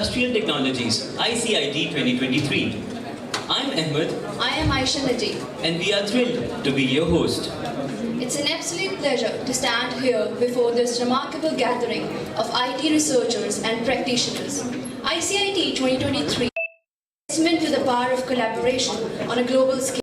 Industrial Technologies, ICIT 2023. I'm Ahmed. I am Aisha Nadeem. And we are thrilled to be your host. It's an absolute pleasure to stand here before this remarkable gathering of IT researchers and practitioners. ICIT 2023 is a testament to the power of collaboration on a global scale.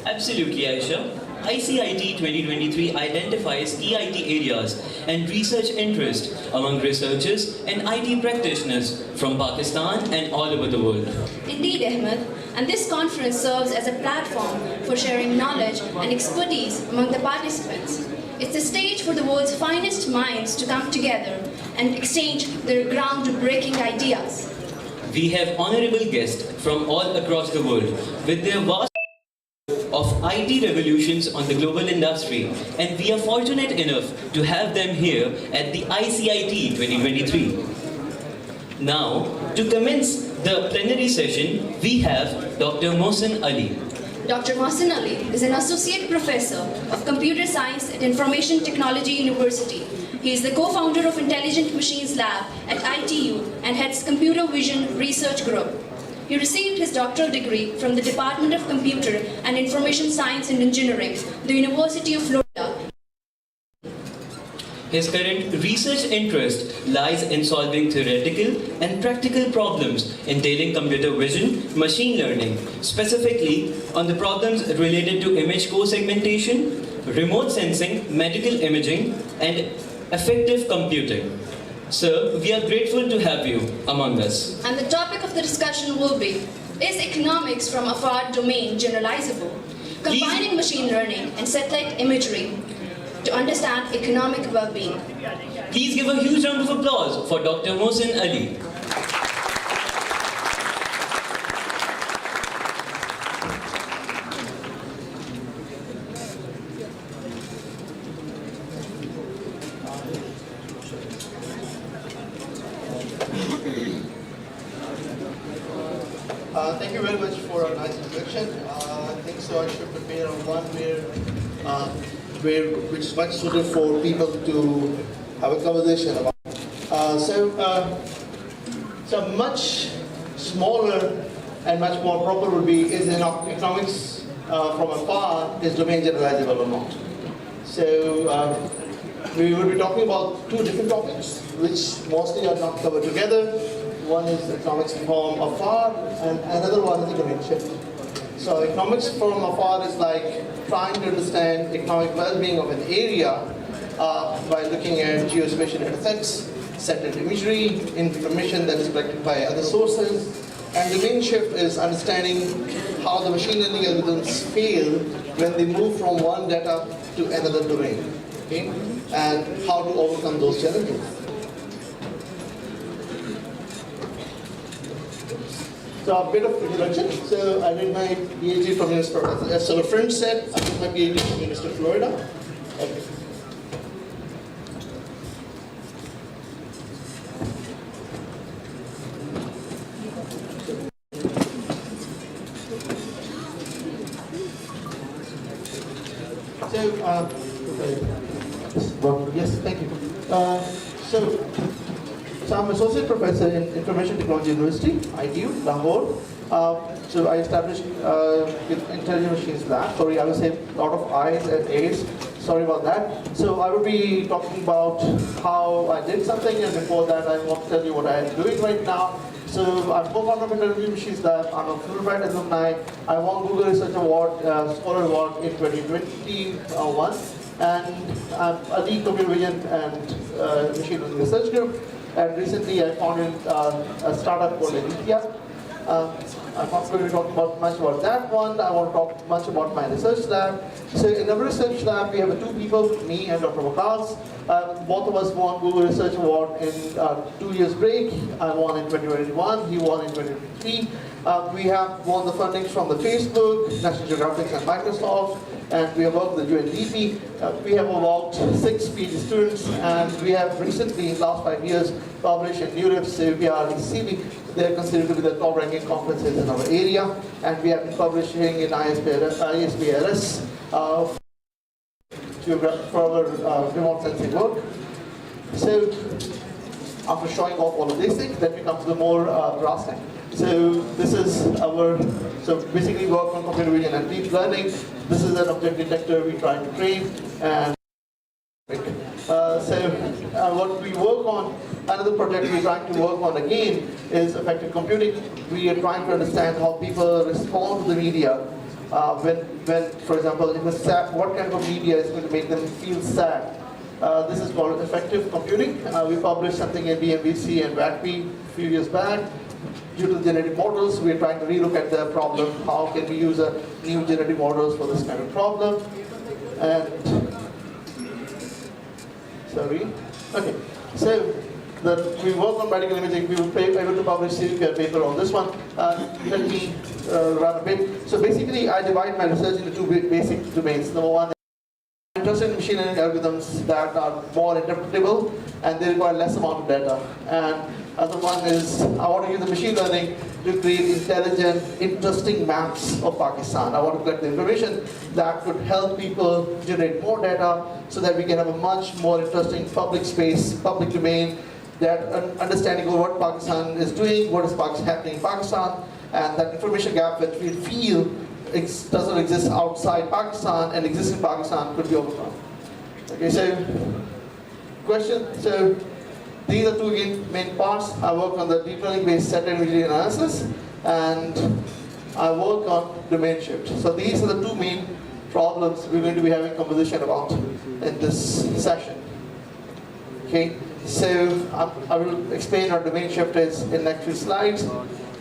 Absolutely, Aisha. ICIT 2023 identifies key IT areas and research interest among researchers and IT practitioners from Pakistan and all over the world. Indeed, Ahmed, and this conference serves as a platform for sharing knowledge and expertise among the participants. It's a stage for the world's finest minds to come together and exchange their groundbreaking ideas. We have honorable guests from all across the world with their vast of IT revolutions on the global industry, and we are fortunate enough to have them here at the ICIT 2023. Now, to commence the plenary session, we have Dr. Mohsin Ali. Dr. Mohsin Ali is an associate professor of computer science at Information Technology University. He is the co-founder of Intelligent Machines Lab at ITU and heads Computer Vision Research Group. He received his doctoral degree from the Department of Computer and Information Science and Engineering, the University of Florida. His current research interest lies in solving theoretical and practical problems entailing computer vision, machine learning, specifically on the problems related to image co-segmentation, remote sensing, medical imaging, and effective computing. Sir, we are grateful to have you among us. And the topic of the discussion will be, is economics from a far domain generalizable? Combining machine learning and satellite imagery to understand economic well-being. Please give a huge round of applause for Dr. Mohsin Ali. Thank you very much for a nice introduction. I think so I should prepare one which is much suited for people to have a conversation about. So much smaller and much more proper would be, is economics from afar, is domain generalizable or not? So we will be talking about two different topics which mostly are not covered together. One is economics from afar, and another one is domain shift. So economics from afar is like trying to understand economic well-being of an area by looking at geospatial effects, satellite imagery, information that is collected by other sources. And domain shift is understanding how the machine learning algorithms fail when they move from one data to another domain, okay? And how to overcome those challenges. So a bit of introduction. So I did my PhD from University of Florida. As our friend said, I did my PhD from University of Florida. Okay. Yes, thank you. So I'm associate professor in Information Technology University, ITU, Lahore. So I established with Intelligent Machines Lab. Sorry, I will say a lot of I's and A's. Sorry about that. So I will be talking about how I did something, and before that I want to tell you what I am doing right now. So I'm co-founder of Intelligent Machines Lab. I'm a Fulbright alumni. I won Google Research Award, Scholar Award in 2021. And I'm a lead computer vision and machine learning research group. And recently I founded a startup called Aditya. I'm not going to talk much about that one. I want to talk much about my research lab. So in our research lab, we have two people, me and Dr. Waqas. Both of us won Google Research Award in 2 years break. I won in 2021, he won in 2023. We have won the funding from the Facebook, National Geographic and Microsoft, and we have worked with the UNDP. We have about 6 PhD students, and we have recently, in the last 5 years, published in Europe, CVR, ECB. They are considered to be the top-ranking conferences in our area, and we have been publishing in ISPRS for our remote sensing work. So After showing off all of these things, then we come to the more brass tacks. So this is our, so basically work on computer vision and deep learning. This is an object detector we try to train. And what we work on, another project we're trying to work on again is effective computing. We are trying to understand how people respond to the media. When, for example, if a sad, what kind of media is going to make them feel sad. This is called effective computing. We published something in BMBC and WACP a few years back. Due to the genetic models, we're trying to relook at the problem. How can we use new genetic models for this kind of problem? And sorry. Okay. So we work on medical imaging. We will be able to publish a paper on this one. Let me run a bit. So basically, I divide my research into two basic domains. Number one, I'm interested in machine learning algorithms that are more interpretable and they require less amount of data. And other one is I want to use the machine learning to create intelligent, interesting maps of Pakistan. I want to collect the information that could help people generate more data so that we can have a much more interesting public space, public domain, that understanding of what Pakistan is doing, what is happening in Pakistan, and that information gap that we feel doesn't exist outside Pakistan and exists in Pakistan could be overcome. Okay, so question. So these are two main parts. I work on the deep learning based set energy analysis, and I work on domain shift. So these are the two main problems we're going to be having conversation about in this session. Okay, so I will explain our domain shift is in next few slides.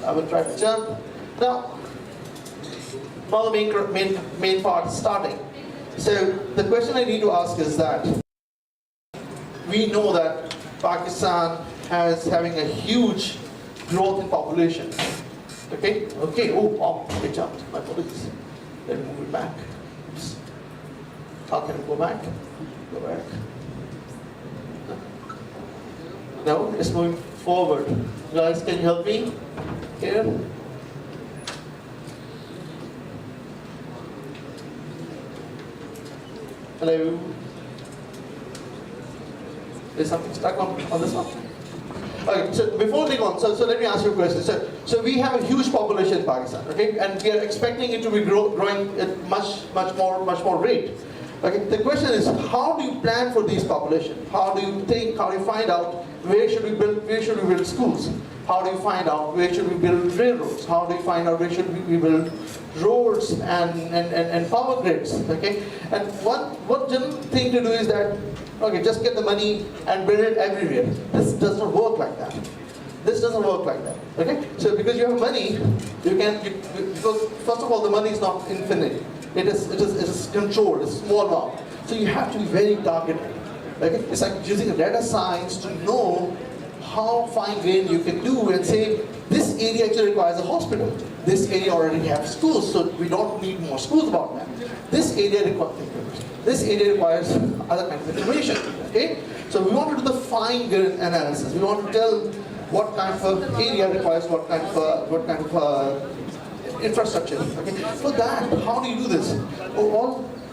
I will try to jump. Now the main part is starting. So the question I need to ask is that we know that Pakistan is having a huge growth in population. Okay? Okay, oh wow, I jumped. My apologies. Let me move it back. Oops. How can I go back? Go back. No, it's moving forward. Guys, can you help me? Here. Hello? Is something stuck on this one? Okay, so before we go on, so let me ask you a question. So we have a huge population in Pakistan, okay? And we are expecting it to be growing at much more rate. Okay, the question is, how do you plan for these population? How do you find out where should we build schools? How do you find out where should we build railroads? How do you find out where should we build roads and power grids? Okay, and one general thing to do is that, okay, just get the money and build it everywhere. This doesn't work like that. This doesn't work like that. Okay, so because you have money, because first of all the money is not infinite. It is controlled. It's small amount. So you have to be very targeted. Okay, it's like using a data science to know how fine-grained you can do and say, this area actually requires a hospital. This area already has schools, so we don't need more schools about that. This area requires other kinds of information. Okay? So we want to do the fine-grained analysis. We want to tell what kind of area requires what kind of infrastructure. Okay? For that, how do you do this?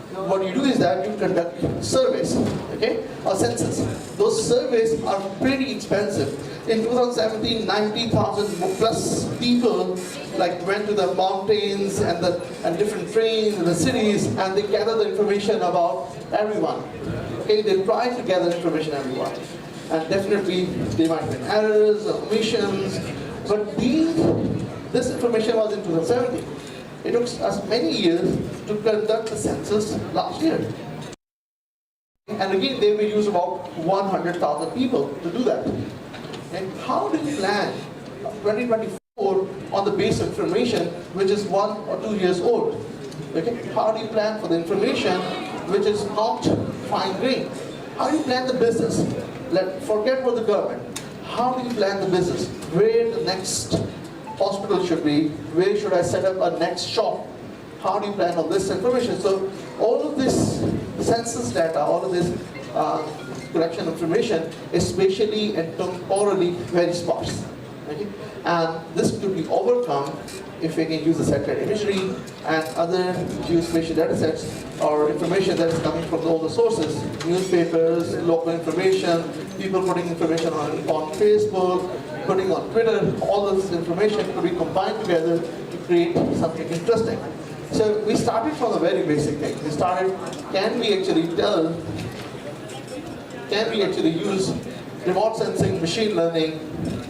What you do is that you conduct surveys, okay, or census. Those surveys are pretty expensive. In 2017, 90,000 plus people went to the mountains and different trains in the cities, and they gather the information about everyone. Okay, they try to gather information on everyone, and definitely they might have errors or omissions. But this information was in 2017. It took us many years to conduct the census last year. And again, they will use about 100,000 people to do that. And how do you plan 2024 on the base information which is 1 or 2 years old? Okay? How do you plan for the information which is not fine-grained? How do you plan the business? Forget about the government. How do you plan the business? Where the next hospital should be, where should I set up a next shop? How do you plan all this information? So all of this census data, all of this collection of information is spatially and temporally very sparse. Okay? And this could be overcome if we can use the satellite imagery and other geospatial data sets or information that is coming from all the sources, newspapers, local information, people putting information on Facebook, putting on Twitter, all this information could be combined together to create something interesting. So we started from a very basic thing. We started, can we actually use remote sensing, machine learning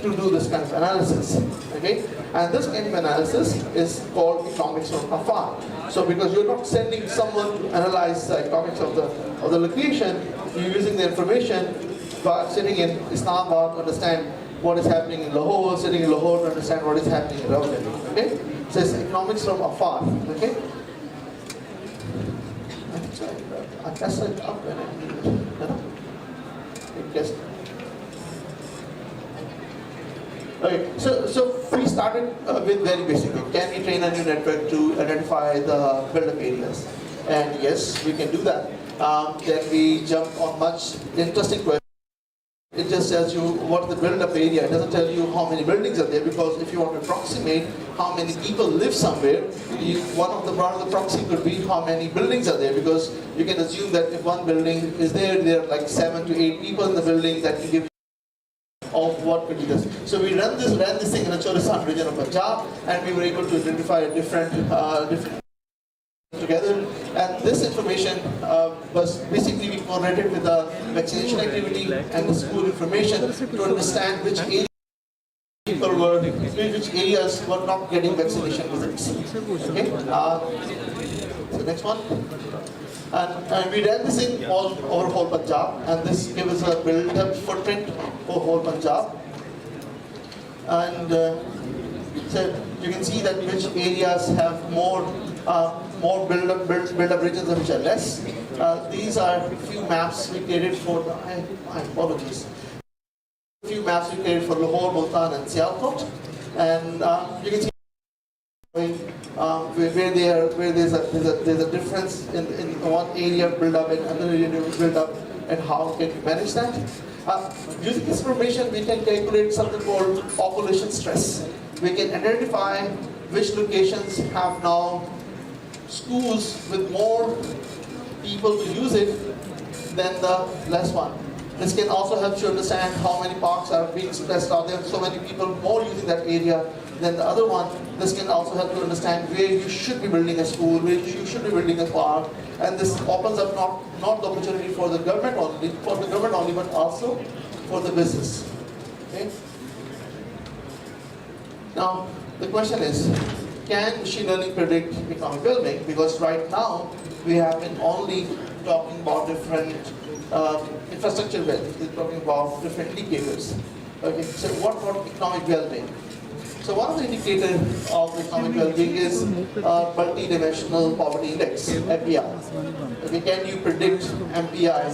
to do this kind of analysis, okay? And this kind of analysis is called economics from afar. So because you're not sending someone to analyze the economics of the location, you're using the information by sitting in Islamabad to understand what is happening in Lahore, sitting in Lahore to understand what is happening in Rawalpindi, okay? So it's economics from afar, okay? I pressed it up when I needed it. It just. Okay, so we started with very basic. Can we train a new network to identify the build-up areas? And yes, we can do that. Then we jump on much interesting questions. It just tells you what the build-up area. It doesn't tell you how many buildings are there, because if you want to approximate how many people live somewhere, one of the proxy could be how many buildings are there, because you can assume that if one building is there are like 7 to 8 people in the building that can give of what could be this. So we ran this thing in the Chorasan region of Punjab, and we were able to identify different together. And this information was basically we correlated with the vaccination activity and the school information to understand which areas people were, which areas were not getting vaccination visits. Okay. So next one. And we ran this in all over whole Punjab, and this gives us a built-up footprint for whole Punjab. And so you can see that which areas have more build-up regions and which are less. These are a few maps we created for. My apologies. A few maps we created for Lahore, Multan, and Sialkot, and you can see. Where there's a difference in one area build up and another area build up, and how can we manage that? Using this information, we can calculate something called population stress. We can identify which locations have now schools with more people to use it than the less one. This can also help you understand how many parks are being stressed out. There are so many people more using that area than the other one. This can also help you understand where you should be building a school, where you should be building a park. And this opens up not the opportunity for the government only, but also for the business. Okay? Now, the question is, can machine learning predict economic well-being? Because right now, we have been only talking about different infrastructure wealth. We're talking about different indicators. Okay, so what about economic well-being? So one of the indicators of economic well-being is multi-dimensional poverty index, MPI. Okay, can you predict MPI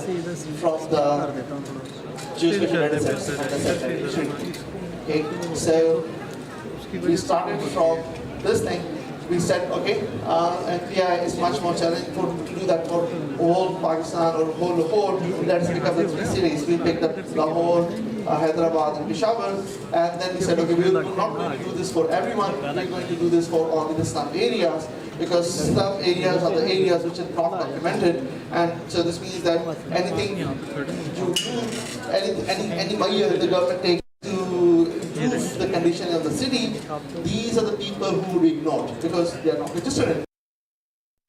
from the geospatial data sets? Okay, so we started from this thing. We said, okay, NPI is much more challenging to do that for whole Pakistan or whole Lahore. Let's pick up the 3 cities. We picked up Lahore, Hyderabad, and Peshawar, and then we said, okay, we're not going to do this for everyone. We're going to do this for only the slum areas, because slum areas are the areas which are not documented, and so this means that anything you do, any money that the government takes to improve the condition of the city, these are the people who will be ignored because they are not registered in.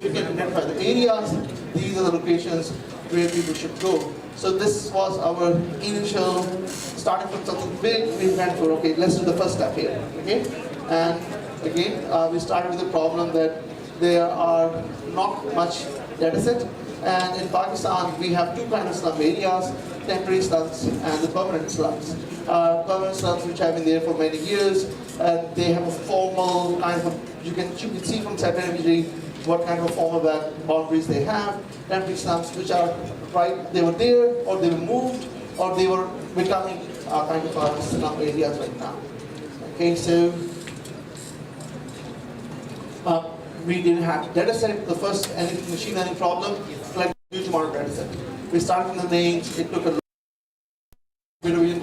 You can identify the areas, these are the locations where people should go. So this was our initial, starting from something big, we went for, okay, let's do the first step here, okay? And again, we started with the problem that there are not much data set, and in Pakistan, we have 2 kinds of slum areas, temporary slums and the permanent slums. Permanent slums which have been there for many years, and they have a formal kind of, you can see from satellite imagery what kind of formal boundaries they have. Temporary slums which are right, they were there, or they were moved, or they were becoming kind of slum areas right now. Okay, so we didn't have data set. The first machine learning problem, like huge amount of data set. We started from the names, it took a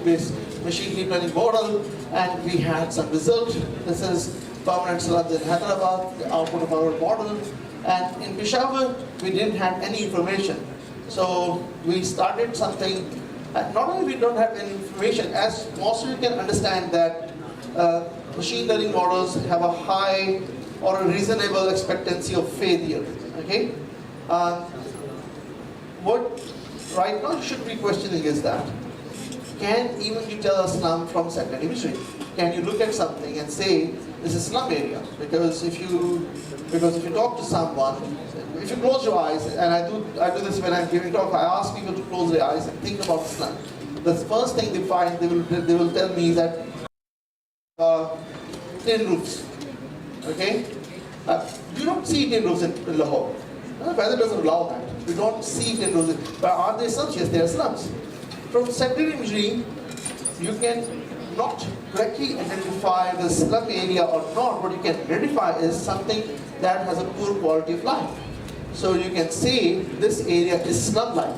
based machine deep learning model, and we had some result. This is permanent slums in Hyderabad, the output of our model. And in Peshawar, we didn't have any information. So we started something, and not only we don't have any information, as most of you can understand that machine learning models have a high or a reasonable expectancy of failure, okay? What right now you should be questioning is that, can even you tell a slum from satellite imagery? Can you look at something and say, this is slum area? Because if you talk to someone, if you close your eyes, and I do this when I'm giving talk, I ask people to close their eyes and think about the slum. The first thing they find, they will tell me that tin roofs, okay? You don't see tin roofs in Lahore. The weather doesn't allow that. We don't see tin roofs. But are they slums? Yes, they are slums. From satellite imagery, you can not correctly identify the slum area or not. What you can identify is something that has a poor quality of life. So you can say this area is slum-like.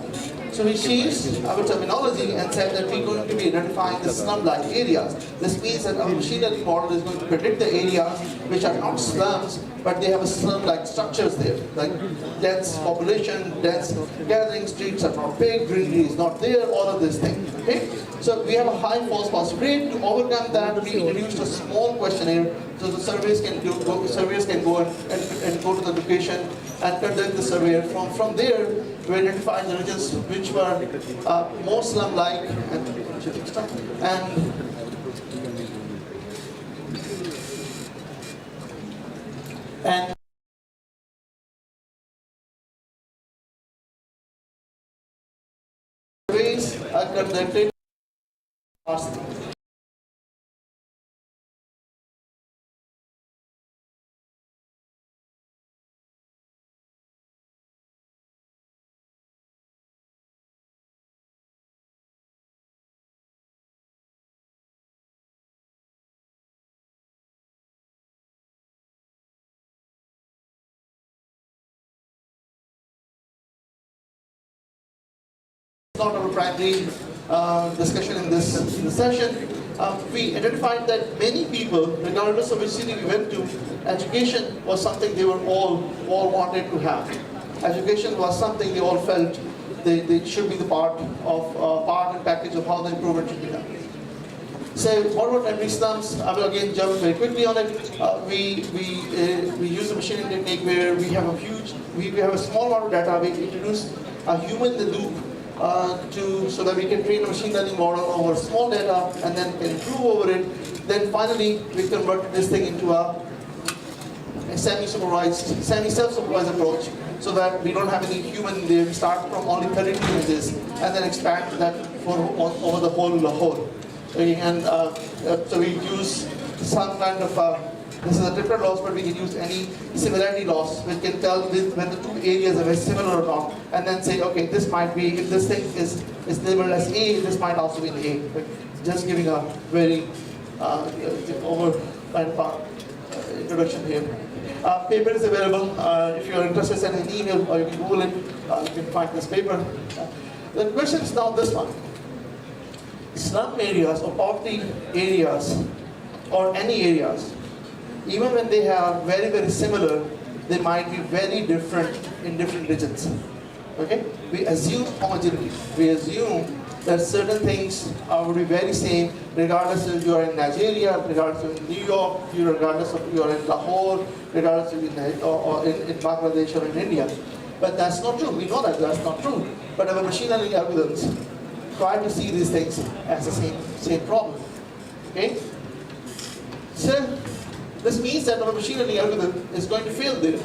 So we changed our terminology and said that we're going to be identifying the slum-like areas. This means that our machine learning model is going to predict the areas which are not slums, but they have a slum-like structures there, like dense population, dense gathering, streets are not big, greenery is not there, all of these things. Okay? So we have a high false positive rate. To overcome that, we introduced a small questionnaire so the surveys can go and go to the location and conduct the survey. From there, we identified the regions which were more slum-like and surveys are conducted. Not our primary discussion in this session. We identified that many people, regardless of which city we went to, education was something they were all wanted to have. Education was something they all felt they should be the part and package of how the improvement should be done. So what about memory slums? I will again jump very quickly on it. We use a machine learning technique where we have a small amount of data. We introduce a human in the loop so that we can train a machine learning model over small data and then can improve over it. Then finally, we converted this thing into a semi-supervised, semi-self-supervised approach so that we don't have any human there. We start from only 32 images and then expand that over the whole Lahore. And so we use some kind of this is a different loss, but we can use any similarity loss, which can tell when the two areas are very similar or not, and then say, okay, this might be, if this thing is labeled as A, this might also be A. But just giving a very introduction here. Paper is available. If you are interested, send an email or you can Google it. You can find this paper. The question is now this one. Slum areas or poverty areas or any areas, even when they are very, very similar, they might be very different in different regions. Okay? We assume homogeneity. We assume that certain things will be very same, regardless if you are in Nigeria, regardless of in New York, regardless of you are in Lahore, regardless of in Bangladesh or in India. But that's not true. We know that that's not true. But our machine learning algorithms try to see these things as the same problem. Okay? So this means that our machine learning algorithm is going to fail there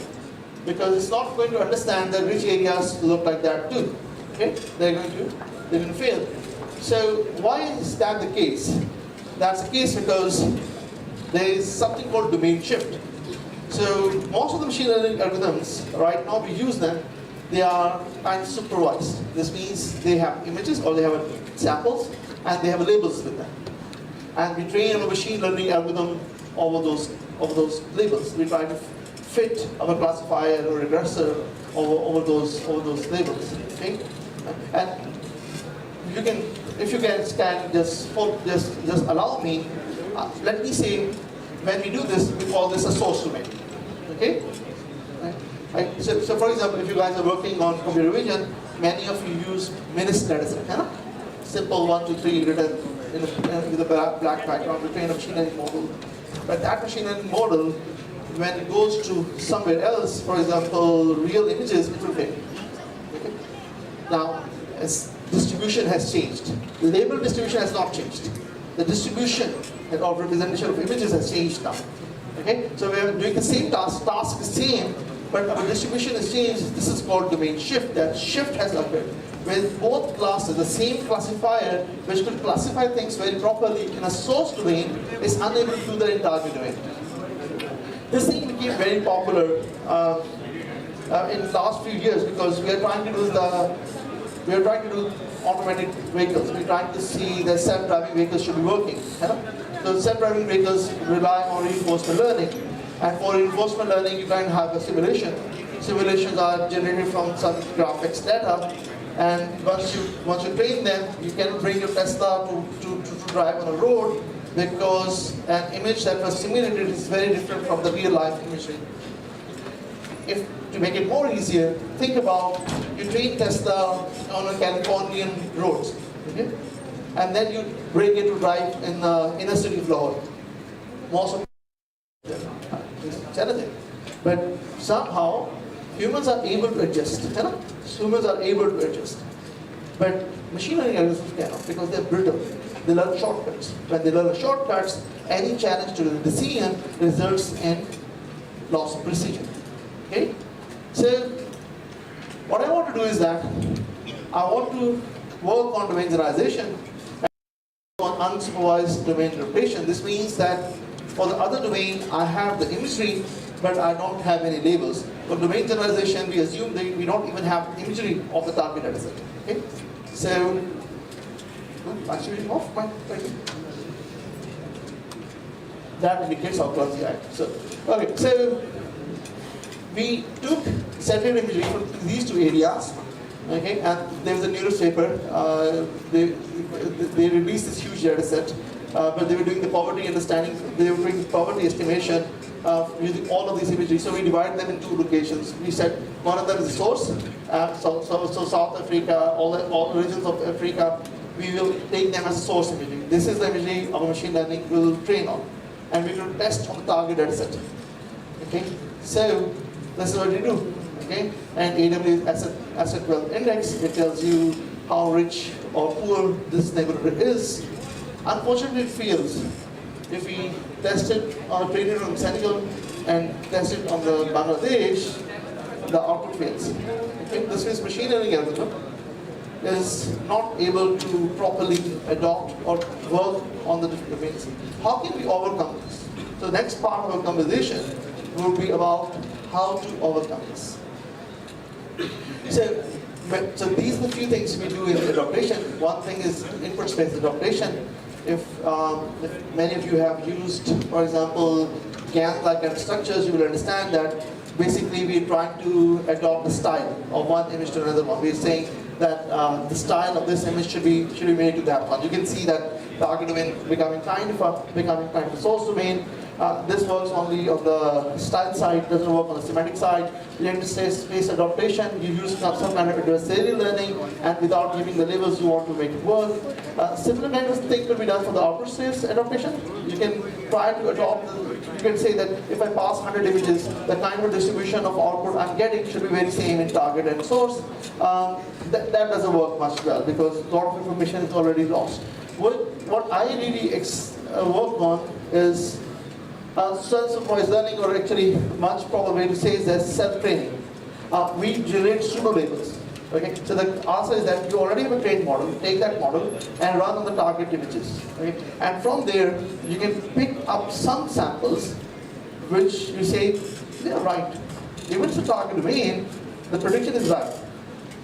because it's not going to understand that rich areas look like that too. Okay? They're going to fail. So why is that the case? That's the case because there is something called domain shift. So most of the machine learning algorithms, right now we use them, they are kind of supervised. This means they have images or they have samples and they have labels with them. And we train our machine learning algorithm over those labels. We try to fit our classifier or regressor over those labels. Okay? And you can if you guys can just allow me, let me say, when we do this, we call this a source domain. Okay? Right? So for example, if you guys are working on computer vision, many of you use MNIST dataset. Simple 1, 2, 3 written with a black background to train a machine learning model. But that machine learning model, when it goes to somewhere else, for example, real images, it will fail. Okay? Now, as distribution has changed, the label distribution has not changed. The distribution of representation of images has changed now. Okay? So we are doing the same task is same, but our distribution has changed. This is called domain shift. That shift has occurred. With both classes, the same classifier, which could classify things very properly in a source domain, is unable to do that in target domain. This thing became very popular in the last few years because we are trying to do automatic vehicles. We're trying to see that self-driving vehicles should be working. So self-driving vehicles rely on reinforcement learning. And for reinforcement learning, you can have a simulation. Simulations are generated from some graphics data. And once you train them, you can bring your Tesla to drive on a road because an image that was simulated is very different from the real life imagery. If to make it more easier, think about you train Tesla on a Californian roads, okay? And then you bring it to drive in the inner city of Lahore. Most of it's anything, but somehow humans are able to adjust. Humans are able to adjust, but machine learning algorithms cannot because they're brittle. They learn shortcuts. When they learn shortcuts, any challenge to the decision results in loss of precision. Okay? So, what I want to do is that I want to work on domain generalization and on unsupervised domain interpretation. This means that for the other domain, I have the imagery, but I don't have any labels. For domain generalization, we assume that we don't even have imagery of the target dataset. Okay? So, actually off my that indicates how clumsy I am. So, okay, so we took satellite imagery from these two areas. Okay, and there was a NUCES paper. They released this huge data set, but they were doing the poverty understanding. They were doing poverty estimation using all of these imagery. So we divided them in two locations. We said one of them is the source. So South Africa, all regions of Africa, we will take them as source imagery. This is the imagery our machine learning will train on, and we will test on the target data set. Okay, so this is what we do. Okay, and AWS asset wealth index, it tells you how rich or poor this neighborhood is. Unfortunately, it fails. If we test it or train it on Senegal and test it on the Bangladesh, the output fails. Okay, this means machine learning algorithm is not able to properly adopt or work on the different domains. How can we overcome this? So the next part of our conversation will be about how to overcome this. So these are the few things we do in adaptation. One thing is input space adaptation. If many of you have used, for example, GAN-like data structures, you will understand that basically we're trying to adopt the style of one image to another one. We're saying that the style of this image should be made to that one. You can see that the target domain becoming kind of a source domain. This works only on the style side, doesn't work on the semantic side. Linear space adaptation, you use some kind of adversarial learning, and without giving the labels, you want to make it work. Similar kind of thing could be done for the output space adaptation. You can try to adopt, you can say that if I pass 100 images, the kind of distribution of output I'm getting should be very same in target and source. That doesn't work much well because a lot of information is already lost. What I really work on is self-supervised learning, or actually much proper way to say is that self-training. We generate pseudo labels. Okay, so the answer is that you already have a trained model. Take that model and run on the target images. Okay, and from there you can pick up some samples, which you say they are right. Even if the target domain, the prediction is right.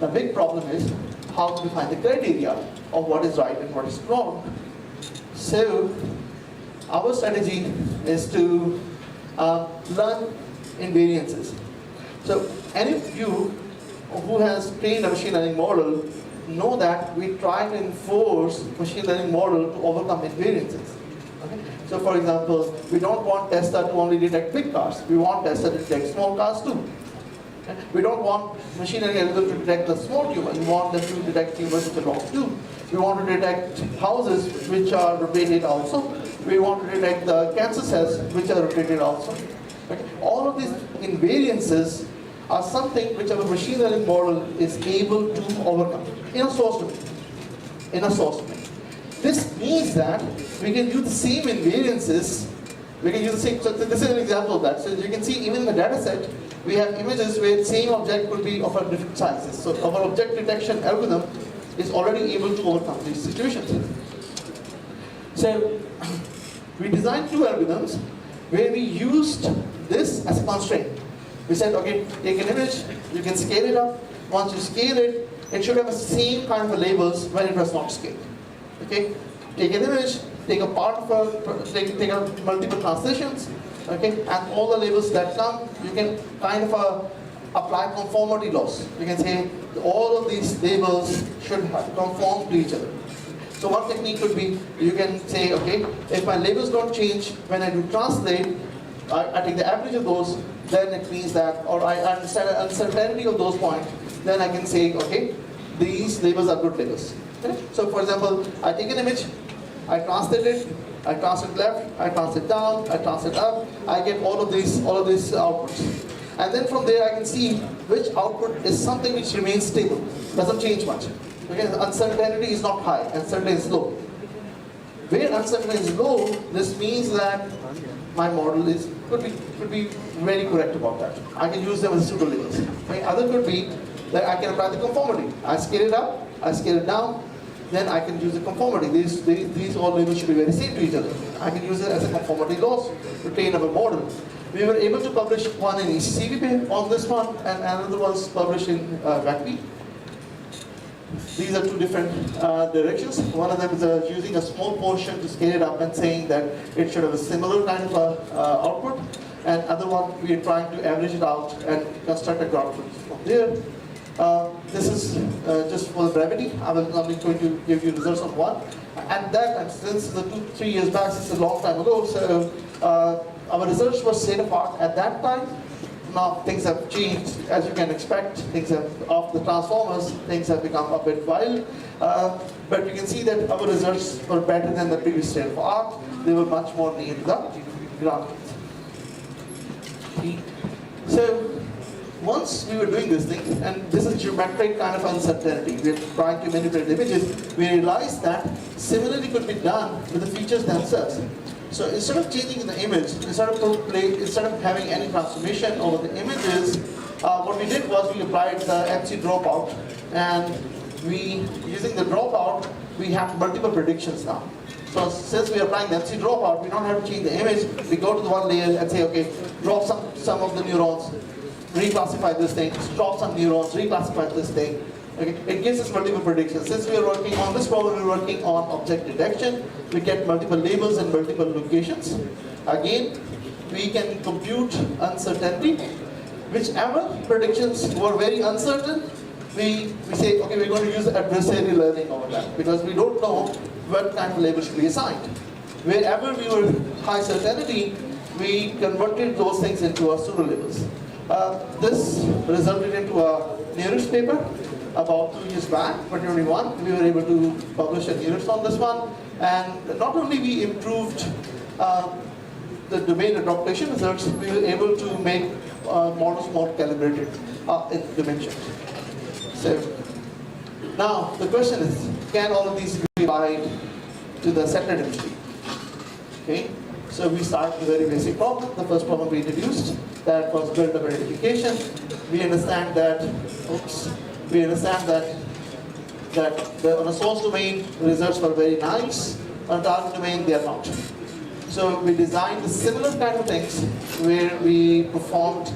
The big problem is how to define the criteria of what is right and what is wrong. So our strategy is to learn in variances. So any of you who has trained a machine learning model know that, we try to enforce machine learning model to overcome invariances. Okay? So for example, we don't want Tesla to only detect big cars. We want Tesla to detect small cars too. Okay? We don't want machine learning algorithm to detect the small tumor. We want them to detect tumors which are wrong too. We want to detect houses which are rotated also. We want to detect the cancer cells which are rotated also. Okay? All of these invariances are something which our machine learning model is able to overcome in a source domain. In a source domain. This means that we can use the same invariances. We can use the same. So this is an example of that. So you can see even in the data set, we have images where the same object could be of a different sizes. So our object detection algorithm is already able to overcome these situations. So we designed two algorithms where we used this as a constraint. We said, okay, take an image, you can scale it up. Once you scale it, it should have the same kind of labels when it was not scaled. Okay, take an image, take a part of a, take a multiple translations, okay, and all the labels that come, you can kind of apply conformity laws. You can say all of these labels should conform to each other. So one technique could be, you can say, okay, if my labels don't change when I do translate, I take the average of those, then it means that, or I understand the uncertainty of those points, then I can say, okay, these labels are good labels. Okay? So for example, I take an image, I translate it, I translate left, I translate down, I translate up, I get all of these outputs. And then from there I can see which output is something which remains stable, doesn't change much. Okay? Uncertainty is not high, uncertainty is low. Where uncertainty is low, this means that my model could be very correct about that. I can use them as pseudo labels. Okay? Other could be that I can apply the conformity. I scale it up, I scale it down, then I can use the conformity. These all labels should be very same to each other. I can use it as a conformity loss to train our model. We were able to publish one in ICIT on this one, and another was published in WACP. These are two different directions. One of them is using a small portion to scale it up and saying that it should have a similar kind of output. And other one, we are trying to average it out and construct a graph from there. This is just for the brevity. I'm only going to give you results on one. At that time, since the 2-3 years back, it's a long time ago, so our results were state of art at that time. Now things have changed, as you can expect. Things have, after the transformers, things have become a bit wild. But you can see that our results were better than the previous state of art. They were much more near the ground. So once we were doing this thing, and this is geometric kind of uncertainty, we're trying to manipulate images, we realized that similarly could be done with the features themselves. So instead of changing the image, instead of having any transformation over the images, what we did was we applied the MC dropout, and using the dropout, we have multiple predictions now. So since we are applying the MC dropout, we don't have to change the image. We go to the one layer and say, okay, drop some of the neurons, reclassify this thing, drop some neurons, reclassify this thing. Okay. It gives us multiple predictions. Since we are working on this problem, we're working on object detection. We get multiple labels and multiple locations. Again, we can compute uncertainty. Whichever predictions were very uncertain, we say, okay, we're going to use adversarial learning over that, because we don't know what kind of label should be assigned. Wherever we were high certainty, we converted those things into our pseudo labels. This resulted into a NUCES paper about 2 years back, 2021. We were able to publish a NUCES on this one, and not only we improved the domain adaptation results, we were able to make models more calibrated in dimensions. So now the question is, can all of these be applied to the sector industry? Okay. So we start with a very basic problem. The first problem we introduced, that was build-up identification. We understand that, on a source domain, the results were very nice. On a target domain, they are not. So we designed the similar kind of things where we performed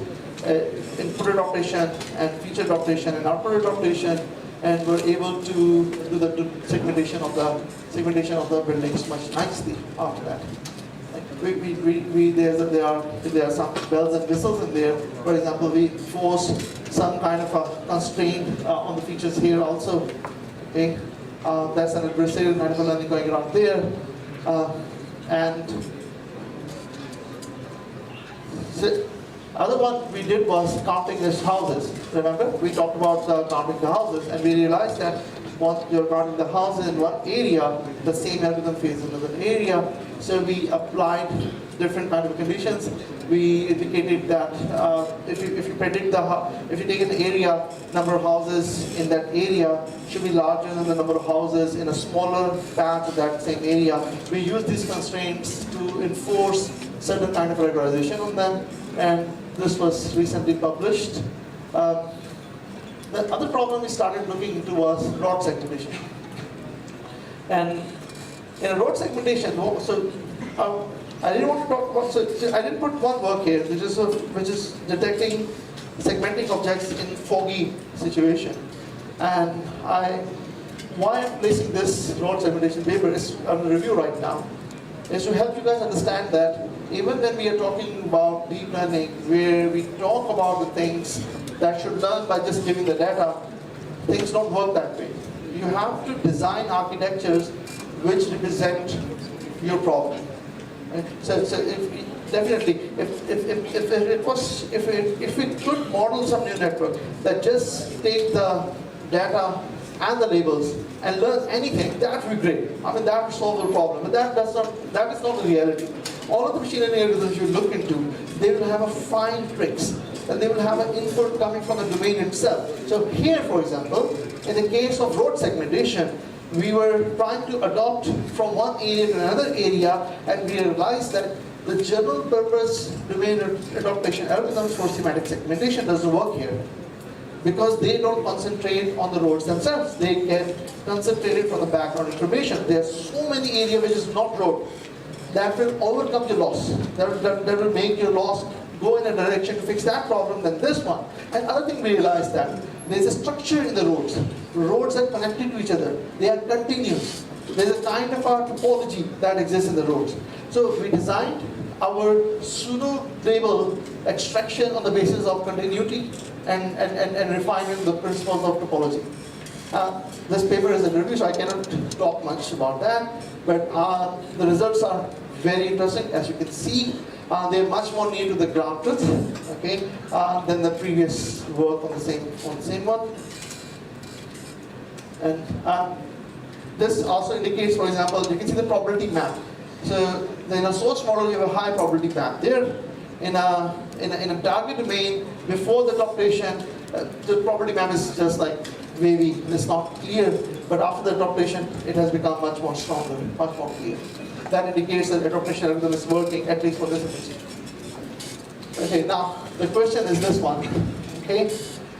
input adaptation and feature adaptation and output adaptation, and were able to do the segmentation of the buildings much nicely after that. There are some bells and whistles in there. For example, we forced some kind of a constraint on the features here also. Okay, that's an adversarial animal learning going around there, and so other one we did was counting these houses. Remember, we talked about counting the houses, and we realized that once you're counting the houses in one area, the same algorithm fails in another area. So we applied different kind of conditions. We indicated that if you predict if you take an area, number of houses in that area should be larger than the number of houses in a smaller patch of that same area. We use these constraints to enforce certain kind of regularization on them, and this was recently published. The other problem we started looking into was road segmentation. And in a road segmentation, I didn't want to talk about, so I didn't put one work here, which is detecting, segmenting objects in foggy situation. And why I'm placing this road segmentation paper is on review right now, is to help you guys understand that even when we are talking about deep learning, where we talk about the things that should learn by just giving the data, things don't work that way. You have to design architectures which represent your problem. Right? So if we could model some new network that just take the data and the labels and learn anything, that would be great. I mean, that would solve the problem. But that is not the reality. All of the machine learning algorithms you look into, they will have a fine tricks, and they will have an input coming from the domain itself. So here, for example, in the case of road segmentation, we were trying to adopt from one area to another area, and we realized that the general purpose domain adaptation algorithms for semantic segmentation doesn't work here, because they don't concentrate on the roads themselves. They get concentrated from the background information. There are so many areas which is not road that will overcome your loss. That will make your loss go in a direction to fix that problem than this one. And other thing we realized that there's a structure in the roads. Roads are connected to each other. They are continuous. There's a kind of a topology that exists in the roads. So we designed our pseudo-label extraction on the basis of continuity and refining the principles of topology. This paper is in review, so I cannot talk much about that, but the results are very interesting. As you can see, they're much more near to the ground truth, okay, than the previous work on the same one. And this also indicates, for example, you can see the probability map. So in a source model, you have a high probability map. There, in a target domain, before the adaptation, the probability map is just like wavy. It's not clear. But after the adaptation, it has become much more stronger, much more clear. That indicates that adaptation algorithm is working, at least for this image. Okay, now the question is this one. Okay,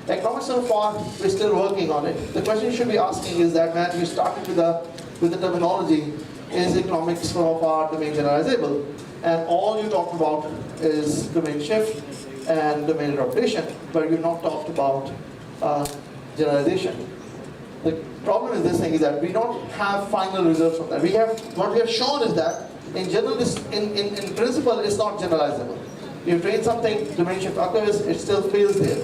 economics so far we're still working on it. The question you should be asking is that when you started with the terminology, is economics of our domain generalizable? And all you talked about is domain shift and domain adaptation, but you've not talked about generalization. The problem with this thing is that we don't have final results from that. What we have shown is that in general, in principle, it's not generalizable. You train something, domain shift occurs, it still fails there.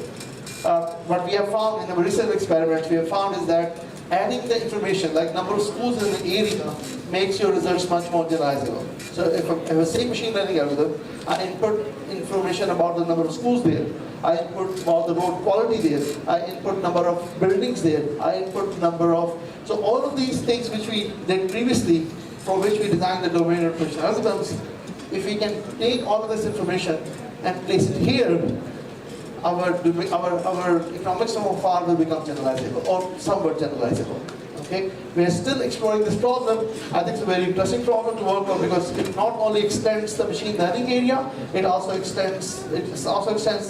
What we have found in our research experiments, we have found is that adding the information, like number of schools in the area, makes your results much more generalizable. So if a same machine learning algorithm, I input information about the number of schools there, I input about the road quality there, I input number of buildings there, I input number of, so all of these things which we did previously, for which we designed the domain adaptation algorithms, if we can take all of this information and place it here, our economics of R will become generalizable, or somewhat generalizable. Okay? We are still exploring this problem. I think it's a very interesting problem to work on, because it not only extends the machine learning area, it also extends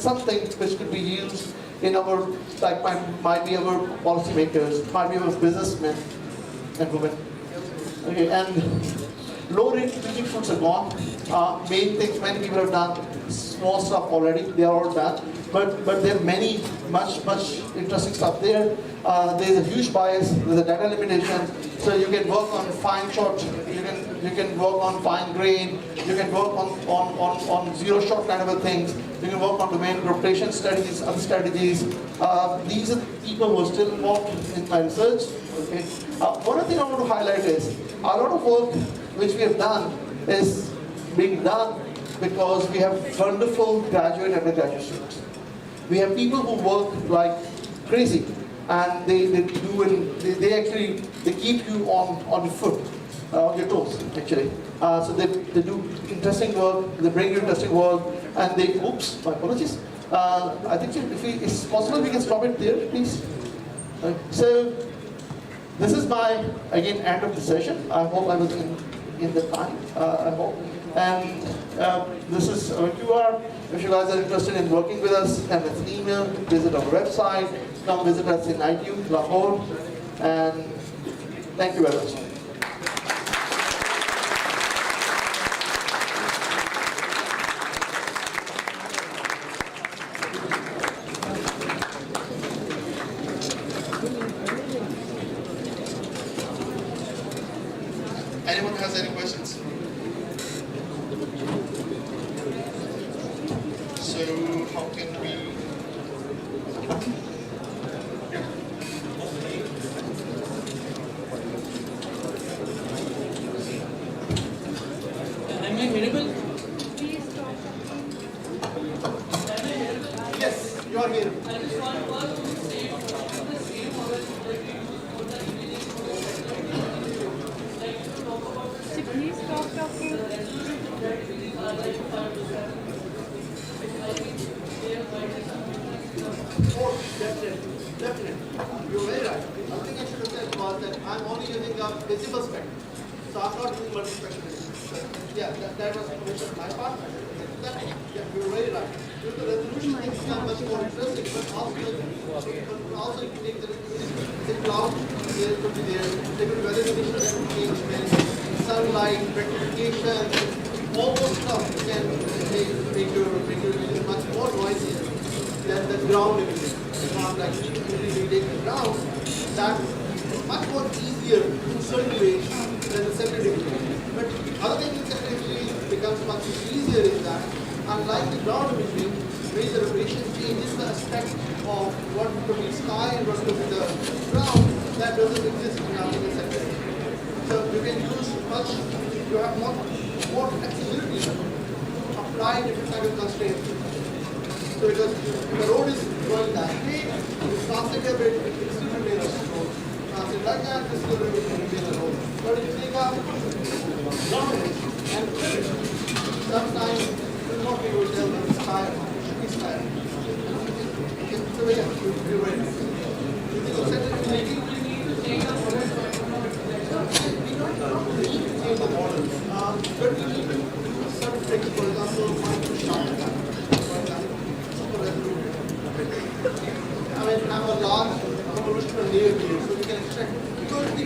something which could be used in our, like might be our policymakers, might be our businessmen and women. Okay, and low-rate teaching fruits are gone. Main things many people have done, small stuff already, they are all done. But there are many, much interesting stuff there. There's a huge bias, there's a data limitation, so you can work on fine short, you can you can work on fine grain, you can work on zero shot kind of a things, you can work on domain rotation studies, other strategies. These are the people who are still involved in my research. Okay. One other thing I want to highlight is a lot of work which we have done is being done because we have wonderful graduate and undergraduate students. We have people who work like crazy, and they actually keep you on your foot, on your toes actually. So they do interesting work, they bring you interesting work, and they, oops, my apologies. I think if it's possible we can stop it there, please. So this is my, again, end of the session. I hope I was in the time, I hope. And this is our QR. If you guys are interested in working with us, send us an email, visit our website, come visit us in ITU, Lahore, and thank you very much. Anyone has any questions? So how can we? Am I hearable? Yes, you are here. Definitely. You're very right. One thing I should have said was that I'm only using a visible spectrum. So I'm not using multi-spectrum. Yeah, that was on my part. Yeah, you're very right. Due to resolution, things become much more interesting, but also if you take the cloud, there could be different weather conditions that would change, sunlight, rectification, all those stuff can make your image much more noisy than the ground image. Like usually we take the ground, that's much more easier in certain ways than the secondary image. But other thing in secondary becomes much easier is that unlike the ground imaging, where the radiation changes the aspect of what could be sky and what could be the ground, that doesn't exist in our secondary. So you can use much, you have more flexibility to apply different kind of constraints. So because if the road is going that way, you translate a bit, it still remains a road. Translate like that, it still remains a road. But if you take a ground image and flip it, sometimes you will not be able to tell whether it's sky or not. It should be sky. So yeah, you're right. You think of secondary change the model. But we need certain tricks, for example, micro-sharp. I mean, have a large convolutional layer here, so we can extract. Because the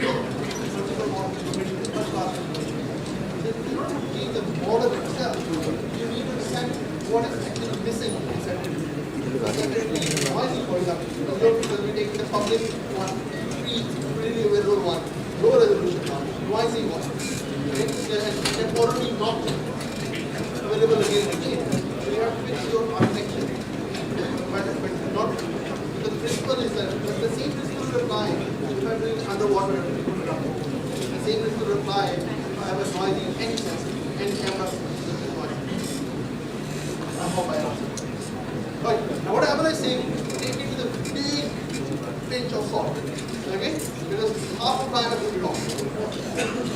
multiple model information is much larger. You don't have to change the model itself. You need to send what is actually missing in secondary. Secondary noisy, for example. Because we take the public one, really available one, low resolution one, noisy one. And already not available again and again. So you have to fix your architecture. But not, the principle is that the same principle will apply if I'm doing underwater. The same principle will apply if I have a noisy end sensor, end camera. I hope I answered. But now what happens is saying, take it with a big pinch of salt. Okay? Because half of time will be wrong.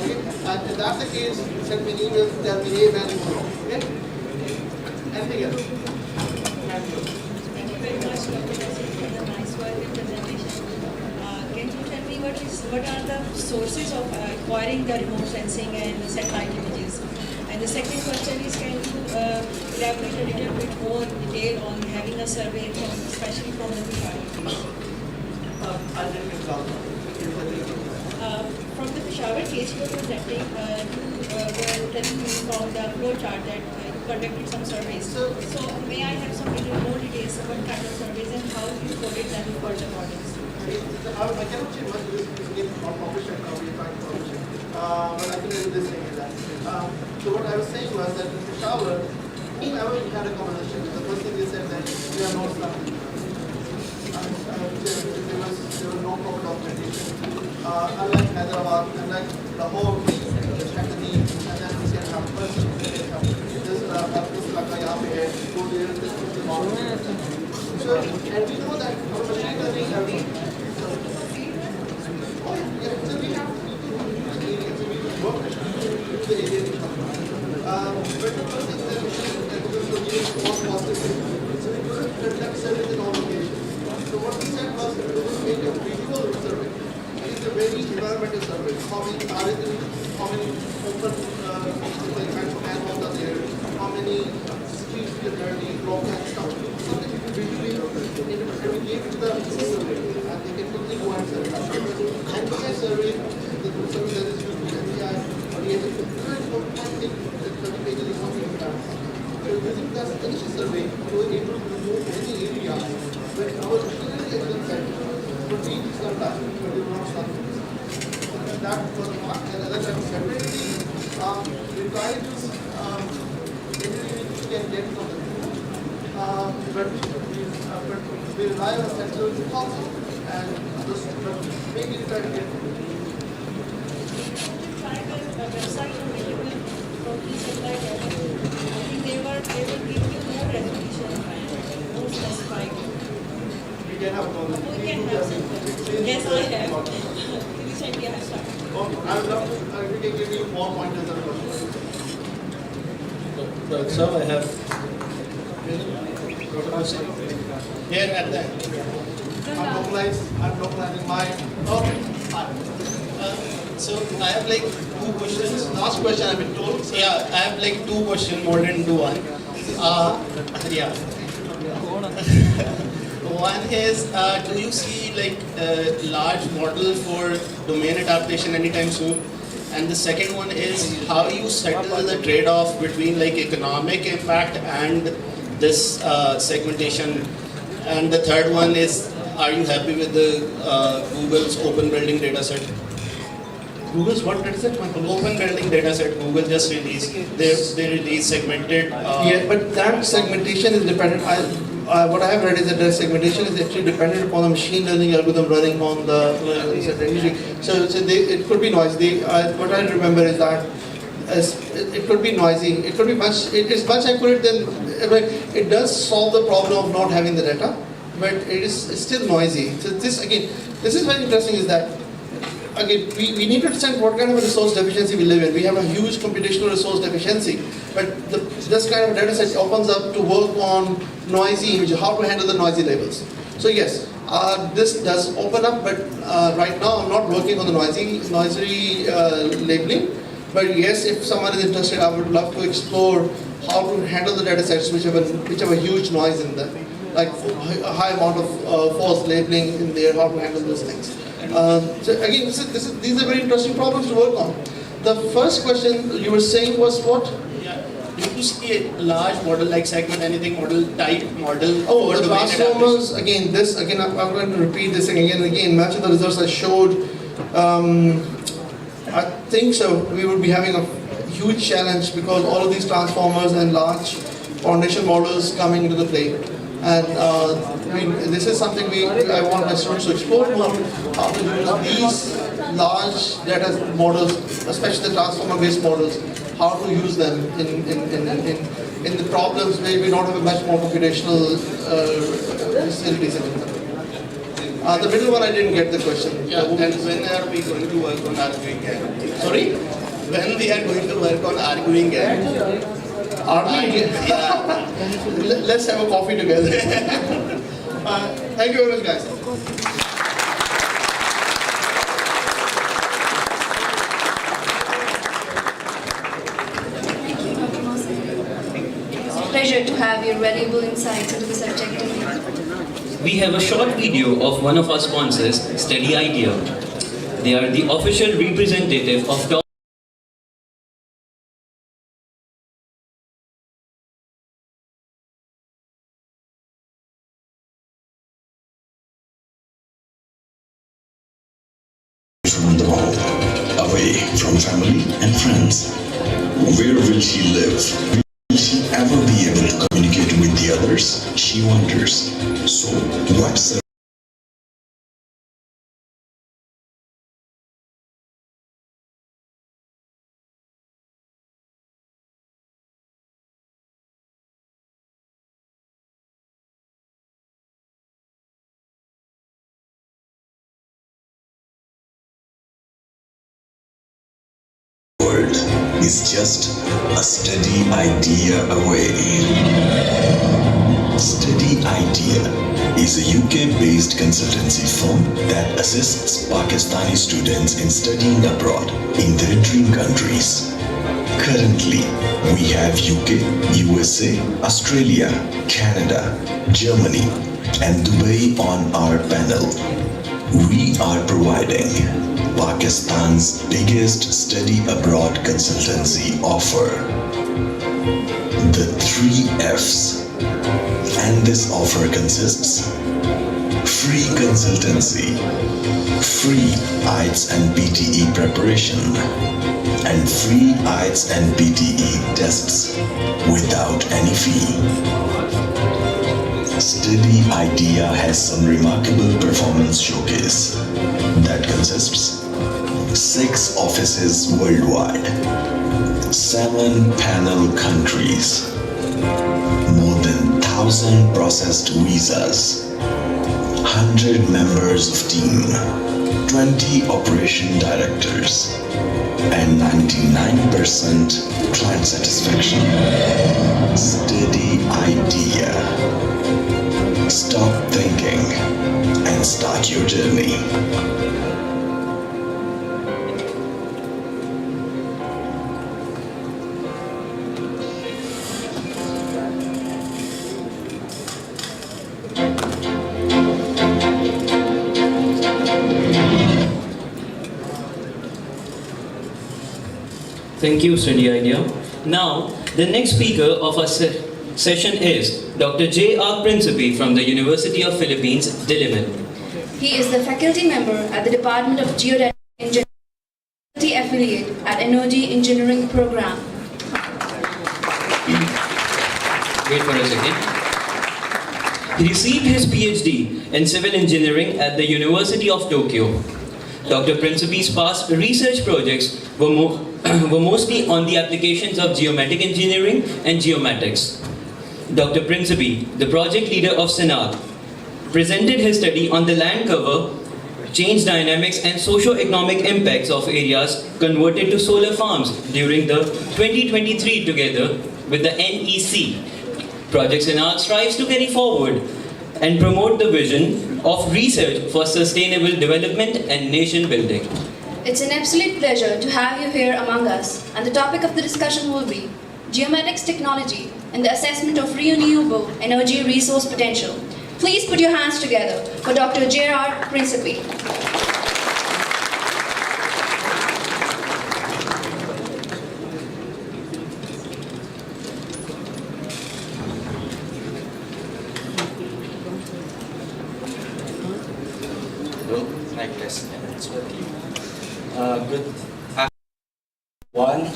Okay? And if that's the case, send me an email, tell me A value is wrong. Okay? Anything else? Thank you very much, Dr. Nasir, for the nice work and presentation. Can you tell me what are the sources of acquiring the remote sensing and satellite images? And the second question is, can you elaborate a little bit more detail on having a survey, especially from the Peshawar? I'll take an example. From the Peshawar case you were presenting, you were telling me from the flow chart that you conducted some surveys. So may I have some little more details of what kind of surveys and how you coded them for the models? I cannot say much because it's not published and now we are trying to publish it. but I couldn't do this thing in that. So what I was saying was that in the shower, whomever we had a conversation with, the first thing they said that we are not starting. There was no proper documentation. Unlike Hyderabad, unlike Lahore, Shakti, and then we can have a person, this laka yahan pe hai, go there, this is the model. So, and we know that our machine learning so we have to work the area. But the first thing that we was positive. So we couldn't conduct surveys in all locations. So what we said was we will make a visual survey. And it's a very environmental survey. How many open manholes are there? How many streets are dirty, broken, and stuff. Something visually, and we gave it to the survey. And they can quickly go and survey. And by a survey, the survey that is used with NCI, created a very important thing that 30 pages is something like that. So using this initial survey, we were able to remove many areas where our machinery exam said, but we done that, but we were not starting. And that was not, and other time separately, we tried to everything we can get from the group, but we rely on central also, and just maybe try to get website available for each supply data. I think they will give you more resolution and more specified. we can have We can have some. Yes, I have. Recently I have started. I would love to, we can give you more pointers and questions. So I have here at the end. I'm localizing my, okay, fine. So I have like two questions. Last question I've been told. Yeah, I have like two questions more than two one. Yeah. One is, do you see like a large model for domain adaptation anytime soon? And the second one is how you settle the trade-off between like economic impact and this segmentation. And the third one is, are you happy with the Google's open building dataset? Google's what dataset? Open building dataset Google just released. They released segmented. Yeah, but that segmentation is dependent. What I have read is that the segmentation is actually dependent upon the machine learning algorithm running on the so it could be noisy. What I remember is that it could be noisy. It could be it is much accurate than, it does solve the problem of not having the data, but it is still noisy. So this is very interesting, is that again, we need to understand what kind of a resource deficiency we live in. We have a huge computational resource deficiency, but this kind of data set opens up to work on noisy images, how to handle the noisy labels. So yes, this does open up, but right now I'm not working on the noisy labeling. But yes, if someone is interested, I would love to explore how to handle the data sets which have a huge noise in them, like a high amount of false labeling in there, how to handle those things. So again, these are very interesting problems to work on. The first question you were saying was what? Yeah. Do you see a large model like segment anything model type model? Oh, for the domain transformers, adaptation? I'm going to repeat this again and again. Much of the results I showed, I think so. We would be having a huge challenge because all of these transformers and large foundation models coming into the play. And this is something I want my students to explore more, how to use these large data models, especially the transformer-based models, how to use them in the problems where we don't have a much more computational facilities in them. The middle one I didn't get the question. Yeah, and when are we going to work on arguing again? Sorry? When we are going to work on arguing again? Yeah. Let's have a coffee together. Thank you very much, guys. It's a pleasure to have your valuable insights into the subject today. We have a short video of one of our sponsors, Steady Idea. They are the official representative of top from the wall, away from family and friends. Where will she live? Will she ever be able to communicate with the others? She wonders. So, what's the world is just a steady idea away. Steady Idea is a UK-based consultancy firm that assists Pakistani students in studying abroad in their dream countries. Currently, we have UK, USA, Australia, Canada, Germany, and Dubai on our panel. We are providing Pakistan's biggest study abroad consultancy offer. The 3Fs. And this offer consists free consultancy, free IELTS and PTE preparation, and free IELTS and PTE tests without any fee. Study Idea has some remarkable performance showcase that consists 6 offices worldwide, 7 panel countries, more than 1,000 processed visas, 100 members of team, 20 operation directors, and 99% client satisfaction. Steady Idea. Stop thinking and start your journey. Thank you, Study Idea. Now, the next speaker of our session is Dr. J.R. Principe from the University of Philippines, Diliman. He is the faculty member at the Department of Geodynamic Engineering, faculty affiliate at Energy Engineering Program. Wait for a second. He received his PhD in civil engineering at the University of Tokyo. Dr. Principe's past research projects were mostly on the applications of geometric engineering and geomatics. Dr. Principe, the project leader of SENAT, presented his study on the land cover, change dynamics and socio-economic impacts of areas converted to solar farms during the 2023 together with the NEC. Project SENAT strives to carry forward and promote the vision of research for sustainable development and nation building. It's an absolute pleasure to have you here among us, and the topic of the discussion will be geomatics technology and the assessment of renewable energy resource potential. Please put your hands together for Dr. J.R. Principe. Like this, and it's working. Good afternoon.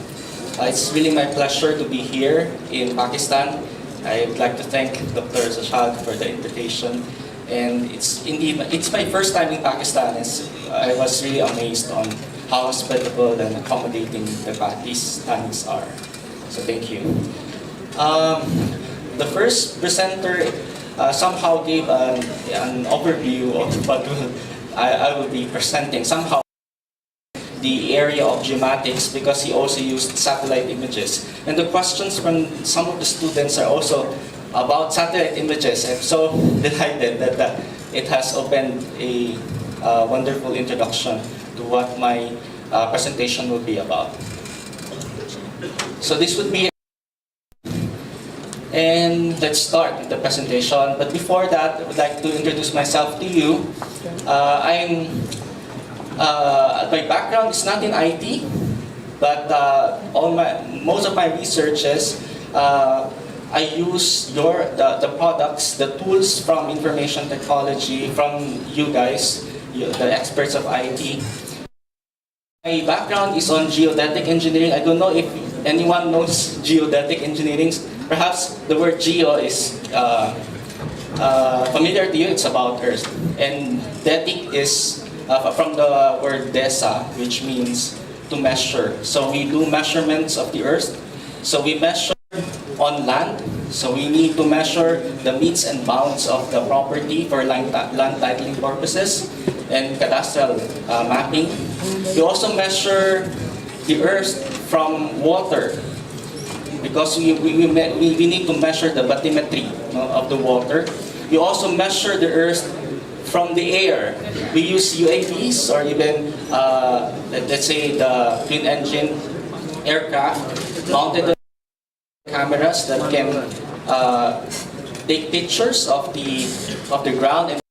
It's really my pleasure to be here in Pakistan. I would like to thank Dr. Zashad for the invitation. And it's my first time in Pakistan. I was really amazed on how hospitable and accommodating the Pakistanis are. So thank you. The first presenter somehow gave an overview of what I will be presenting. Somehow the area of geomatics, because he also used satellite images. And the questions from some of the students are also about satellite images. I'm so delighted that it has opened a wonderful introduction to what my presentation will be about. So this would be, and let's start with the presentation. But before that, I would like to introduce myself to you. My background is not in IT, but most of my researches, I use the products, the tools from information technology from you guys, the experts of IT. My background is on geodetic engineering. I don't know if anyone knows geodetic engineering. Perhaps the word geo is familiar to you. It's about Earth. And detic is from the word desa, which means to measure. So we do measurements of the Earth. So we measure on land. So we need to measure the meets and bounds of the property for land titling purposes and cadastral mapping. We also measure the Earth from water because we need to measure the bathymetry of the water. We also measure the Earth from the air. We use UAVs or even, let's say, the twin engine aircraft mounted on cameras that can take pictures of the ground and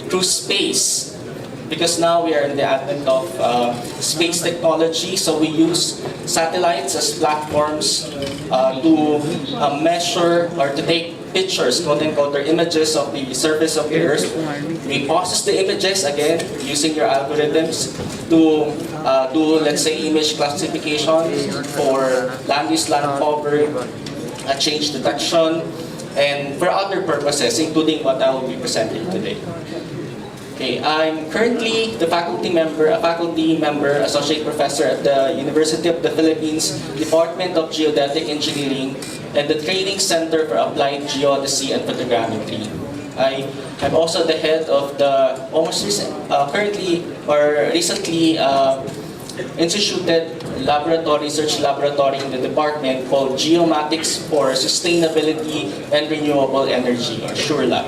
through space, because now we are in the advent of space technology, so we use satellites as platforms to measure or to take pictures, quote unquote, or images of the surface of the Earth. We process the images again using your algorithms to do, let's say, image classification for land use, land cover, change detection, and for other purposes, including what I will be presenting today. Okay, I'm currently a faculty member, associate professor at the University of the Philippines, Department of Geodetic Engineering, and the Training Center for Applied Geodesy and Photogrammetry. I'm also the head of the recently instituted research laboratory in the department called Geomatics for Sustainability and Renewable Energy, or SureLab.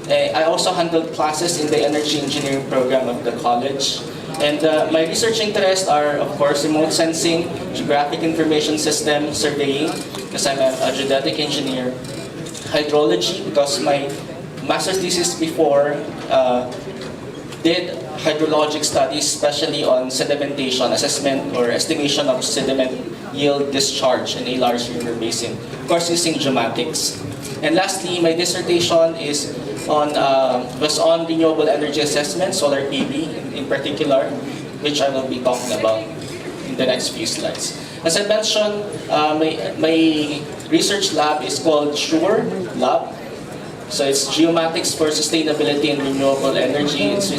I also handled classes in the energy engineering program of the college. And my research interests are, of course, remote sensing, geographic information system surveying, because I'm a geodetic engineer, hydrology, because my master's thesis before did hydrologic studies, especially on sedimentation, assessment or estimation of sediment yield discharge in a large river basin, of course using geomatics. And lastly, my dissertation was on renewable energy assessment, solar PV in particular, which I will be talking about in the next few slides. As I mentioned, my research lab is called SURE Lab. So it's Geomatics for Sustainability and Renewable Energy. It's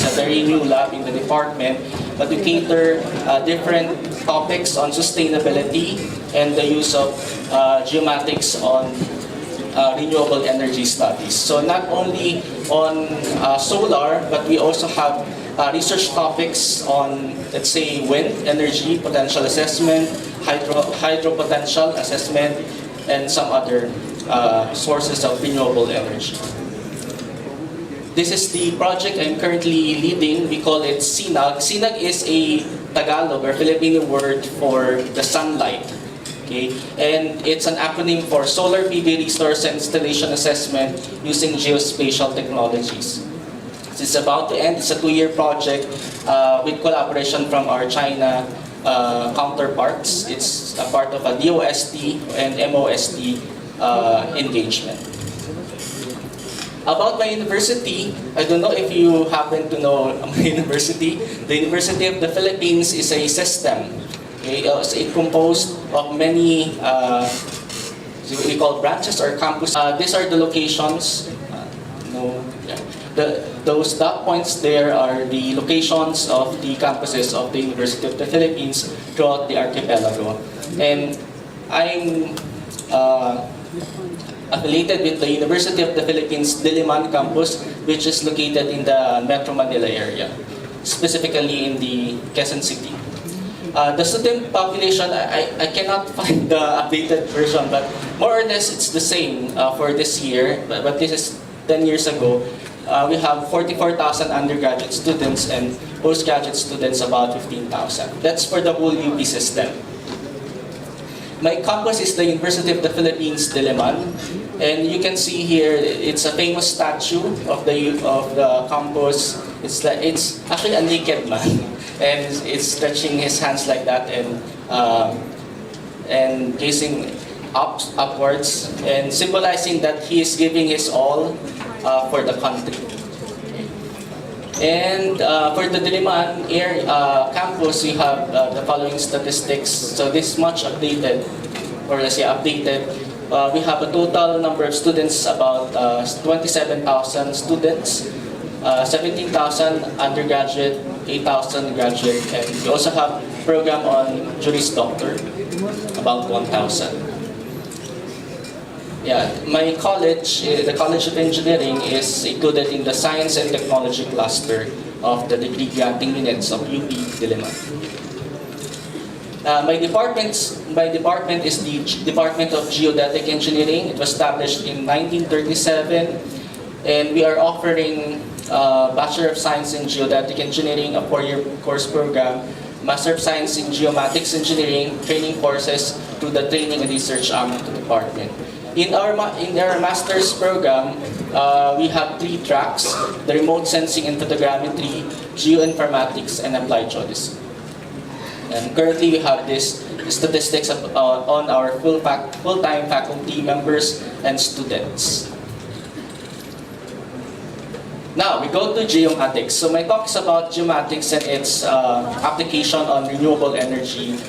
a very new lab in the department, but we cater different topics on sustainability and the use of geomatics on renewable energy studies. So not only on solar, but we also have research topics on, let's say, wind energy potential assessment, hydro potential assessment, and some other sources of renewable energy. This is the project I'm currently leading. We call it SINAG. SINAG is a Tagalog or Filipino word for the sunlight. Okay? And it's an acronym for Solar PV Resource and Installation Assessment using Geospatial Technologies. It's about to end. It's a 2-year project with collaboration from our China counterparts. It's a part of a DOST and MOST engagement. About my university, I don't know if you happen to know my university. The University of the Philippines is a system. Okay? It's composed of many we call branches or campus. These are the locations. Those dot points there are the locations of the campuses of the University of the Philippines throughout the archipelago. And I'm affiliated with the University of the Philippines Diliman campus, which is located in the Metro Manila area, specifically in the Quezon City. The student population, I cannot find the updated version, but more or less it's the same for this year, but this is 10 years ago. We have 44,000 undergraduate students and postgraduate students about 15,000. That's for the whole UP system. My campus is the University of the Philippines Diliman, and you can see here it's a famous statue of the campus. It's actually a naked man, and it's stretching his hands like that, and and gazing upwards, and symbolizing that he is giving his all for the country. And for the Diliman campus, we have the following statistics. So this is much updated, or let's say updated. We have a total number of students, about 27,000 students, 17,000 undergraduate, 8,000 graduate, and we also have program on Juris Doctor, about 1,000. Yeah, my college, the College of Engineering, is included in the Science and Technology cluster of the degree granting units of UP Diliman. My department is the Department of Geodetic Engineering. It was established in 1937, and we are offering Bachelor of Science in Geodetic Engineering, a 4-year course program, Master of Science in Geomatics Engineering, training courses through the Training and Research arm of the department. In our master's program, we have 3 tracks: the remote sensing and photogrammetry, geoinformatics, and applied geodesy. And currently, we have this statistics on our full-time faculty members and students. Now, we go to geomatics. So my talk is about geomatics and its application on renewable energy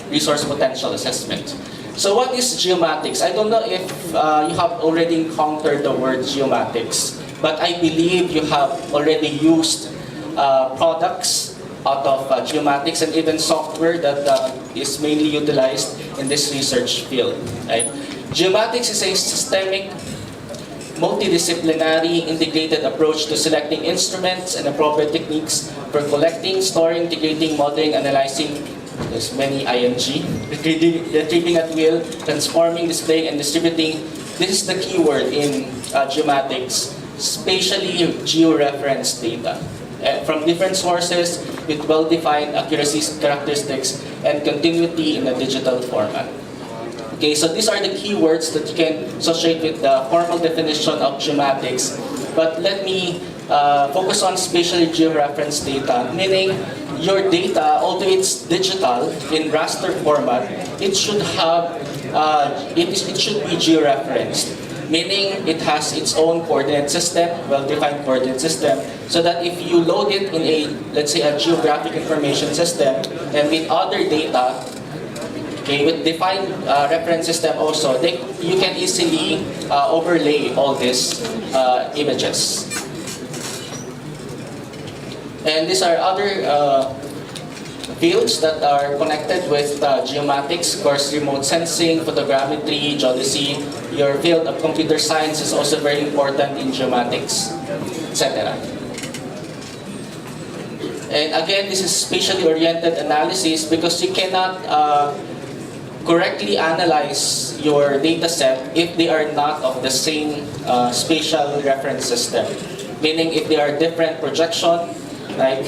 resource potential assessment. So what is geomatics? I don't know if you have already encountered the word geomatics, but I believe you have already used products out of geomatics and even software that is mainly utilized in this research field. Right? Geomatics is a systemic, multidisciplinary, integrated approach to selecting instruments and appropriate techniques for collecting, storing, integrating, modeling, analyzing, there's many ing, retrieving at will, transforming, displaying, and distributing. This is the keyword in geomatics, spatially georeferenced data from different sources with well-defined accuracy characteristics and continuity in a digital format. Okay, so these are the keywords that you can associate with the formal definition of geomatics. But let me focus on spatially georeferenced data, meaning your data, although it's digital in raster format, it should have it should be georeferenced, meaning it has its own coordinate system, well-defined coordinate system, so that if you load it in a, let's say, a geographic information system, and with other data, okay, with defined reference system also, you can easily overlay all these images. And these are other fields that are connected with geomatics, of course, remote sensing, photogrammetry, geodesy. Your field of computer science is also very important in geomatics, etc. And again, this is spatially oriented analysis because you cannot correctly analyze your data set if they are not of the same spatial reference system. Meaning if they are different projection, right?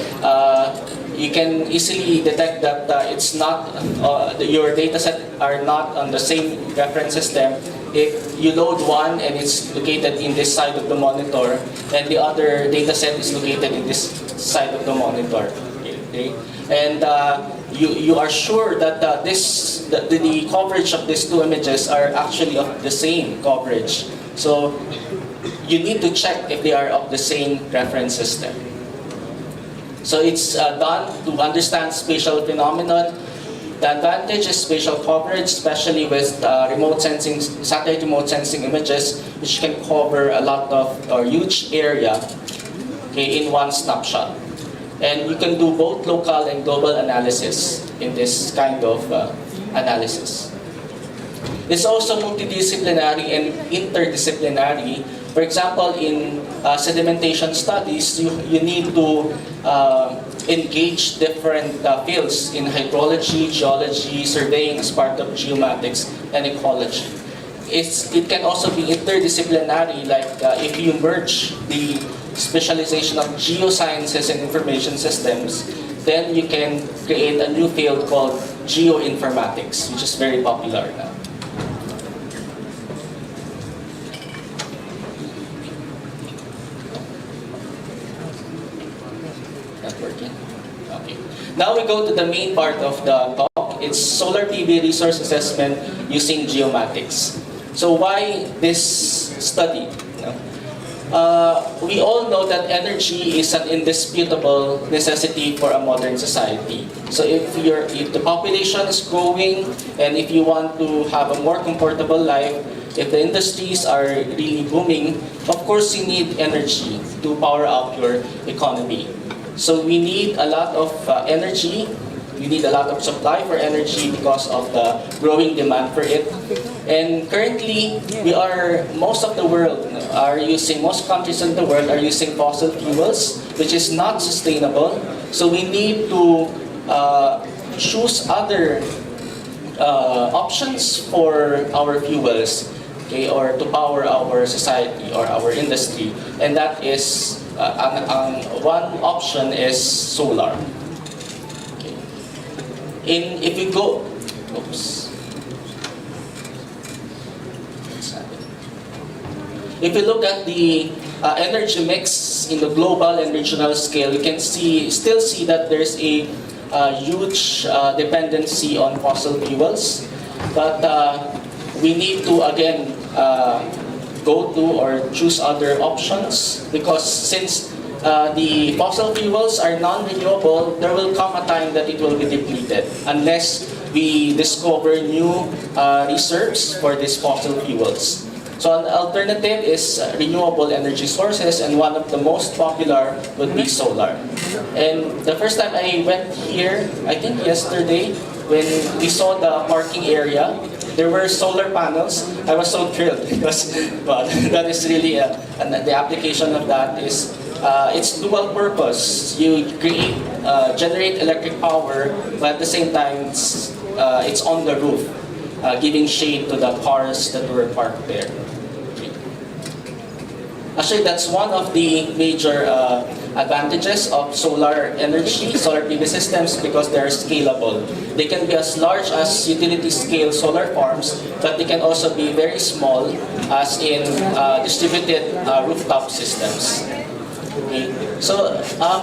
You can easily detect that it's not your data set are not on the same reference system. If you load one and it's located in this side of the monitor, and the other data set is located in this side of the monitor, okay? And you are sure that the coverage of these 2 images are actually of the same coverage. So you need to check if they are of the same reference system. So it's done to understand spatial phenomenon. The advantage is spatial coverage, especially with remote sensing, satellite remote sensing images, which can cover a lot of or huge area, okay, in one snapshot. And you can do both local and global analysis in this kind of analysis. It's also multidisciplinary and interdisciplinary. For example, in sedimentation studies, you need to engage different fields in hydrology, geology, surveying as part of geomatics, and ecology. It can also be interdisciplinary, like if you merge the specialization of geosciences and information systems, then you can create a new field called geoinformatics, which is very popular now. Not working? Okay. Now we go to the main part of the talk. It's solar PV resource assessment using geomatics. So why this study? We all know that energy is an indisputable necessity for a modern society. So if the population is growing and if you want to have a more comfortable life, if the industries are really booming, of course you need energy to power up your economy. So we need a lot of energy. We need a lot of supply for energy because of the growing demand for it. And currently, most countries in the world are using fossil fuels, which is not sustainable. So we need to choose other options for our fuels, okay, or to power our society or our industry. And that is, one option is solar. If you go, if you look at the energy mix in the global and regional scale, you can still see that there's a huge dependency on fossil fuels. But we need to again go to or choose other options, because since the fossil fuels are non-renewable, there will come a time that it will be depleted unless we discover new reserves for these fossil fuels. So an alternative is renewable energy sources, and one of the most popular would be solar. And the first time I went here, I think yesterday, when we saw the parking area, there were solar panels. I was so thrilled because that is really the application of that is it's dual purpose. You generate electric power, but at the same time it's on the roof, giving shade to the cars that were parked there. Actually, that's one of the major advantages of solar energy, solar PV systems, because they're scalable. They can be as large as utility-scale solar farms, but they can also be very small, as in distributed rooftop systems. Okay. So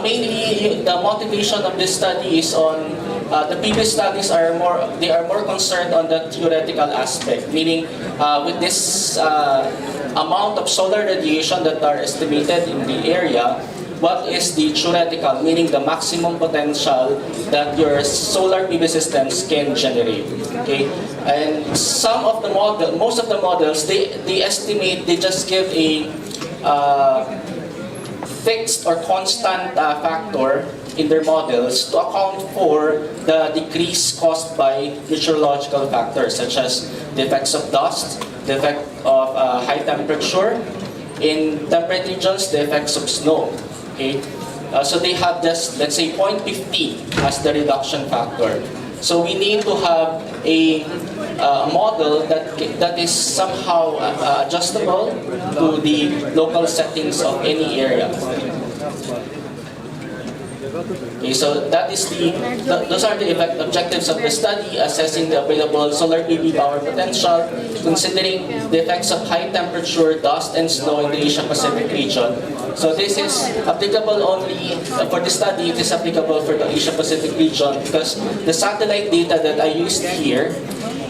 mainly the motivation of this study is on the previous studies are more concerned on the theoretical aspect, meaning with this amount of solar radiation that are estimated in the area, what is the theoretical, meaning the maximum potential that your solar PV systems can generate. Okay, and most of the models, they estimate, they just give a fixed or constant factor in their models to account for the decrease caused by meteorological factors such as the effects of dust, the effect of high temperature, in temperate regions, the effects of snow. Okay? So they have just, let's say, 0.50 as the reduction factor. So we need to have a model that is somehow adjustable to the local settings of any area. Okay, so that is those are the objectives of the study: assessing the available solar PV power potential, considering the effects of high temperature, dust, and snow in the Asia-Pacific region. So this is applicable only for the study. It is applicable for the Asia-Pacific region because the satellite data that I used here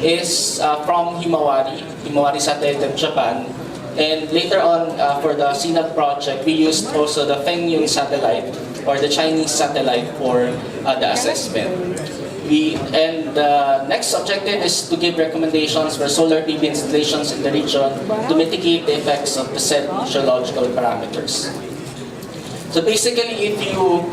is from Himawari satellite of Japan. And later on, for the CNAP project, we used also the Fengyun satellite, or the Chinese satellite, for the assessment. And the next objective is to give recommendations for solar PV installations in the region to mitigate the effects of the said meteorological parameters. So basically, if you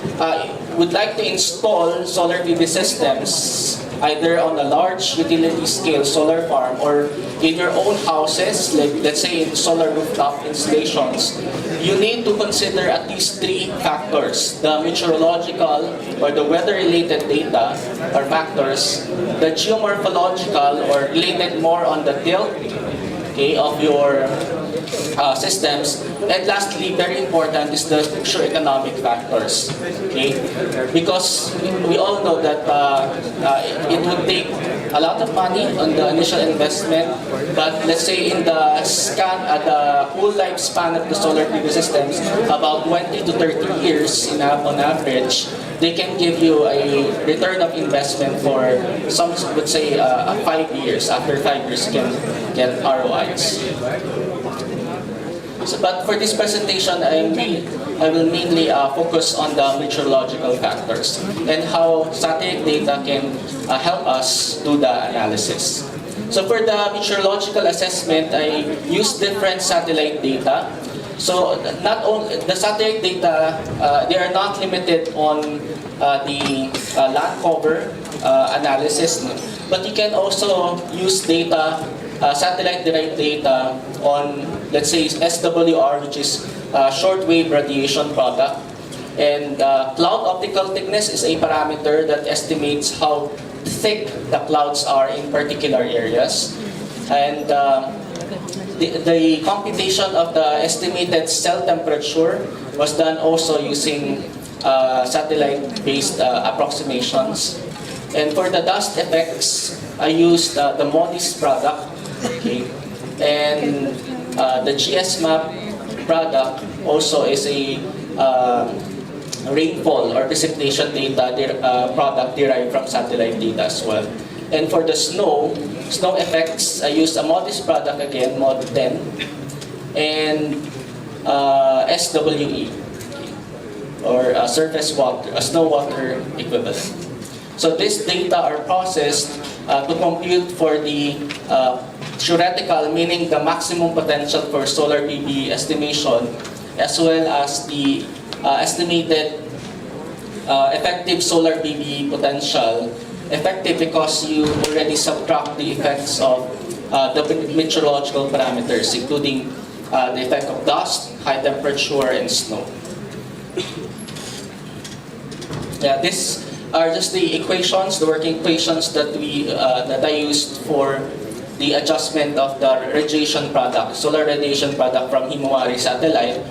would like to install solar PV systems, either on a large utility-scale solar farm or in your own houses, like let's say in solar rooftop installations, you need to consider at least 3 factors: the meteorological or the weather-related data or factors, the geomorphological or related more on the tilt, okay, of your systems, and lastly, very important, is the socio-economic factors. Okay, because we all know that it would take a lot of money on the initial investment, but let's say in the whole lifespan of the solar PV systems, about 20 to 30 years on average, they can give you a return of investment for some would say 5 years. After 5 years, you can get ROIs. So, but for this presentation, I will mainly focus on the meteorological factors and how satellite data can help us do the analysis. So for the meteorological assessment, I use different satellite data. So not only the satellite data, they are not limited on the land cover analysis, but you can also use data, satellite-derived data on, let's say, SWR, which is shortwave radiation product. And cloud optical thickness is a parameter that estimates how thick the clouds are in particular areas. And the computation of the estimated cell temperature was done also using satellite-based approximations. And for the dust effects, I used the MODIS product, okay? And the GSMAP product also is a rainfall or precipitation data product derived from satellite data as well. And for the snow effects, I used a MODIS product again, MOD 10, and SWE, or surface water, snow water equivalent. So these data are processed to compute for the theoretical, meaning the maximum potential for solar PV estimation, as well as the estimated effective solar PV potential. Effective because you already subtract the effects of the meteorological parameters, including the effect of dust, high temperature, and snow. Yeah, these are just the equations, the working equations that I used for the adjustment of the radiation product, solar radiation product from Himawari satellite,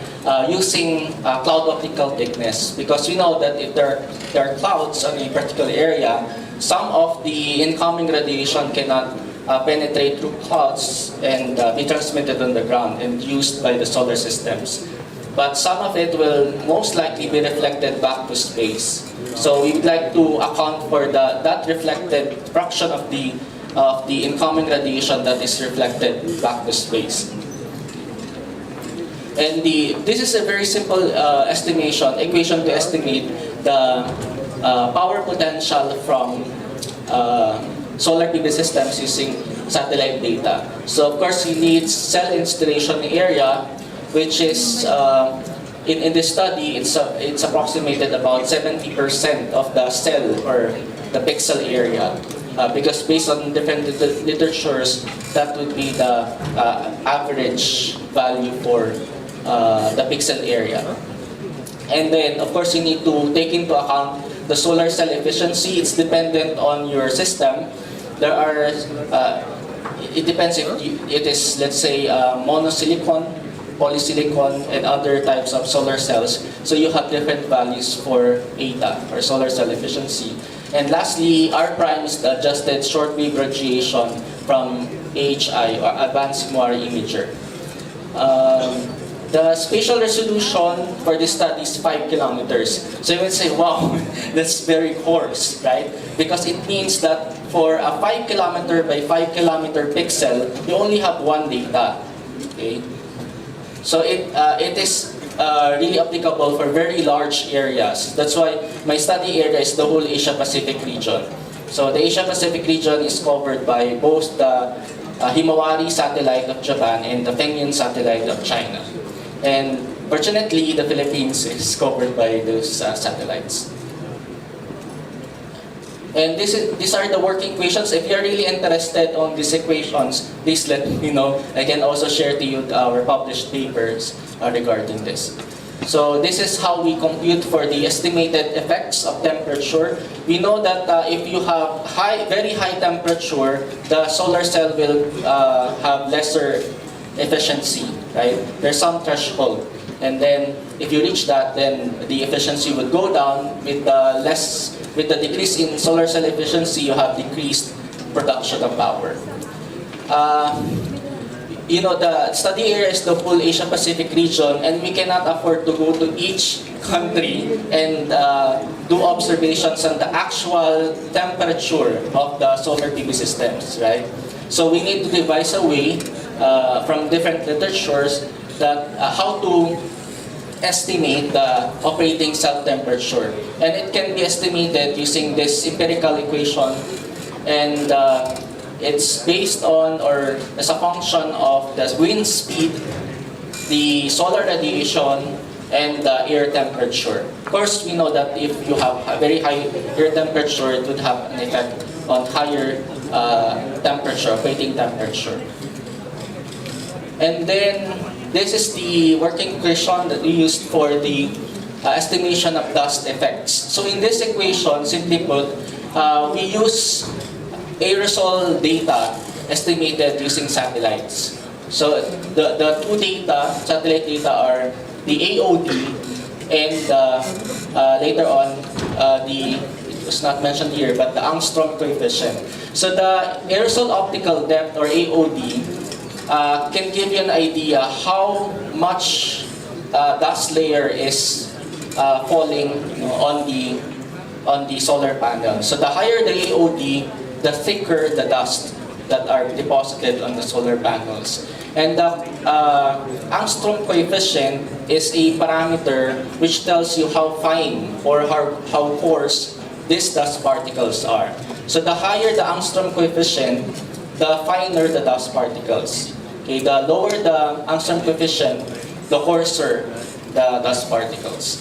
using cloud optical thickness. Because we know that if there are clouds on a particular area, some of the incoming radiation cannot penetrate through clouds and be transmitted on the ground and used by the solar systems. But some of it will most likely be reflected back to space. So we would like to account for that reflected fraction of the incoming radiation that is reflected back to space. And this is a very simple equation to estimate the power potential from solar PV systems using satellite data. So of course you need cell installation area, which is in this study it's approximated about 70% of the cell or the pixel area. Because based on different literatures, that would be the average value for the pixel area. And then, of course, you need to take into account the solar cell efficiency. It's dependent on your system. There are, it depends if it is, let's say, monosilicon, polysilicon, and other types of solar cells. So you have different values for eta, or solar cell efficiency. And lastly, R prime is the adjusted shortwave radiation from AHI, or Advanced Himawari Imager. The spatial resolution for this study is 5 kilometers. So you would say, wow, that's very coarse, right? Because it means that for a 5 kilometer by 5 kilometer pixel, you only have one data. Okay? So it is really applicable for very large areas. That's why my study area is the whole Asia-Pacific region. So the Asia-Pacific region is covered by both the Himawari satellite of Japan and the Fengyun satellite of China. And fortunately, the Philippines is covered by those satellites. And these are the working equations. If you're really interested on these equations, please let me know. I can also share to you our published papers regarding this. So this is how we compute for the estimated effects of temperature. We know that if you have very high temperature, the solar cell will have lesser efficiency, right? There's some threshold. And then if you reach that, then the efficiency would go down. With the decrease in solar cell efficiency, you have decreased production of power. The study area is the full Asia Pacific region, and we cannot afford to go to each country and do observations on the actual temperature of the solar PV systems, right? So we need to devise a way from different literatures that how to estimate the operating cell temperature. And it can be estimated using this empirical equation, and it's based on, or as a function of the wind speed, the solar radiation, and the air temperature. Of course, we know that if you have a very high air temperature, it would have an effect on higher temperature, operating temperature. And then, this is the working equation that we used for the estimation of dust effects. So in this equation, simply put, we use aerosol data estimated using satellites. So the two data, satellite data, are the AOD and later on it was not mentioned here, but the Armstrong coefficient. So the aerosol optical depth, or AOD, can give you an idea how much dust layer is falling on the solar panel. So the higher the AOD, the thicker the dust that are deposited on the solar panels. And the Armstrong coefficient is a parameter which tells you how fine or how coarse these dust particles are. So the higher the Armstrong coefficient, the finer the dust particles. Okay, the lower the Armstrong coefficient, the coarser the dust particles.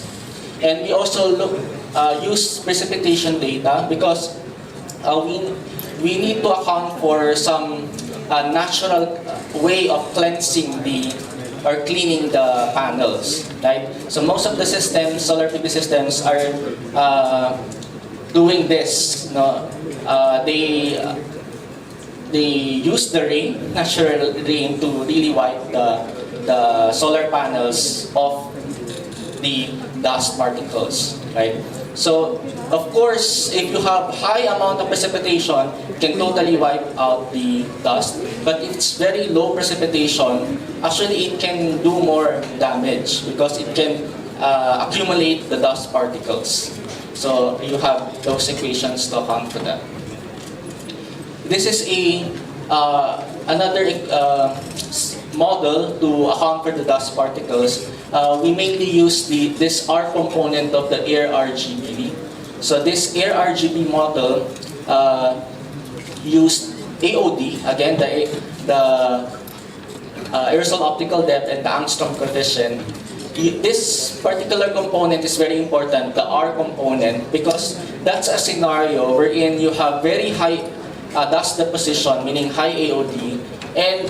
And we also use precipitation data because we need to account for some natural way of cleansing or cleaning the panels, right? So most of the systems, solar PV systems, are doing this. They use the rain, natural rain, to really wipe the solar panels off the dust particles, right? So, of course, if you have high amount of precipitation, it can totally wipe out the dust. But if it's very low precipitation, actually it can do more damage because it can accumulate the dust particles. So you have those equations to account for that. This is another model to account for the dust particles. We mainly use this R component of the air RGB. So this air RGB model used AOD, again the aerosol optical depth and the Armstrong coefficient. This particular component is very important, the R component, because that's a scenario wherein you have very high dust deposition, meaning high AOD, and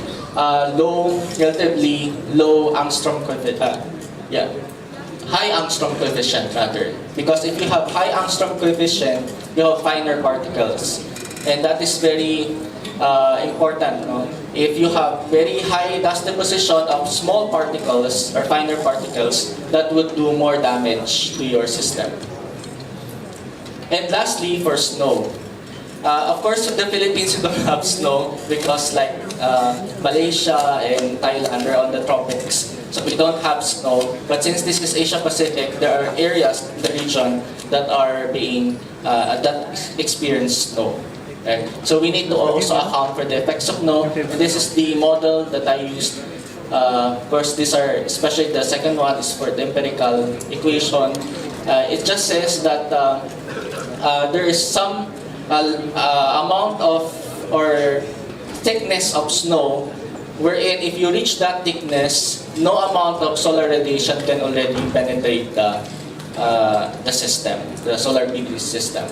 relatively low Armstrong coefficient. High Armstrong coefficient rather. Because if you have high Armstrong coefficient, you have finer particles. And that is very important. No? If you have very high dust deposition of small particles or finer particles, that would do more damage to your system. And lastly, for snow. Of course, in the Philippines, you don't have snow because like Malaysia and Thailand are on the tropics. So we don't have snow. But since this is Asia Pacific, there are areas in the region that are that experience snow. Right? So we need to also account for the effects of snow. And this is the model that I used. Of course, these are, especially the second one is for the empirical equation. It just says that there is some amount of or thickness of snow wherein if you reach that thickness, no amount of solar radiation can already penetrate the system, the solar PV system.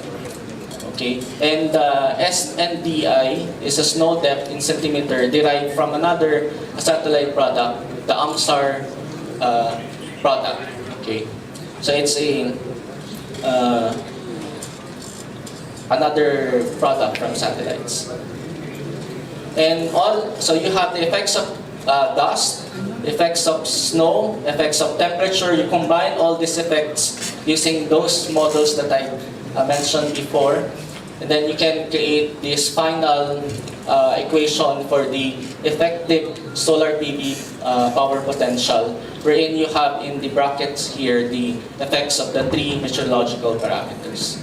Okay, and SNDI is a snow depth in centimeter derived from another satellite product, the AMSAR product. Okay, so it's another product from satellites. And so you have the effects of dust, effects of snow, effects of temperature. You combine all these effects using those models that I mentioned before. And then you can create this final equation for the effective solar PV power potential, wherein you have in the brackets here the effects of the three meteorological parameters.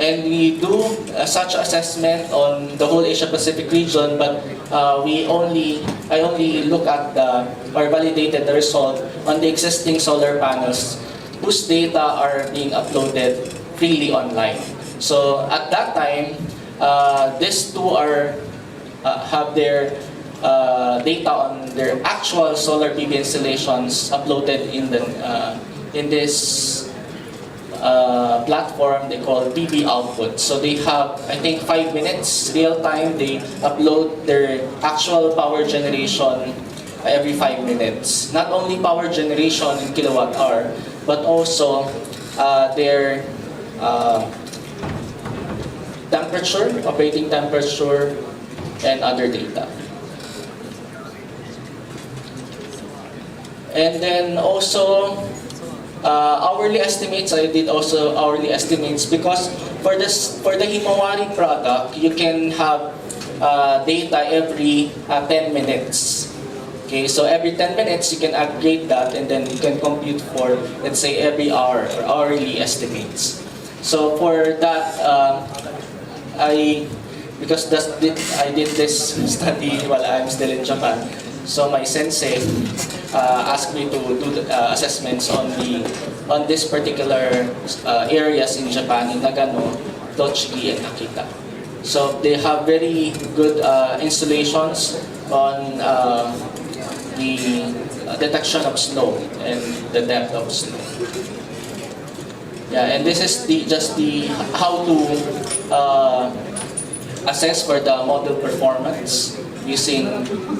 And we do such assessment on the whole Asia-Pacific region, but I only look at or validated the result on the existing solar panels whose data are being uploaded freely online. So at that time, these two have their data on their actual solar PV installations uploaded in this platform they call PV output. So they have, I think, 5 minutes real time. They upload their actual power generation every 5 minutes. Not only power generation in kilowatt hour, but also their temperature, operating temperature, and other data. And then also hourly estimates. I did also hourly estimates because for the Himawari product, you can have data every 10 minutes. Okay, so every 10 minutes you can aggregate that, and then you can compute for, let's say, every hour or hourly estimates. So for that, I did this study while I'm still in Japan. So my sensei asked me to do the, assessments on this particular areas in Japan, in Nagano, Tochigi, and Akita. So they have very good installations on the detection of snow and the depth of snow. Yeah, and this is just the how to assess for the model performance using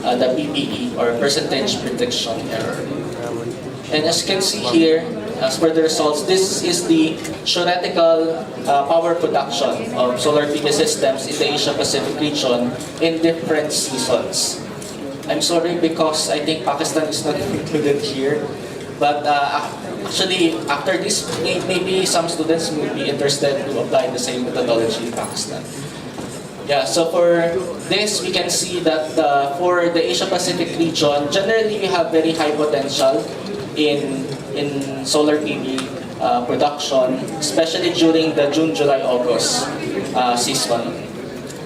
the PPE, or percentage prediction error. And as you can see here, as per the results, this is the theoretical power production of solar PV systems in the Asia-Pacific region in different seasons. I'm sorry because I think Pakistan is not included here, but actually after this, maybe some students will be interested to apply the same methodology in Pakistan. Yeah, so for this, we can see that for the Asia-Pacific region, generally we have very high potential in solar PV production, especially during the June, July, August season.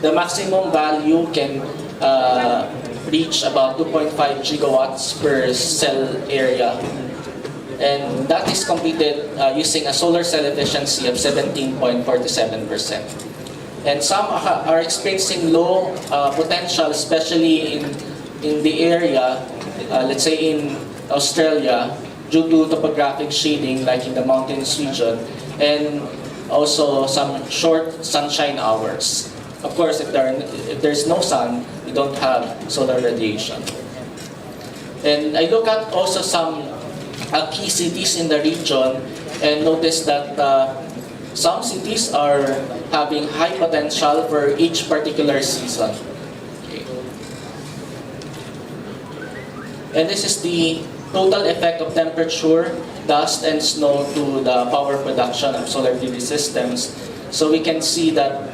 The maximum value can reach about 2.5 gigawatts per cell area. And that is completed using a solar cell efficiency of 17.47%. And some are experiencing low potential, especially in the area, let's say in Australia, due to topographic shading, like in the mountainous region, and also some short sunshine hours. Of course, if there's no sun, you don't have solar radiation. And I look at also some key cities in the region and notice that some cities are having high potential for each particular season. Okay. And this is the total effect of temperature, dust, and snow to the power production of solar PV systems. So we can see that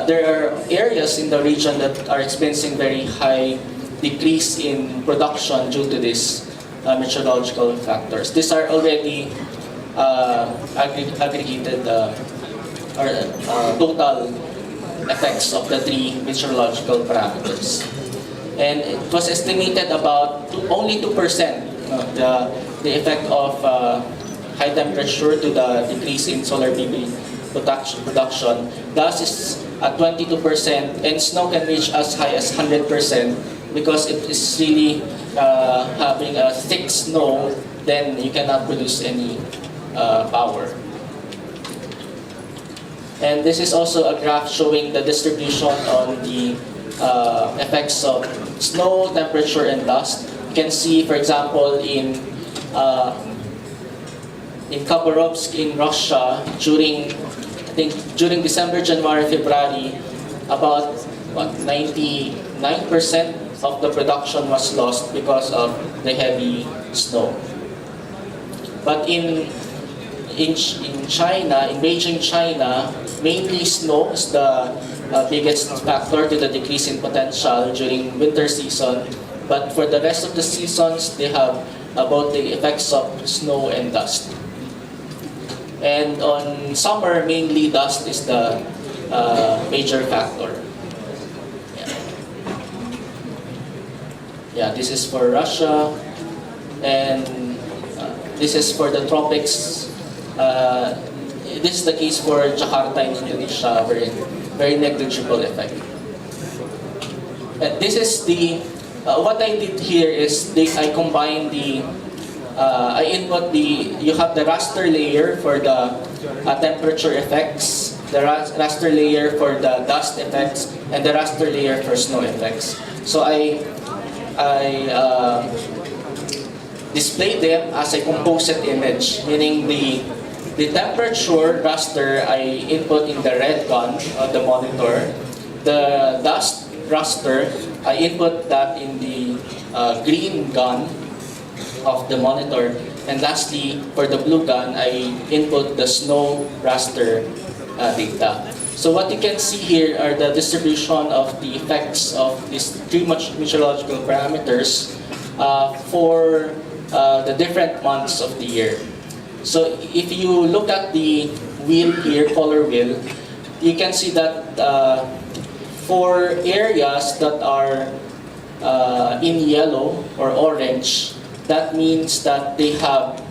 there are areas in the region that are experiencing very high decrease in production due to these meteorological factors. These are already aggregated total effects of the three meteorological parameters. And it was estimated about only 2% the effect of high temperature to the decrease in solar PV production. Thus is at 22%, and snow can reach as high as 100% because it is really having a thick snow, then you cannot produce any power. And this is also a graph showing the distribution on the effects of snow, temperature, and dust. You can see, for example, in Khabarovsk in Russia, during December, January, February, about 99% of the production was lost because of the heavy snow. But in in China, in Beijing, China, mainly snow is the biggest factor to the decrease in potential during winter season. But for the rest of the seasons, they have about the effects of snow and dust. And on summer, mainly dust is the major factor. Yeah, this is for Russia, and this is for the tropics. This is the case for Jakarta in Indonesia, very negligible effect. And this is the, what I did here is I combined I input you have the raster layer for the temperature effects, the raster layer for the dust effects, and the raster layer for snow effects. So I display them as a composite image, meaning the temperature raster I input in the red gun of the monitor, the dust raster I input that in the green gun of the monitor, and lastly for the blue gun I input the snow raster data. So what you can see here are the distribution of the effects of these three meteorological parameters for the different months of the year. So if you look at the wheel here, color wheel, you can see that for areas that are in yellow or orange, that means that they have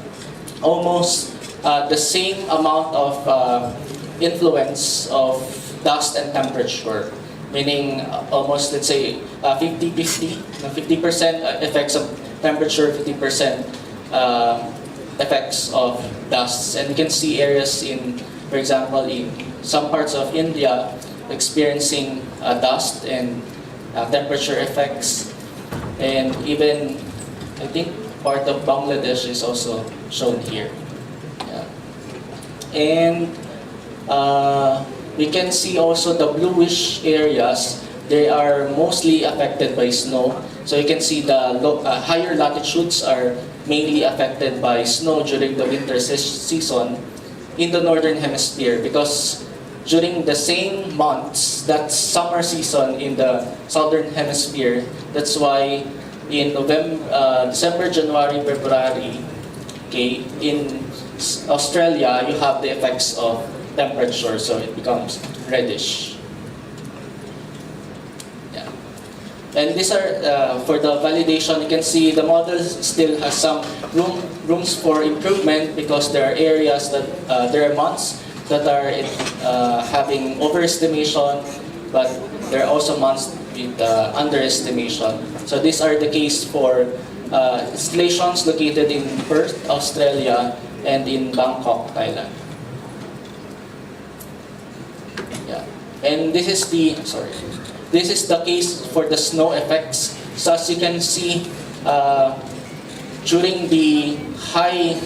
almost the same amount of influence of dust and temperature, meaning almost, let's say, 50-50, 50% effects of temperature, 50% effects of dust. And you can see areas in, for example, in some parts of India experiencing dust and temperature effects, and even I think part of Bangladesh is also shown here. Yeah. And we can see also the bluish areas, they are mostly affected by snow. So you can see the higher latitudes are mainly affected by snow during the winter season in the northern hemisphere, because during the same months, that's summer season in the southern hemisphere. That's why in December, January, February, okay, in Australia, you have the effects of temperature, so it becomes reddish. Yeah. And these are, for the validation, you can see the model still has some rooms for improvement, because there are areas that, there are months that are having overestimation, but there are also months with underestimation. So these are the case for installations located in Perth, Australia, and in Bangkok, Thailand. Yeah, and this is this is the case for the snow effects. So as you can see, during the high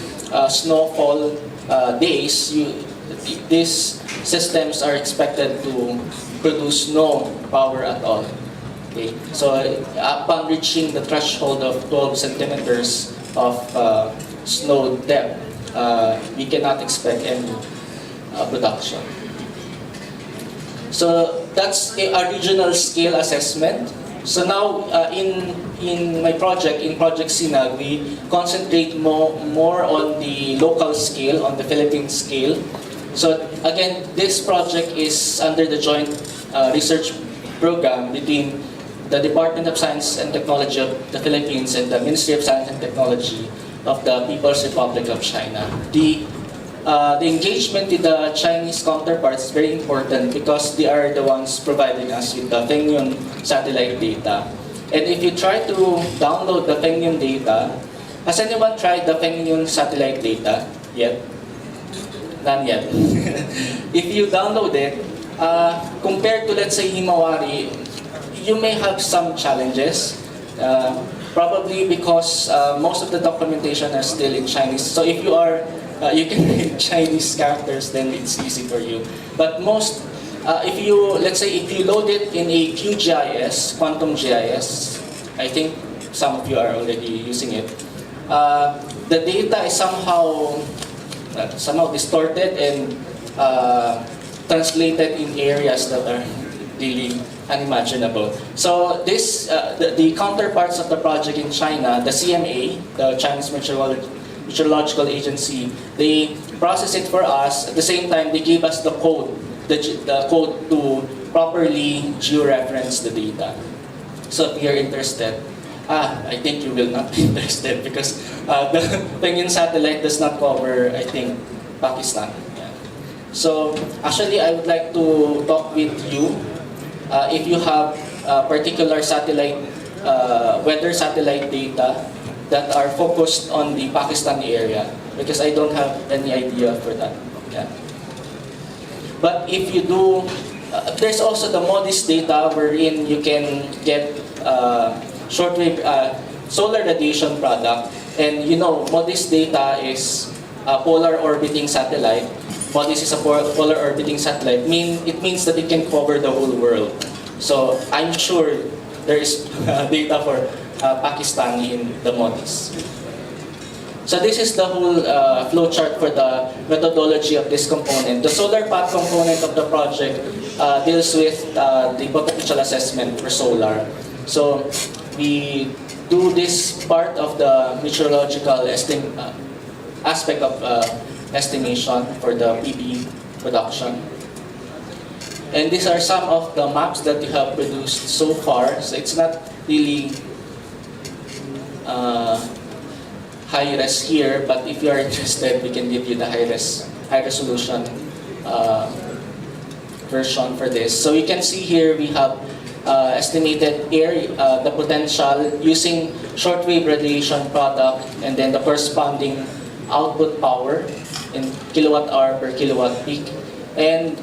snowfall days, these systems are expected to produce no power at all. Okay, so upon reaching the threshold of 12 centimeters of snow depth, we cannot expect any production. So that's a regional scale assessment. So now in my project, in Project Sinag, we concentrate more on the local scale, on the Philippine scale. So again, this project is under the joint research program between the Department of Science and Technology of the Philippines and the Ministry of Science and Technology of the People's Republic of China. The engagement with the Chinese counterparts is very important, because they are the ones providing us with the Fengyun satellite data. And if you try to download the Fengyun data, has anyone tried the Fengyun satellite data yet? None yet. If you download it, compared to, let's say, Himawari, you may have some challenges, probably because most of the documentation are still in Chinese. So if you are, you can read Chinese characters, then it's easy for you. But most, if you, let's say, if you load it in a QGIS, Quantum GIS, I think some of you are already using it, the data is somehow somehow distorted and translated in areas that are really unimaginable. So this, the counterparts of the project in China, the CMA, the Chinese Meteorological Agency, they process it for us. At the same time, they give us the code, the code to properly georeference the data. So if you're interested, I think you will not be interested because the Penguin satellite does not cover, I think, Pakistan. Yeah. So actually, I would like to talk with you if you have particular satellite, weather satellite data that are focused on the Pakistan area, because I don't have any idea for that. Yeah. But if you do, there's also the MODIS data wherein you can get shortwave solar radiation product, and you know MODIS data is a polar orbiting satellite. MODIS is a polar orbiting satellite. It means that it can cover the whole world. So I'm sure there is data for Pakistan in the MODIS. So this is the whole flowchart for the methodology of this component. The solar path component of the project deals with the potential assessment for solar. So we do this part of the meteorological aspect of estimation for the PV production. And these are some of the maps that we have produced so far. So it's not really high-res here, but if you are interested, we can give you the high-resolution version for this. So you can see here we have estimated area, the potential using shortwave radiation product, and then the corresponding output power in kilowatt-hour per kilowatt peak, and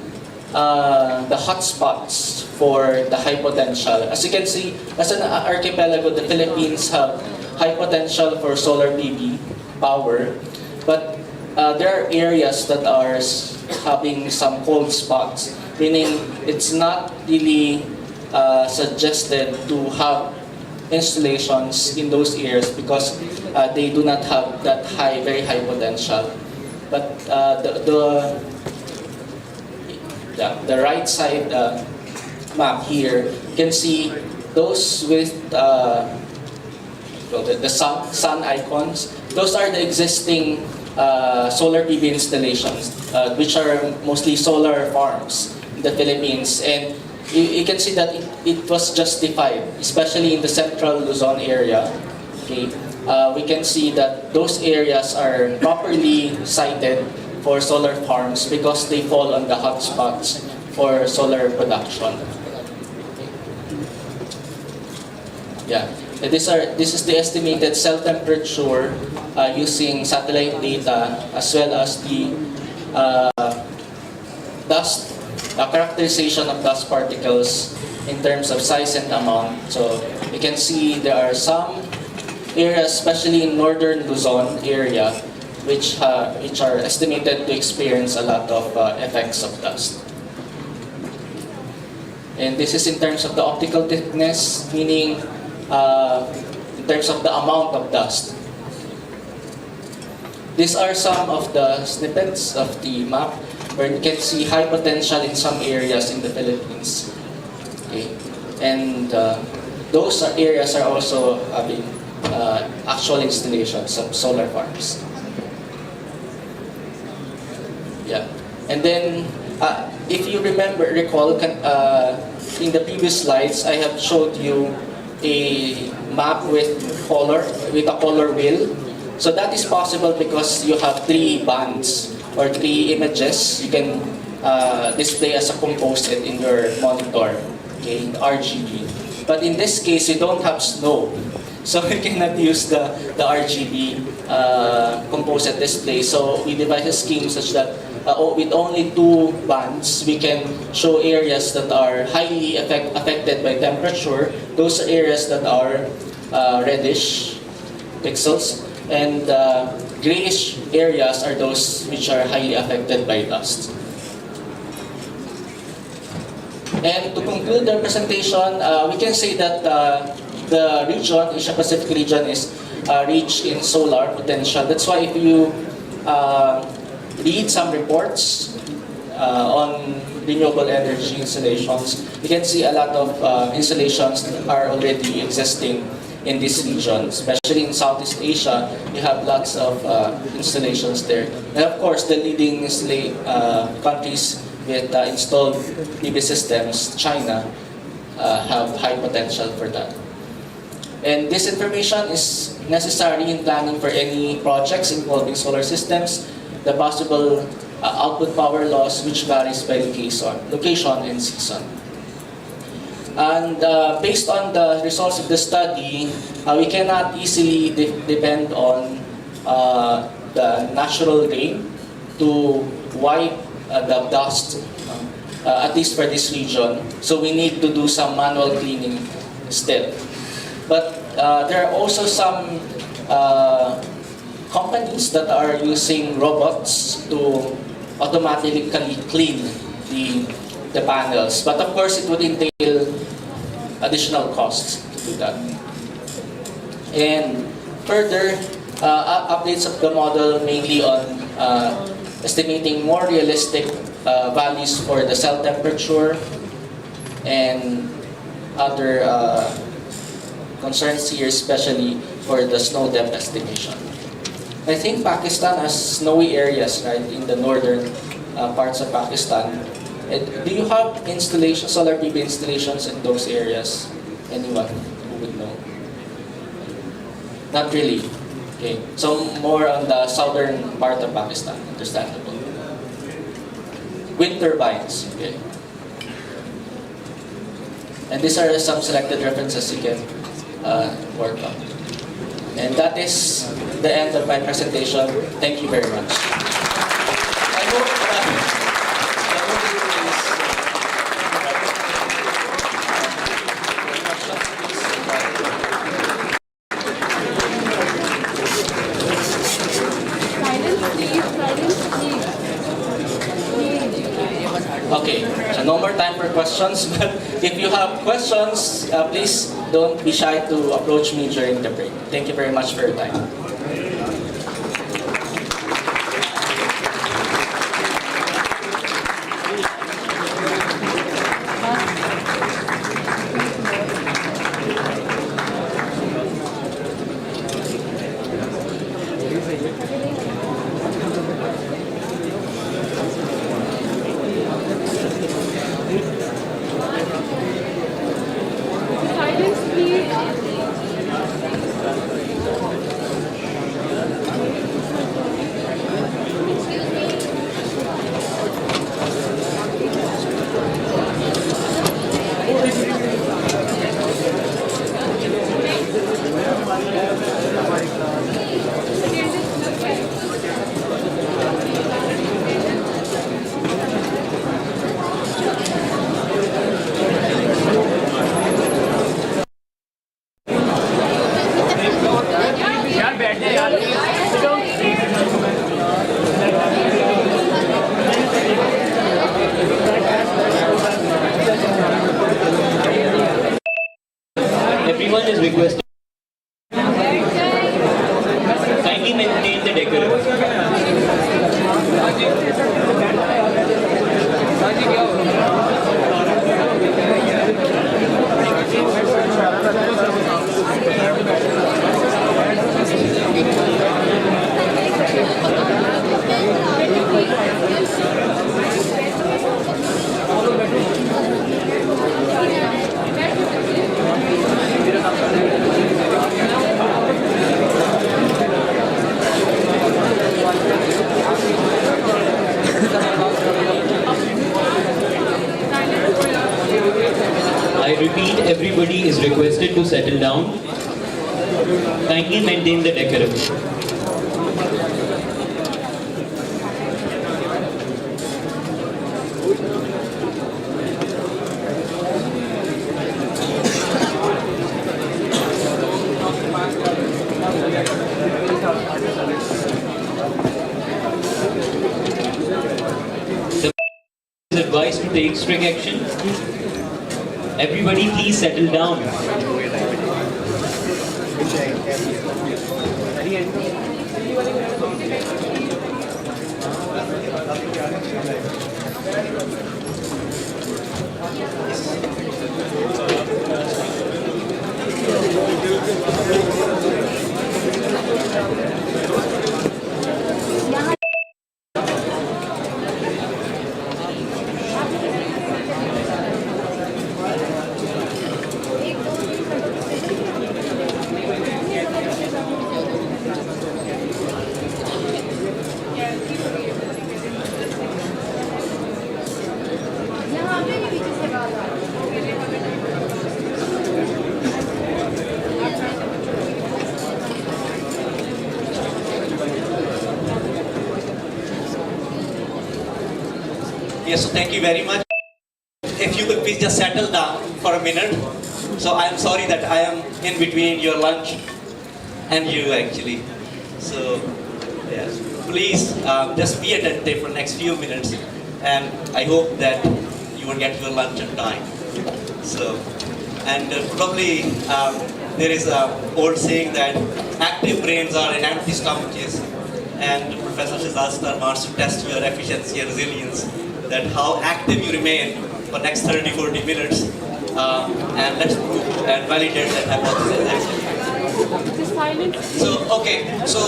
the hotspots for the high potential. As you can see, as an archipelago, the Philippines have high potential for solar PV power, but there are areas that are having some cold spots, meaning it's not really suggested to have installations in those areas because they do not have that very high potential. But the right side map here, you can see those with the sun icons. Those are the existing solar PV installations, which are mostly solar farms in the Philippines. And you can see that it was justified, especially in the central Luzon area. Okay, we can see that those areas are properly sited for solar farms because they fall on the hotspots for solar production. Yeah, and this is the estimated cell temperature using satellite data, as well as the dust characterization of dust particles in terms of size and amount. So you can see there are some areas, especially in northern Luzon area, which are estimated to experience a lot of effects of dust. And this is in terms of the optical thickness, meaning in terms of the amount of dust. These are some of the snippets of the map where you can see high potential in some areas in the Philippines. Okay. And those areas are also having actual installations of solar farms. Yeah. And then, if you recall, in the previous slides, I have showed you a map with a color wheel. So that is possible because you have 3 bands or 3 images you can display as a composite in your monitor, okay, RGB. But in this case, you don't have snow, so we cannot use the RGB composite display. So we devised a scheme such that with only 2 bands, we can show areas that are highly affected by temperature, those areas that are reddish pixels, and grayish areas are those which are highly affected by dust. And to conclude the presentation, we can say that the region, Asia-Pacific region, is rich in solar potential. That's why if you read some reports on renewable energy installations, you can see a lot of installations are already existing in this region, especially in Southeast Asia. You have lots of installations there. And of course, the leading countries with installed PV systems, China, have high potential for that. And this information is necessary in planning for any projects involving solar systems, the possible output power loss, which varies by location and season. And based on the results of the study, we cannot easily depend on the natural rain to wipe the dust, at least for this region. So we need to do some manual cleaning still. But there are also some companies that are using robots to automatically clean the panels. But of course, it would entail additional costs to do that. And further, updates of the model mainly on estimating more realistic values for the cell temperature and other concerns here, especially for the snow depth estimation. I think Pakistan has snowy areas, right, in the northern parts of Pakistan. Do you have solar PV installations in those areas? Anyone who would know? Not really. Okay, so more on the southern part of Pakistan, understandable. Wind turbines, okay. And these are some selected references you can work on. And that is the end of my presentation. Thank you very much. I hope Okay, so no more time for questions, but if you have questions, please don't be shy to approach me during the break. Thank you very much for your time. Everyone is requested kindly maintain the decorum. I repeat, everybody is requested to settle down. Kindly maintain the decorum. The is advised to take strict action. Everybody please settle down. Yes, so thank you very much. If you could please just settle down for a minute. So I am sorry that I am in between your lunch and you actually. So yes, please just be attentive for the next few minutes, and I hope that you will get your lunch on time. So, and probably there is a old saying that active brains are in empty stomachs, and Professor Shazastar wants to test your efficiency and resilience, that how active you remain for next 30-40 minutes, and let's prove and validate that hypothesis. So, okay, so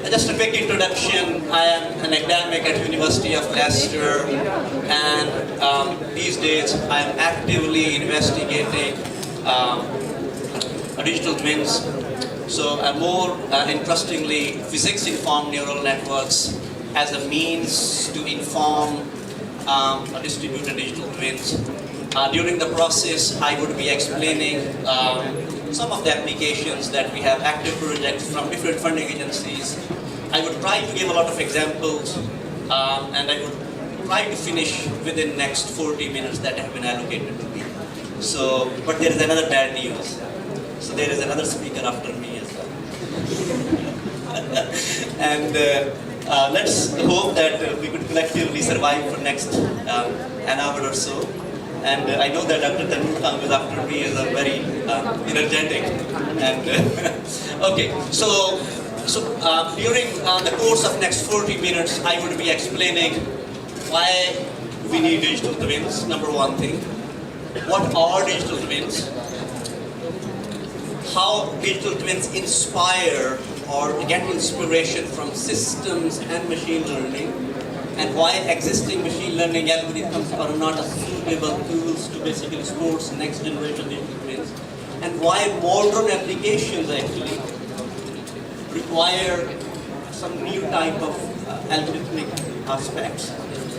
just a quick introduction. I am an academic at University of Leicester, and these days I am actively investigating digital twins. So more interestingly, physics-informed neural networks as a means to inform distributed digital twins. During the process, I would be explaining some of the applications that we have active projects from different funding agencies. I would try to give a lot of examples, and I would try to finish within next 40 minutes that have been allocated to me. So, but there is another bad news. So there is another speaker after me as well. And let's hope that we could collectively survive for next an hour or so. And I know that Dr. Tanur Khan, who is after me, is a very energetic. And okay, so during the course of next 40 minutes, I would be explaining why we need digital twins. Number one thing, what are digital twins? How digital twins inspire or get inspiration from systems and machine learning, and why existing machine learning algorithms are not suitable tools to basically support next generation digital twins, and why modern applications actually require some new type of algorithmic aspects,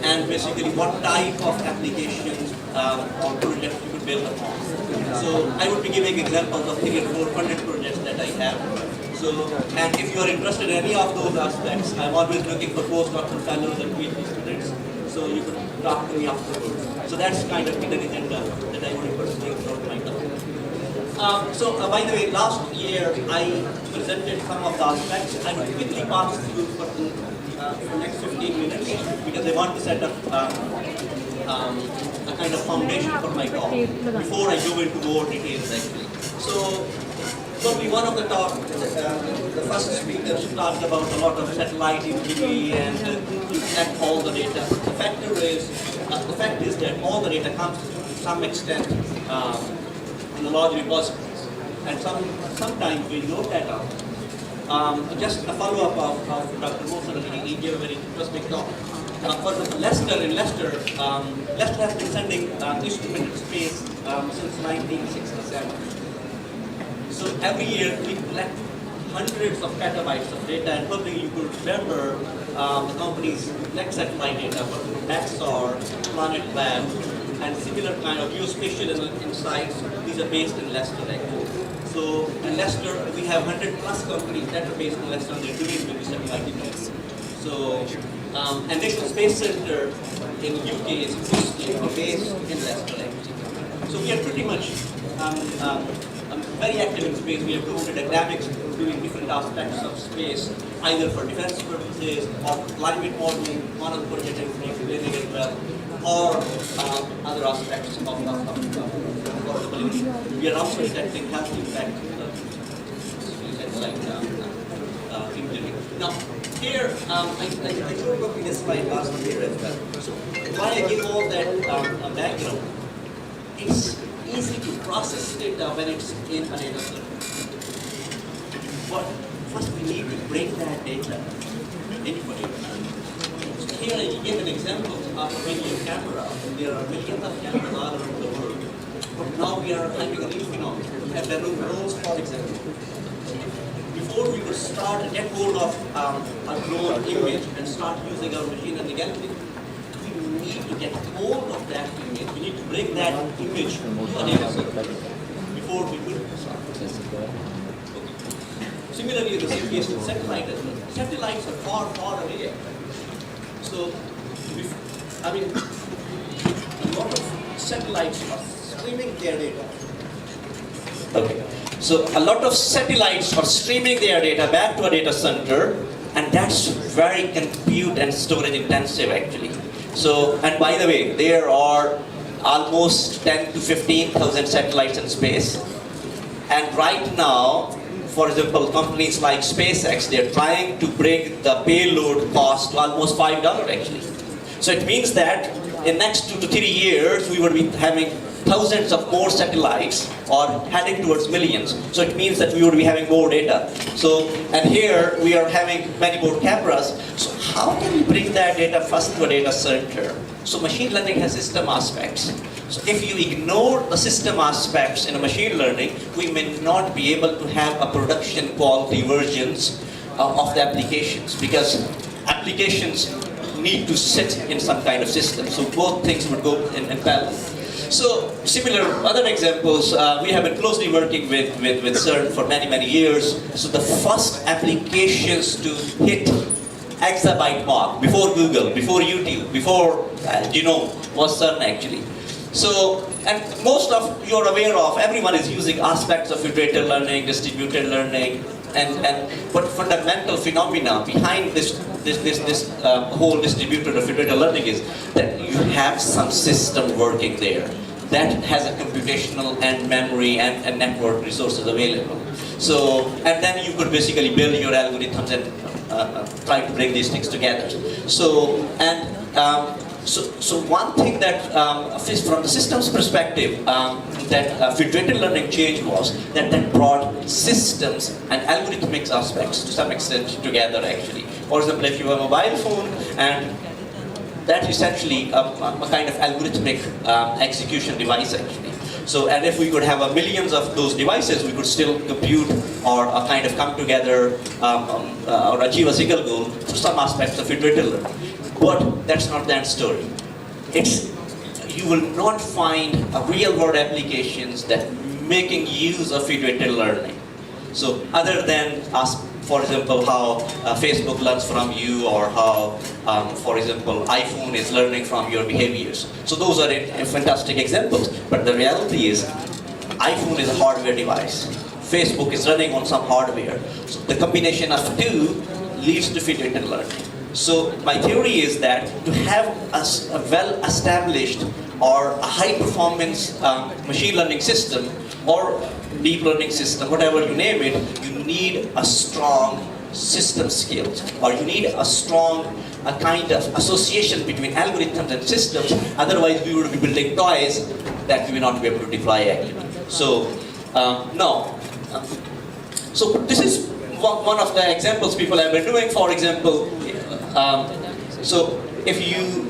and basically what type of applications or projects you could build upon. So I would be giving examples of 3 or 4 funded projects that I have. So, and if you are interested in any of those aspects, I'm always looking for postdoctoral fellows and PhD students, so you could talk to me afterwards. So that's kind of hidden agenda that I would be pursuing throughout my talk. By the way, last year I presented some of the aspects. I will quickly pass through for the next 15 minutes because I want to set up a kind of foundation for my talk before I go into more details actually. So probably one of the talk, the first speaker talked about a lot of satellite imagery and collect all the data. The fact is that all the data comes to some extent in the large repositories, and sometimes we load that up. Just a follow-up of Dr. Moser, he gave a very interesting talk. For Leicester, Leicester has been sending instrument to space since 1967. So every year we collect hundreds of petabytes of data, and probably you could remember the companies collect satellite data for Maxar, Planet Lab, and similar kind of geospatial insights. These are based in Leicester actually. So in Leicester we have 100+ companies that are based in Leicester, and they're doing with the satellite images. So and National Space Center in UK is based in Leicester actually. So we are pretty much very active in space. We have promoted academics doing different aspects of space, either for defense purposes or climate modeling, one of the projects I'm explaining as well, or other aspects of affordability. We are also detecting health impact like injury. Now, here, I showed you this slide last year as well. So, why I give all that background, it's easy to process data when it's in a data center. But first we need to bring that data into a data center. So here I give an example of a video camera. There are millions of cameras all around the world. But now we are having a new phenomenon. We have the drones, for example. Before we could start and get hold of a drone image and start using our machine learning algorithm, we need to get hold of that image. We need to bring that image to a data center before we could start. Similarly, the same case with satellite as well. Satellites are far, far away. So, I mean, a lot of satellites are streaming their data. Okay. So a lot of satellites are streaming their data back to a data center, and that's very compute and storage intensive actually. So, and by the way, there are almost 10 to 15,000 satellites in space. And right now, for example, companies like SpaceX, they're trying to bring the payload cost to almost $5 actually. So it means that in next 2 to 3 years, we will be having thousands of more satellites or heading towards millions. So it means that we would be having more data. So, and here we are having many more cameras. So how can we bring that data first to a data center? So machine learning has system aspects. So if you ignore the system aspects in a machine learning, we may not be able to have a production quality versions of the applications, because applications need to sit in some kind of system. So both things would go in parallel. So similar other examples, we have been closely working with CERN for many, many years. So the first applications to hit exabyte mark before Google, before YouTube, before was CERN actually. So, and most of you are aware of, everyone is using aspects of iterative learning, distributed learning, but fundamental phenomena behind this whole distributed or iterative learning is that you have some system working there that has a computational and memory and network resources available. So, and then you could basically build your algorithms and try to bring these things together. So, and so one thing that, from the systems perspective, that federated learning change was that brought systems and algorithmic aspects to some extent together actually. For example, if you have a mobile phone, and that's essentially a kind of algorithmic execution device actually. So, and if we could have millions of those devices, we could still compute or kind of come together or achieve a single goal through some aspects of iterative learning. But that's not the end story. You will not find real-world applications that making use of iterative learning. So other than for example, how Facebook learns from you, or how, for example, iPhone is learning from your behaviors. So those are fantastic examples. But the reality is, iPhone is a hardware device. Facebook is running on some hardware. So the combination of two leads to federated learning. So my theory is that to have a well-established or a high-performance machine learning system or deep learning system, whatever you name it, you need a strong system skills, or you need a strong kind of association between algorithms and systems. Otherwise, we would be building toys that we will not be able to deploy actually. So so this is one of the examples people have been doing. For example, so if you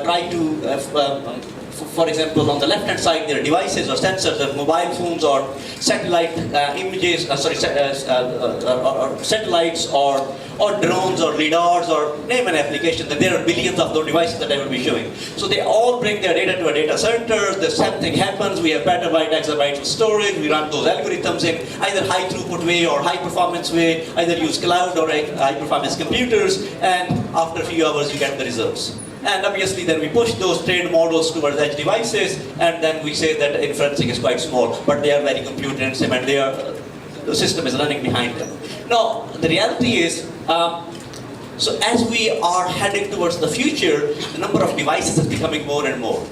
try to for example, on the left-hand side, there are devices or sensors, or mobile phones, or satellite images, or satellites, or drones, or radars, or name an application. That there are billions of those devices that I will be showing. So they all bring their data to a data center. The same thing happens. We have petabyte, exabytes of storage. We run those algorithms in either high throughput way or high performance way. Either use cloud or high performance computers. And after a few hours, you get the results. And obviously then we push those trained models towards edge devices, and then we say that inferencing is quite small, but they are very compute intensive, and the system is running behind them. Now, the reality is, so as we are heading towards the future, the number of devices is becoming more and more.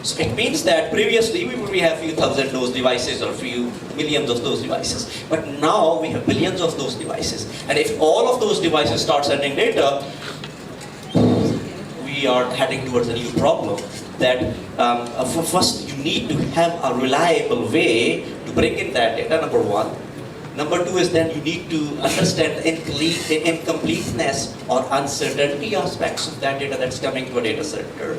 So it means that previously we have few thousand those devices or few millions of those devices. But now we have billions of those devices. And if all of those devices start sending data, we are heading towards a new problem that first you need to have a reliable way to bring in that data, number one. Number two is then you need to understand the incompleteness or uncertainty aspects of that data that's coming to a data center.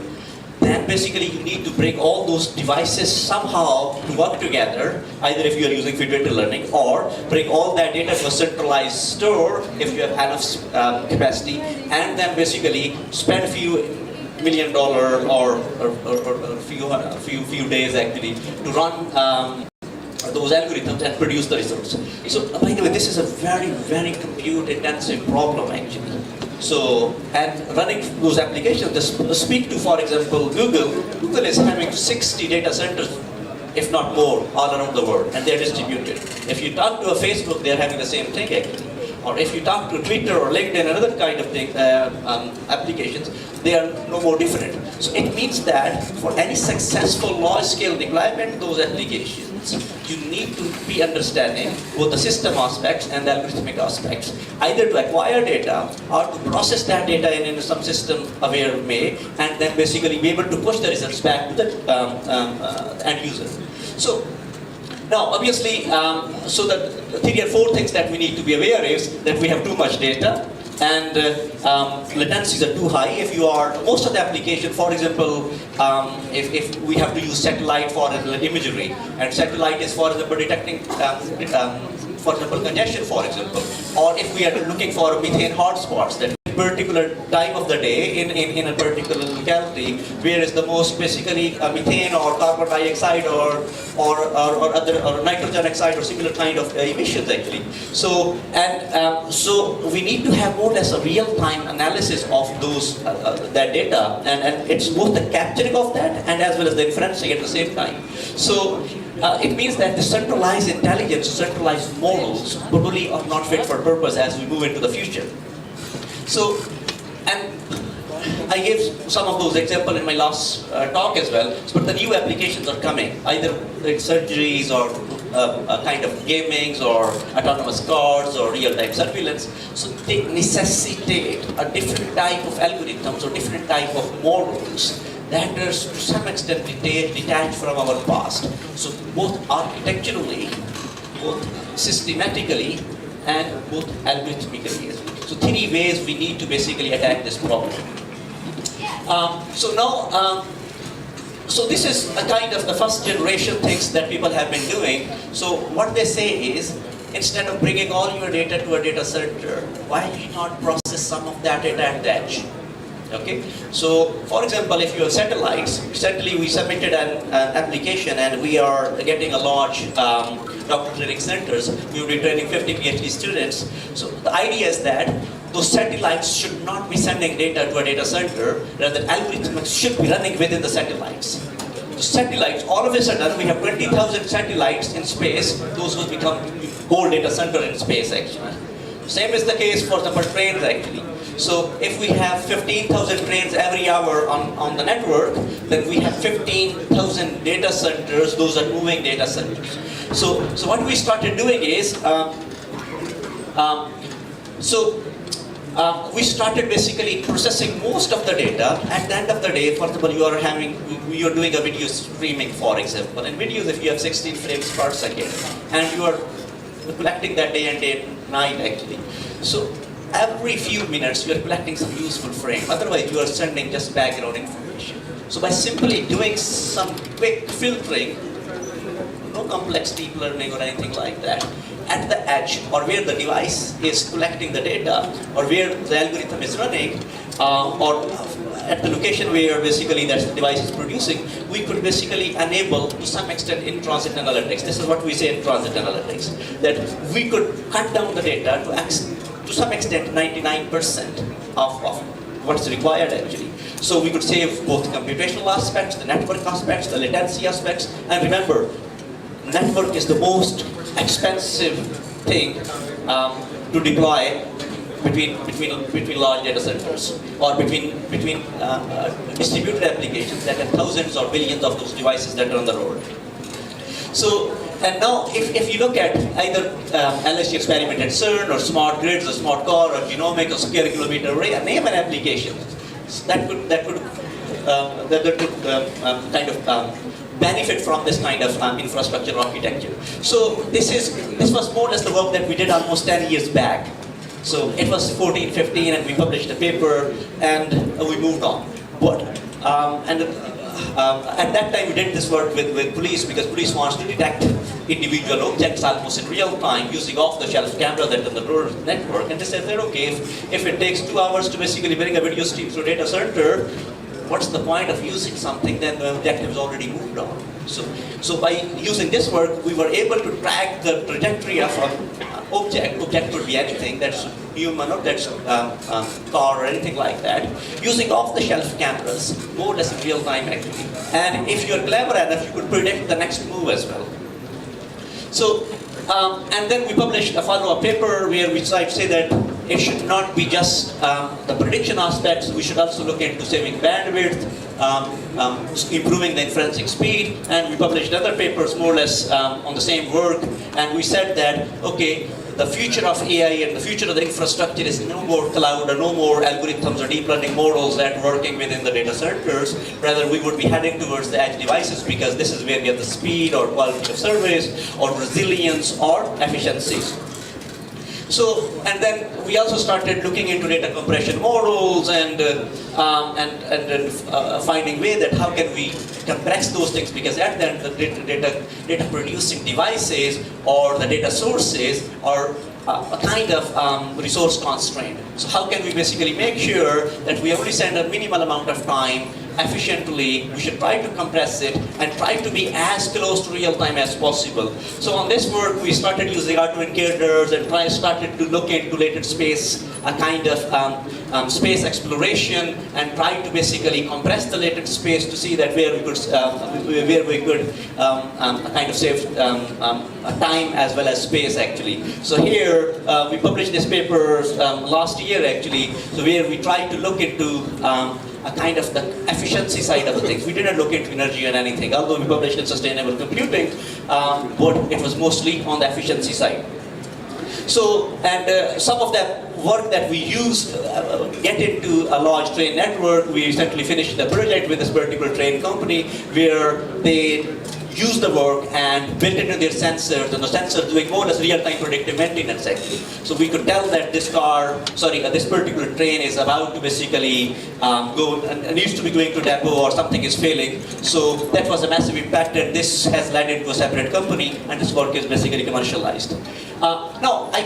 Then basically you need to bring all those devices somehow to work together, either if you are using federated learning, or bring all that data to a centralized store if you have enough capacity, and then basically spend a few $1 million or a few days actually to run those algorithms and produce the results. So by the way, this is a very, very compute intensive problem actually. So, and running those applications, just speak to, for example, Google. Google is having 60 data centers, if not more, all around the world, and they're distributed. If you talk to a Facebook, they're having the same thing actually. Or if you talk to Twitter or LinkedIn, another kind of thing, applications, they are no more different. So it means that for any successful large-scale deployment of those applications, you need to be understanding both the system aspects and the algorithmic aspects, either to acquire data or to process that data in some system-aware way, and then basically be able to push the results back to the end user. So now, obviously, so the 3 or 4 things that we need to be aware is that we have too much data, and latencies are too high. If you are, most of the application, for example, if we have to use satellite for imagery, and satellite is, for example, detecting, for example, congestion, for example, or if we are looking for methane hotspots, that particular time of the day in a particular locality where is the most basically methane or carbon dioxide or other or nitrogen oxide or similar kind of emissions actually. So so we need to have more or less a real-time analysis of those that data, and it's both the capturing of that and as well as the inferencing at the same time. So it means that the centralized intelligence, centralized models probably are not fit for purpose as we move into the future. So, and I gave some of those examples in my last talk as well, but the new applications are coming, either like surgeries or kind of gamings or autonomous cars or real-time surveillance. So they necessitate a different type of algorithms or different type of models that are to some extent detached from our past. So both architecturally, both systematically, and both algorithmically as well. So 3 ways we need to basically attack this problem. So now, so this is a kind of the first generation things that people have been doing. So what they say is, instead of bringing all your data to a data center, why do you not process some of that data at the edge? Okay, so for example, if you have satellites, recently we submitted an application and we are getting a large doctor training centers. We will be training 50 PhD students. So the idea is that those satellites should not be sending data to a data center, rather algorithms should be running within the satellites. The satellites, all of a sudden we have 20,000 satellites in space, those will become whole data center in space actually. Same is the case for the trains actually. So if we have 15,000 trains every hour on the network, then we have 15,000 data centers, those are moving data centers. So what we started doing is, we started basically processing most of the data. At the end of the day, for example, you are doing a video streaming, for example. In videos, if you have 16 frames per second, and you are collecting that day and night actually. So every few minutes, you are collecting some useful frame. Otherwise, you are sending just background information. So by simply doing some quick filtering, no complex deep learning or anything like that, at the edge or where the device is collecting the data or where the algorithm is running, or at the location where basically that device is producing, we could basically enable to some extent in-transit analytics. This is what we say in transit analytics, that we could cut down the data to some extent 99% of what's required actually. So we could save both the computational aspects, the network aspects, the latency aspects, and remember, network is the most expensive thing to deploy between large data centers, or between distributed applications that have thousands or billions of those devices that are on the road. So, and now if you look at either LSG experiment at CERN, or smart grids, or smart car, or genomic, or square kilometer array, and name an application that could kind of benefit from this kind of infrastructure architecture. So this was more or less the work that we did almost 10 years back. So it was 14, 15, and we published a paper, and we moved on. But at that time, we did this work with police, because police wants to detect individual objects almost in real time using off-the-shelf camera that's on the road network. And they said that, okay, if it takes 2 hours to basically bring a video stream through a data center, what's the point of using something then the objective is already moved on? So by using this work, we were able to track the trajectory of an object. Object could be anything, that's human, or that's car, or anything like that, using off-the-shelf cameras, more or less in real time actually. And if you're clever enough, you could predict the next move as well. So, and then we published a follow-up paper where we tried to say that it should not be just the prediction aspects, we should also look into saving bandwidth, improving the inferencing speed, and we published other papers more or less on the same work, and we said that, okay, the future of AI and the future of the infrastructure is no more cloud, or no more algorithms or deep learning models that are working within the data centers. Rather, we would be heading towards the edge devices, because this is where we have the speed or quality of service, or resilience, or efficiencies. So, and then we also started looking into data compression models, and finding way that how can we compress those things, because at the end the data producing devices or the data sources are a kind of resource constraint. So how can we basically make sure that we only spend a minimal amount of time efficiently? We should try to compress it and try to be as close to real time as possible. So on this work, we started using auto-encoders and started to look into latent space, a kind of space exploration, and try to basically compress the latent space to see that where we could kind of save time as well as space actually. So here we published this paper last year actually, so where we tried to look into a kind of the efficiency side of the things. We didn't look into energy and anything, although we published in sustainable computing, but it was mostly on the efficiency side. So, and some of that work that we use get into a large train network. We recently finished the project with this particular train company where they use the work and built into their sensors, and the sensors doing more or less real-time predictive maintenance actually. So we could tell that this particular train is about to basically go and needs to be going to depot, or something is failing. So that was a massive impact, and this has led into a separate company, and this work is basically commercialized. Now I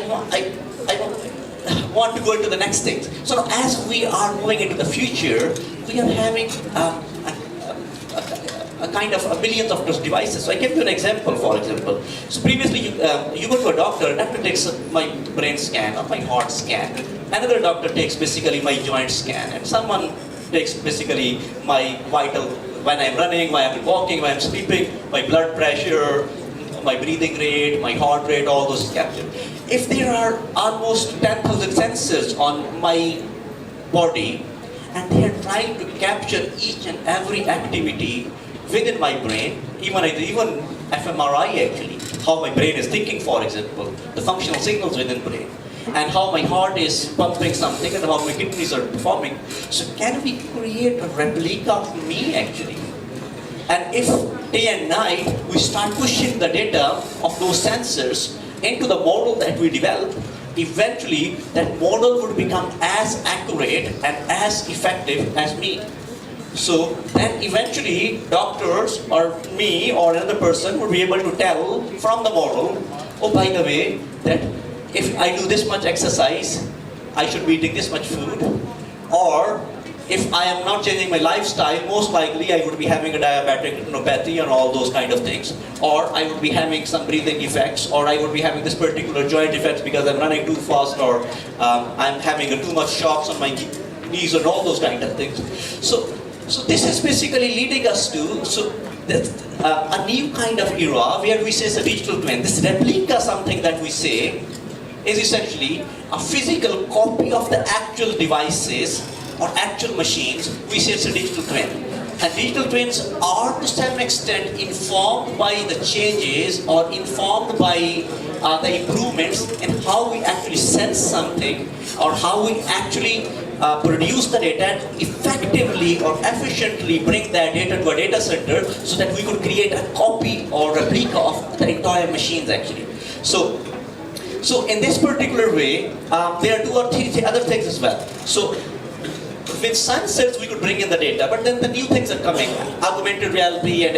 want to go into the next things. So now, as we are moving into the future, we are having a kind of billions of those devices. So I give you an example, for example. So previously, you go to a doctor takes my brain scan or my heart scan. Another doctor takes basically my joint scan, and someone takes basically my vital, when I'm running, when I'm walking, when I'm sleeping, my blood pressure, my breathing rate, my heart rate, all those is captured. If there are almost 10,000 sensors on my body, and they are trying to capture each and every activity within my brain, even fMRI actually, how my brain is thinking, for example, the functional signals within the brain, and how my heart is pumping something, and how my kidneys are performing. So can we create a replica of me actually? And if day and night we start pushing the data of those sensors into the model that we develop, eventually that model would become as accurate and as effective as me. So then eventually doctors or me or another person would be able to tell from the model, oh, by the way, that if I do this much exercise, I should be eating this much food, or if I am not changing my lifestyle, most likely I would be having a diabetic retinopathy and all those kind of things, or I would be having some breathing effects, or I would be having this particular joint effects because I'm running too fast, or I'm having too much shocks on my knees and all those kind of things. So this is basically leading us to a new kind of era where we say it's a digital twin. This replica, something that we say, is essentially a physical copy of the actual devices or actual machines. We say it's a digital twin. And digital twins are to some extent informed by the changes or informed by the improvements in how we actually sense something or how we actually produce the data and effectively or efficiently bring that data to a data center so that we could create a copy or replica of the entire machines actually. So in this particular way, there are 2 or 3 other things as well. So with sensors we could bring in the data, but then the new things are coming, augmented reality and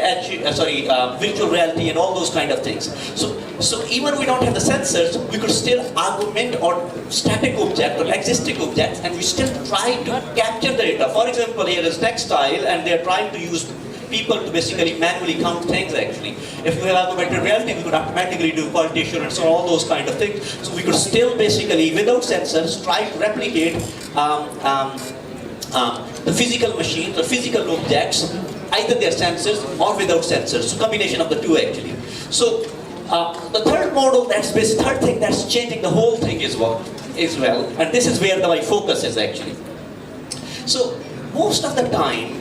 virtual reality and all those kind of things. So even we don't have the sensors, we could still augment or static object or existing objects, and we still try to capture the data. For example, here is textile, and they're trying to use people to basically manually count things actually. If we have augmented reality, we could automatically do quality assurance or all those kind of things. So we could still basically, without sensors, try to replicate the physical machines or physical objects, either they're sensors or without sensors. So combination of the two actually. So the third model, third thing that's changing the whole thing is well, and this is where my focus is actually. So most of the time,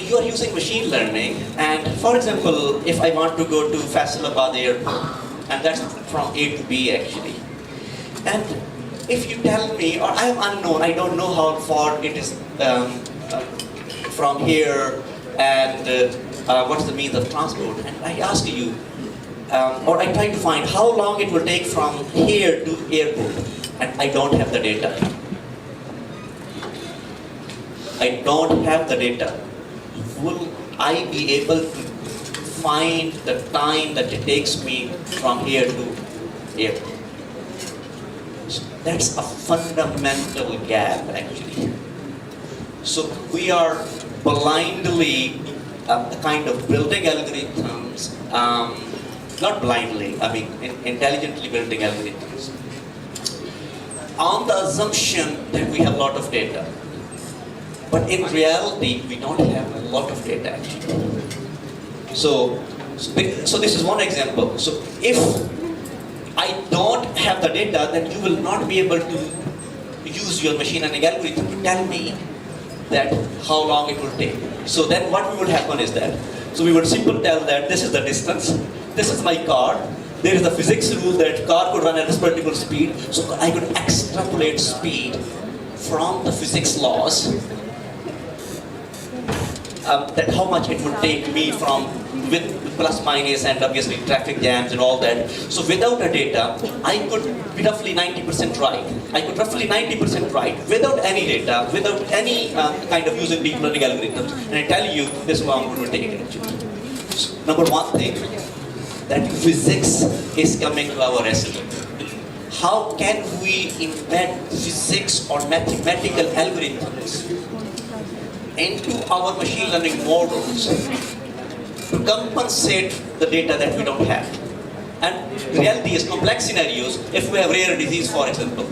you are using machine learning, and for example, if I want to go to Faisalabad airport, and that's from A to B actually, and if you tell me, or I am unknown, I don't know how far it is from here, and what's the means of transport, and I ask you, or I try to find how long it will take from here to airport, and I don't have the data. I don't have the data. Will I be able to find the time that it takes me from here to airport? So that's a fundamental gap actually. So we are blindly kind of building algorithms, not blindly, I mean intelligently building algorithms on the assumption that we have a lot of data. But in reality, we don't have a lot of data actually. So this is one example. So if I don't have the data, then you will not be able to use your machine learning algorithm to tell me that how long it will take. So then what will happen is that, so we would simply tell that this is the distance, this is my car, there is the physics rule that car could run at this particular speed, so I could extrapolate speed from the physics laws, that how much it would take me from with plus minus and obviously traffic jams and all that. So without the data, I could be roughly 90% right. I could roughly 90% right without any data, without any kind of using deep learning algorithms, and I tell you this long it will take it actually. So, number one thing, that physics is coming to our rescue. How can we embed physics or mathematical algorithms into our machine learning models to compensate the data that we don't have? And the reality is complex scenarios. If we have rare disease, for example,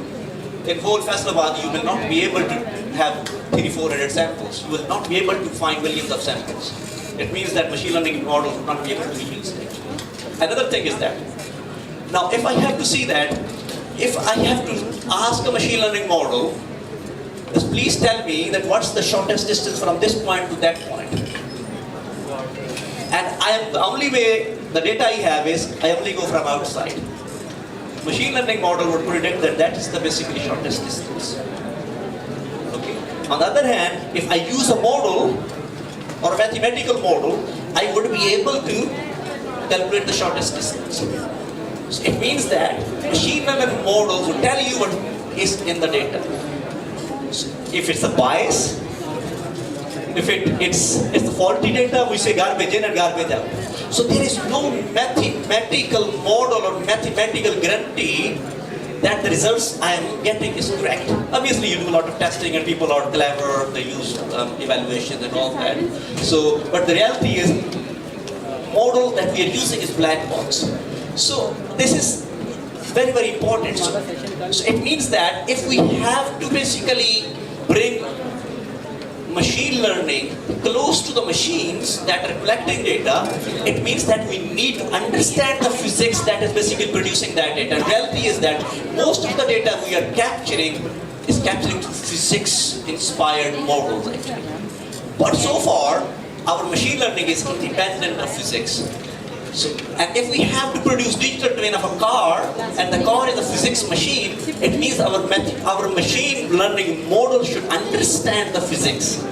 in whole Faisalabad, you will not be able to have 300-400 samples. You will not be able to find millions of samples. It means that machine learning models will not be able to be used. Another thing is that, now if I have to see that, if I have to ask a machine learning model, just please tell me that what's the shortest distance from this point to that point. And the only way, the data I have is, I only go from outside. Machine learning model would predict that that is the basically shortest distance. Okay. On the other hand, if I use a model or a mathematical model, I would be able to calculate the shortest distance. So it means that machine learning models will tell you what is in the data. So if it's a bias, if it's the faulty data, we say garbage in and garbage out. So there is no mathematical model or mathematical guarantee that the results I am getting is correct. Obviously you do a lot of testing and people are clever, they use evaluations and all that. So, but the reality is, model that we are using is black box. So this is very, very important. So it means that if we have to basically bring machine learning close to the machines that are collecting data, it means that we need to understand the physics that is basically producing that data. And reality is that most of the data we are capturing is capturing physics-inspired models actually. But so far, our machine learning is independent of physics. So, and if we have to produce digital twin of a car, and the car is a physics machine, it means our machine learning model should understand the physics.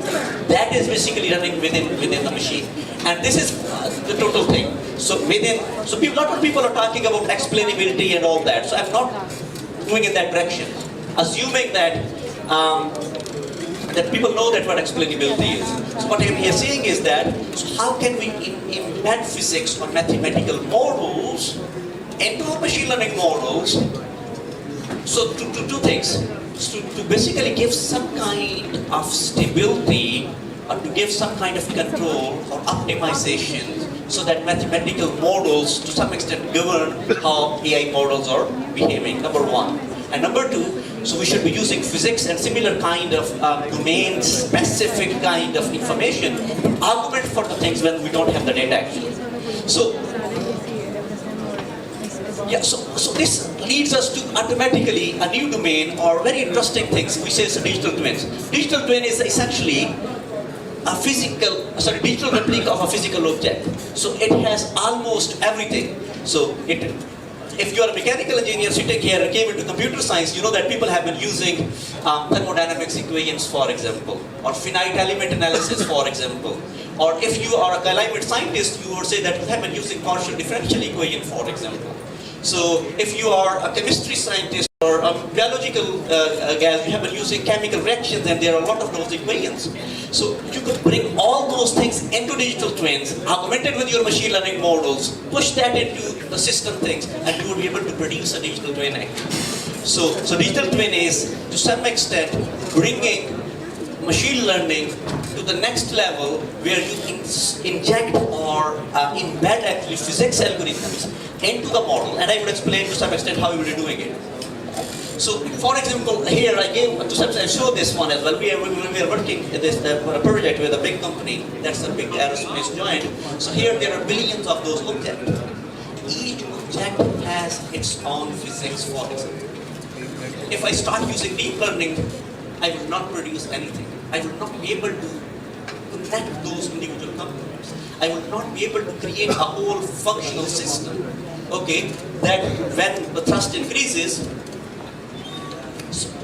That is basically running within the machine. And this is the total thing. So a lot of people are talking about explainability and all that. So I'm not going in that direction. Assuming that that people know that what explainability is. So what I'm here saying is that, so how can we embed physics or mathematical models into our machine learning models? So to do things, so to basically give some kind of stability or to give some kind of control or optimization so that mathematical models to some extent govern how AI models are behaving, number one. And number two, so we should be using physics and similar kind of domain-specific kind of information to argument for the things when we don't have the data actually. So, yeah, so this leads us to automatically a new domain or very interesting things, which is digital twins. Digital twin is essentially a digital replica of a physical object. So it has almost everything. So if you are a mechanical engineer sitting here and came into computer science, you know that people have been using thermodynamics equations, for example, or finite element analysis, for example. Or if you are a climate scientist, you would say that you have been using partial differential equation, for example. So if you are a chemistry scientist or a biological gas, you have been using chemical reactions, and there are a lot of those equations. So you could bring all those things into digital twins, augmented with your machine learning models, push that into the system things, and you would be able to produce a digital twin actually. So digital twin is, to some extent, bringing machine learning to the next level where you inject or embed actually physics algorithms into the model, and I would explain to some extent how we will be doing it. So, for example, here I showed this one as well. We are working in this project with a big company, that's a big aerospace giant. So here there are billions of those objects. Each object has its own physics, for example. If I start using deep learning, I will not produce anything. I will not be able to connect those individual components. I will not be able to create a whole functional system, okay, that when the thrust increases,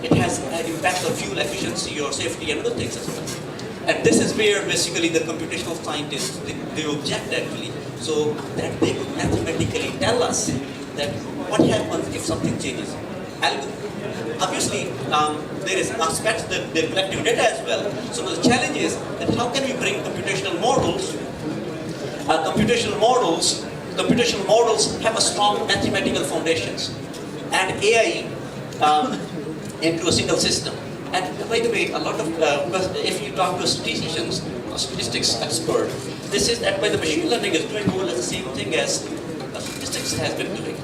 it has an impact on fuel efficiency or safety and other things as well. And this is where basically the computational scientists, they object actually, so that they could mathematically tell us that what happens if something changes. Obviously, there is aspects that they're collecting data as well. So the challenge is that how can we bring computational models? Computational models have a strong mathematical foundations, and AI into a single system. And by the way, a lot of if you talk to statisticians, a statistics expert, this is that by the machine learning is doing more or less the same thing as statistics has been doing.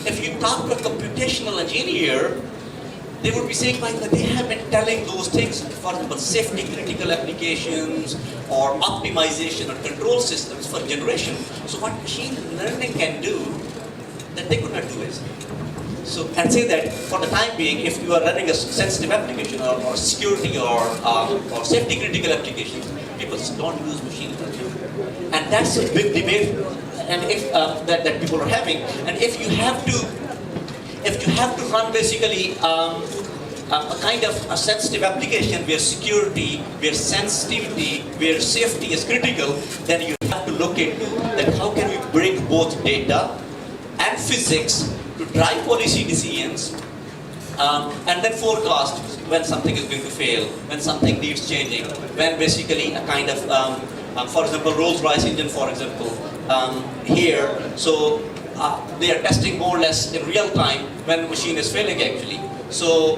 If you talk to a computational engineer, they would be saying, Michael, they have been telling those things, for example, safety critical applications or optimization or control systems for generation. So what machine learning can do that they could not do is. So, and say that for the time being, if you are running a sensitive application or security or safety critical applications, people don't use machine learning. And that's a big debate and if that people are having. And if you have to run basically a kind of a sensitive application where security, where sensitivity, where safety is critical, then you have to look into that how can we bring both data and physics to drive policy decisions and then forecast when something is going to fail, when something needs changing, when basically a kind of, for example, Rolls-Royce engine, for example, here, so they are testing more or less in real time when the machine is failing actually. So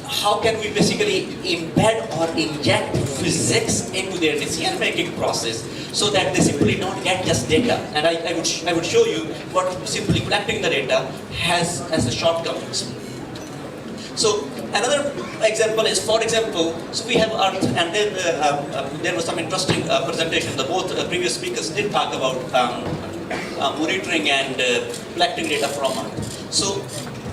how can we basically embed or inject physics into their decision-making process so that they simply don't get just data? And I would show you what simply collecting the data has as the shortcomings. So another example is, for example, so we have Earth, and then there was some interesting presentation. The both previous speakers did talk about monitoring and collecting data from Earth. So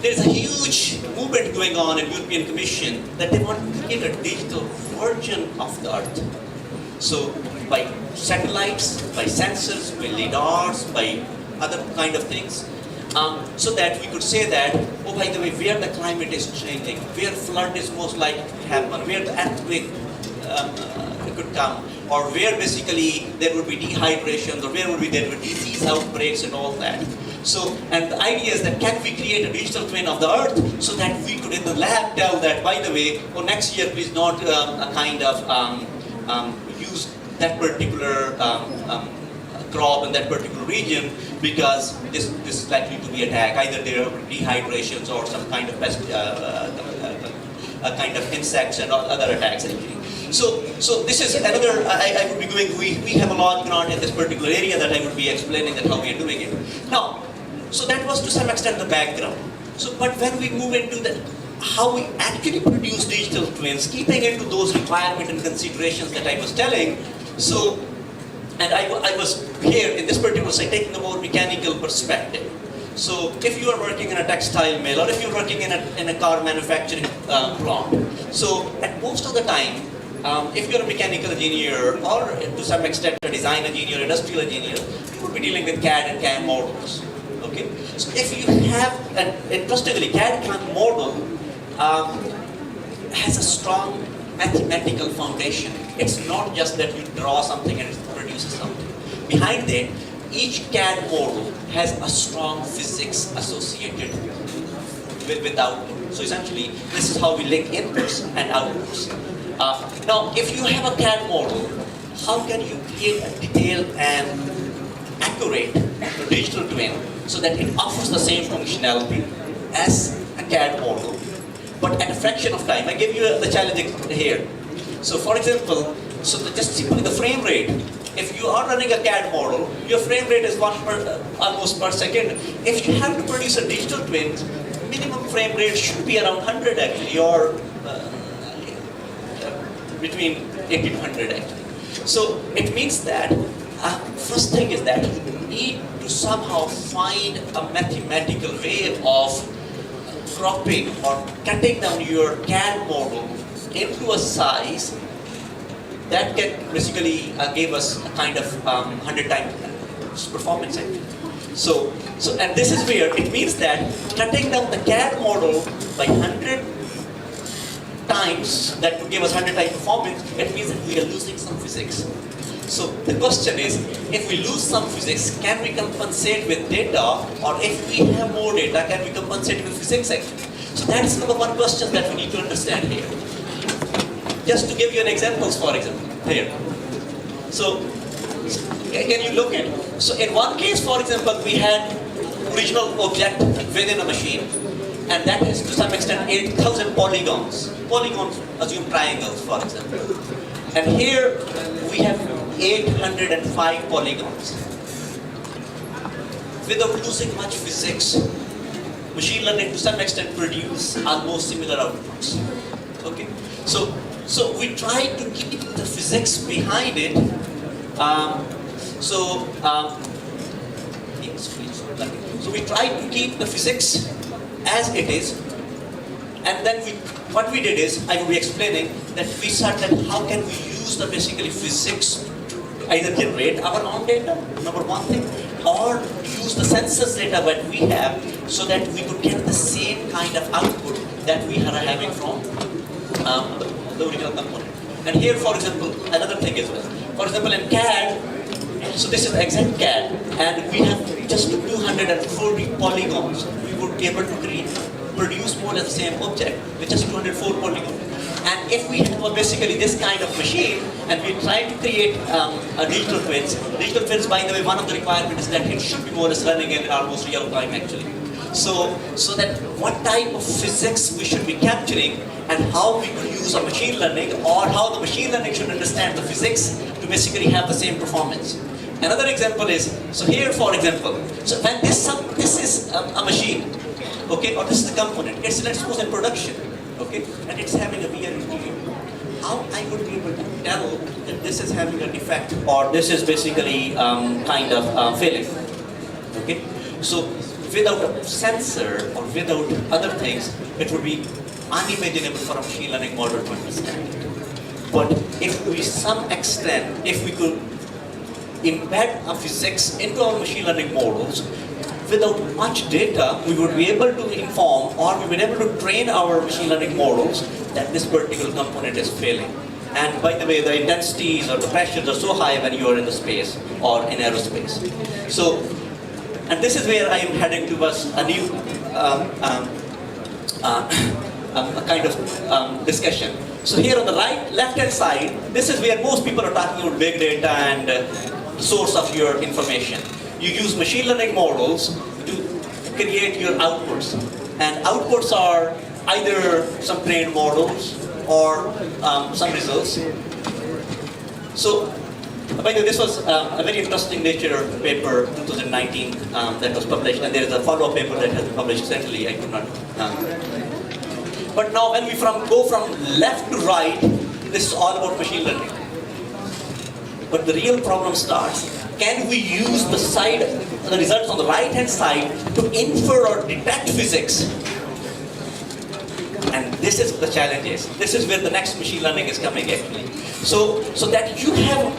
there's a huge movement going on in European Commission that they want to create a digital version of the Earth. So by satellites, by sensors, by lidars, by other kind of things, so that we could say that, oh, by the way, where the climate is changing, where flood is most likely to happen, where the earthquake could come, or where basically there would be dehydration, or where there would be disease outbreaks and all that. So, and the idea is that can we create a digital twin of the Earth so that we could in the lab tell that, by the way, oh, next year please not kind of use that particular crop in that particular region because this is likely to be attacked. Either there are dehydrations or some kind of pest, kind of insects and other attacks. So this is another, I would be going, we have a large grant in this particular area that I would be explaining that how we are doing it. Now, so that was to some extent the background. So, but when we move into the, how we actually produce digital twins, keeping into those requirements and considerations that I was telling, so, and I was here in this particular site taking a more mechanical perspective. So if you are working in a textile mill or if you're working in a car manufacturing plant, so at most of the time, if you're a mechanical engineer or to some extent a design engineer, industrial engineer, you would be dealing with CAD and CAM models. Okay? So if you have, and interestingly, CAD CAM model has a strong mathematical foundation. It's not just that you draw something and it produces something. Behind that, each CAD model has a strong physics associated with output. So essentially, this is how we link inputs and outputs. Now, if you have a CAD model, how can you create a detailed and accurate digital twin so that it offers the same functionality as a CAD model, but at a fraction of time? I give you the challenge here. So for example, just simply the frame rate. If you are running a CAD model, your frame rate is almost per second. If you have to produce a digital twin, minimum frame rate should be around 100 actually, or between 80 to 100 actually. So it means that first thing is that you need to somehow find a mathematical way of cropping or cutting down your CAD model into a size that can basically give us a kind of 100 times performance actually. So and this is where it means that cutting down the CAD model by 100 times, that would give us 100 times performance, it means that we are losing some physics. So the question is, if we lose some physics, can we compensate with data, or if we have more data, can we compensate with physics actually? So that is number one question that we need to understand here. Just to give you an examples, for example, here. So can you look at it? So in one case, for example, we had original object within a machine, and that is to some extent 8,000 polygons. Polygons assume triangles, for example. And here we have 805 polygons. Without losing much physics, machine learning to some extent produce almost similar outputs. Okay, so we try to keep the physics behind it. So we try to keep the physics as it is, and then what we did is, I will be explaining that we said that how can we use the basically physics to either generate our own data, number one thing, or use the sensors data that we have so that we could get the same kind of output that we are having from the original component. And here, for example, another thing is, for example, in CAD, so this is exact CAD, and we have just 240 polygons. We would be able to produce more than the same object with just 204 polygons. And if we have basically this kind of machine, and we try to create a digital twins, by the way, one of the requirements is that it should be more or less running in almost real time actually. So that what type of physics we should be capturing and how we could use a machine learning, or how the machine learning should understand the physics to basically have the same performance. Another example is, so here for example, so when this is a machine, okay, or this is the component, it's let's suppose in production. okay, and it's having a wear and tear. How I would be able to tell that this is having a defect or this is basically kind of failing, okay? So without a sensor or without other things, it would be unimaginable for a machine learning model to understand it. But if we some extent, if we could embed a physics into our machine learning models, without much data, we would be able to inform or we would be able to train our machine learning models that this particular component is failing. And by the way, the intensities or the pressures are so high when you are in the space or in aerospace. So, and this is where I am heading towards a new kind of discussion. So here on the left-hand side, this is where most people are talking about big data and the source of your information. You use machine learning models to create your outputs. And outputs are either some trained models or some results. So, by the way, this was a very interesting Nature paper, 2019, that was published, and there is a follow-up paper that has been published recently. I could not. But now, when we go from left to right, this is all about machine learning. But the real problem starts. Can we use the results on the right-hand side to infer or detect physics? And this is the challenge is. This is where the next machine learning is coming actually. So that you have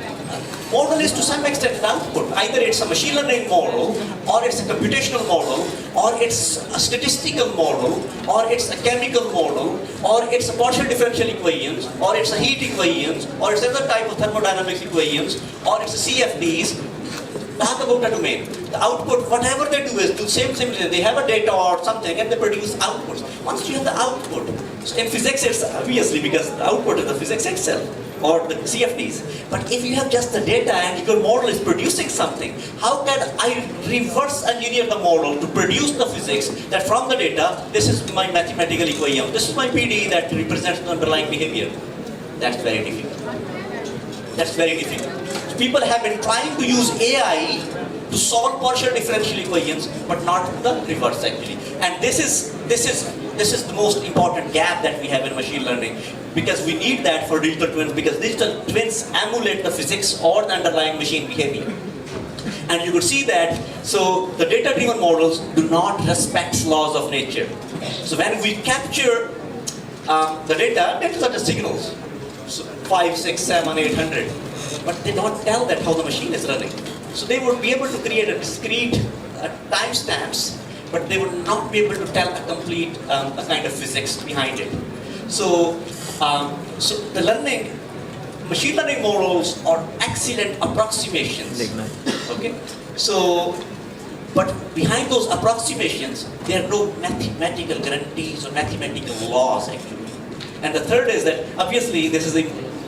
model is to some extent an output. Either it's a machine learning model, or it's a computational model, or it's a statistical model, or it's a chemical model, or it's a partial differential equations, or it's a heat equations, or it's another type of thermodynamics equations, or it's a CFDs. Talk about the domain. The output, whatever they do is do the same thing. They have a data or something and they produce outputs. Once you have the output, so in physics it's obviously because the output is the physics itself or the CFDs. But if you have just the data and your model is producing something, how can I reverse engineer the model to produce the physics that from the data, this is my mathematical equation, this is my PD that represents the underlying behavior. That's very difficult. That's very difficult. So people have been trying to use AI to solve partial differential equations, but not the reverse actually. And this is the most important gap that we have in machine learning, because we need that for digital twins, because digital twins emulate the physics or the underlying machine behavior. And you could see that, so the data-driven models do not respect laws of nature. So when we capture the data, that is the signals. So 5, 6, 7, 800. But they don't tell that how the machine is running. So they would be able to create a discrete timestamps, but they would not be able to tell a complete a kind of physics behind it. So the machine learning models are excellent approximations. Okay. So, but behind those approximations, there are no mathematical guarantees or mathematical laws actually. And the third is that obviously this is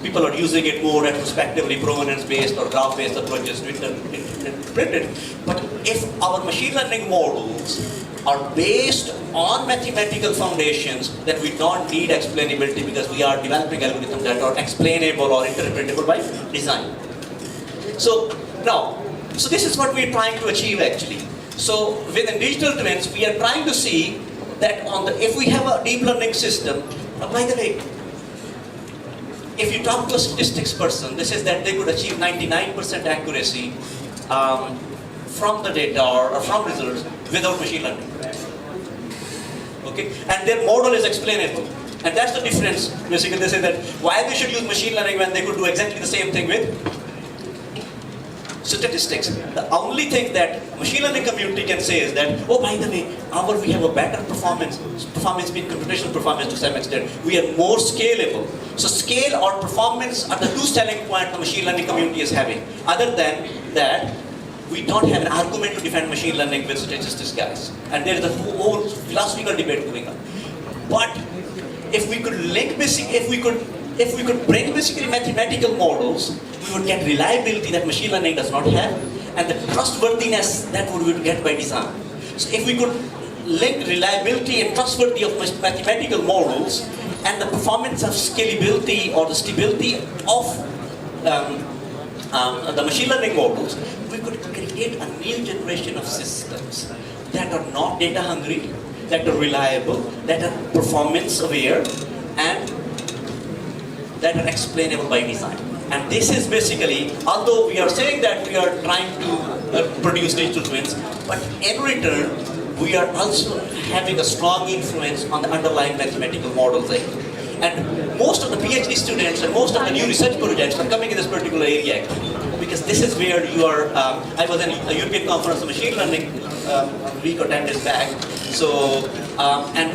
people are using it more retrospectively, provenance-based or graph-based approaches to interpret it. But if our machine learning models are based on mathematical foundations, then we don't need explainability because we are developing algorithms that are explainable or interpretable by design. So now, this is what we're trying to achieve actually. So within digital twins, we are trying to see that if we have a deep learning system, by the way, if you talk to a statistics person, this is that they could achieve 99% accuracy from the data or from results without machine learning. Okay, and their model is explainable, and that's the difference. Basically, they say that why they should use machine learning when they could do exactly the same thing with statistics. The only thing that machine learning community can say is that, oh, by the way, we have a better performance being computational performance to some extent. We are more scalable. So scale or performance are the two selling points the machine learning community is having. Other than that, we don't have an argument to defend machine learning with statistics guys. And there is a whole philosophical debate going on. But if we could if we could bring basically mathematical models, we would get reliability that machine learning does not have, and the trustworthiness that we would get by design. So if we could link reliability and trustworthiness of mathematical models and the performance of scalability or the stability of the machine learning models, we could create a new generation of systems that are not data hungry, that are reliable, that are performance aware, and that are explainable by design. And this is basically, although we are saying that we are trying to produce digital twins, but in return, we are also having a strong influence on the underlying mathematical models. And most of the PhD students and most of the new research projects are coming in this particular area actually, because this is where you are, I was in a European conference on machine learning a week or 10 days back, so, and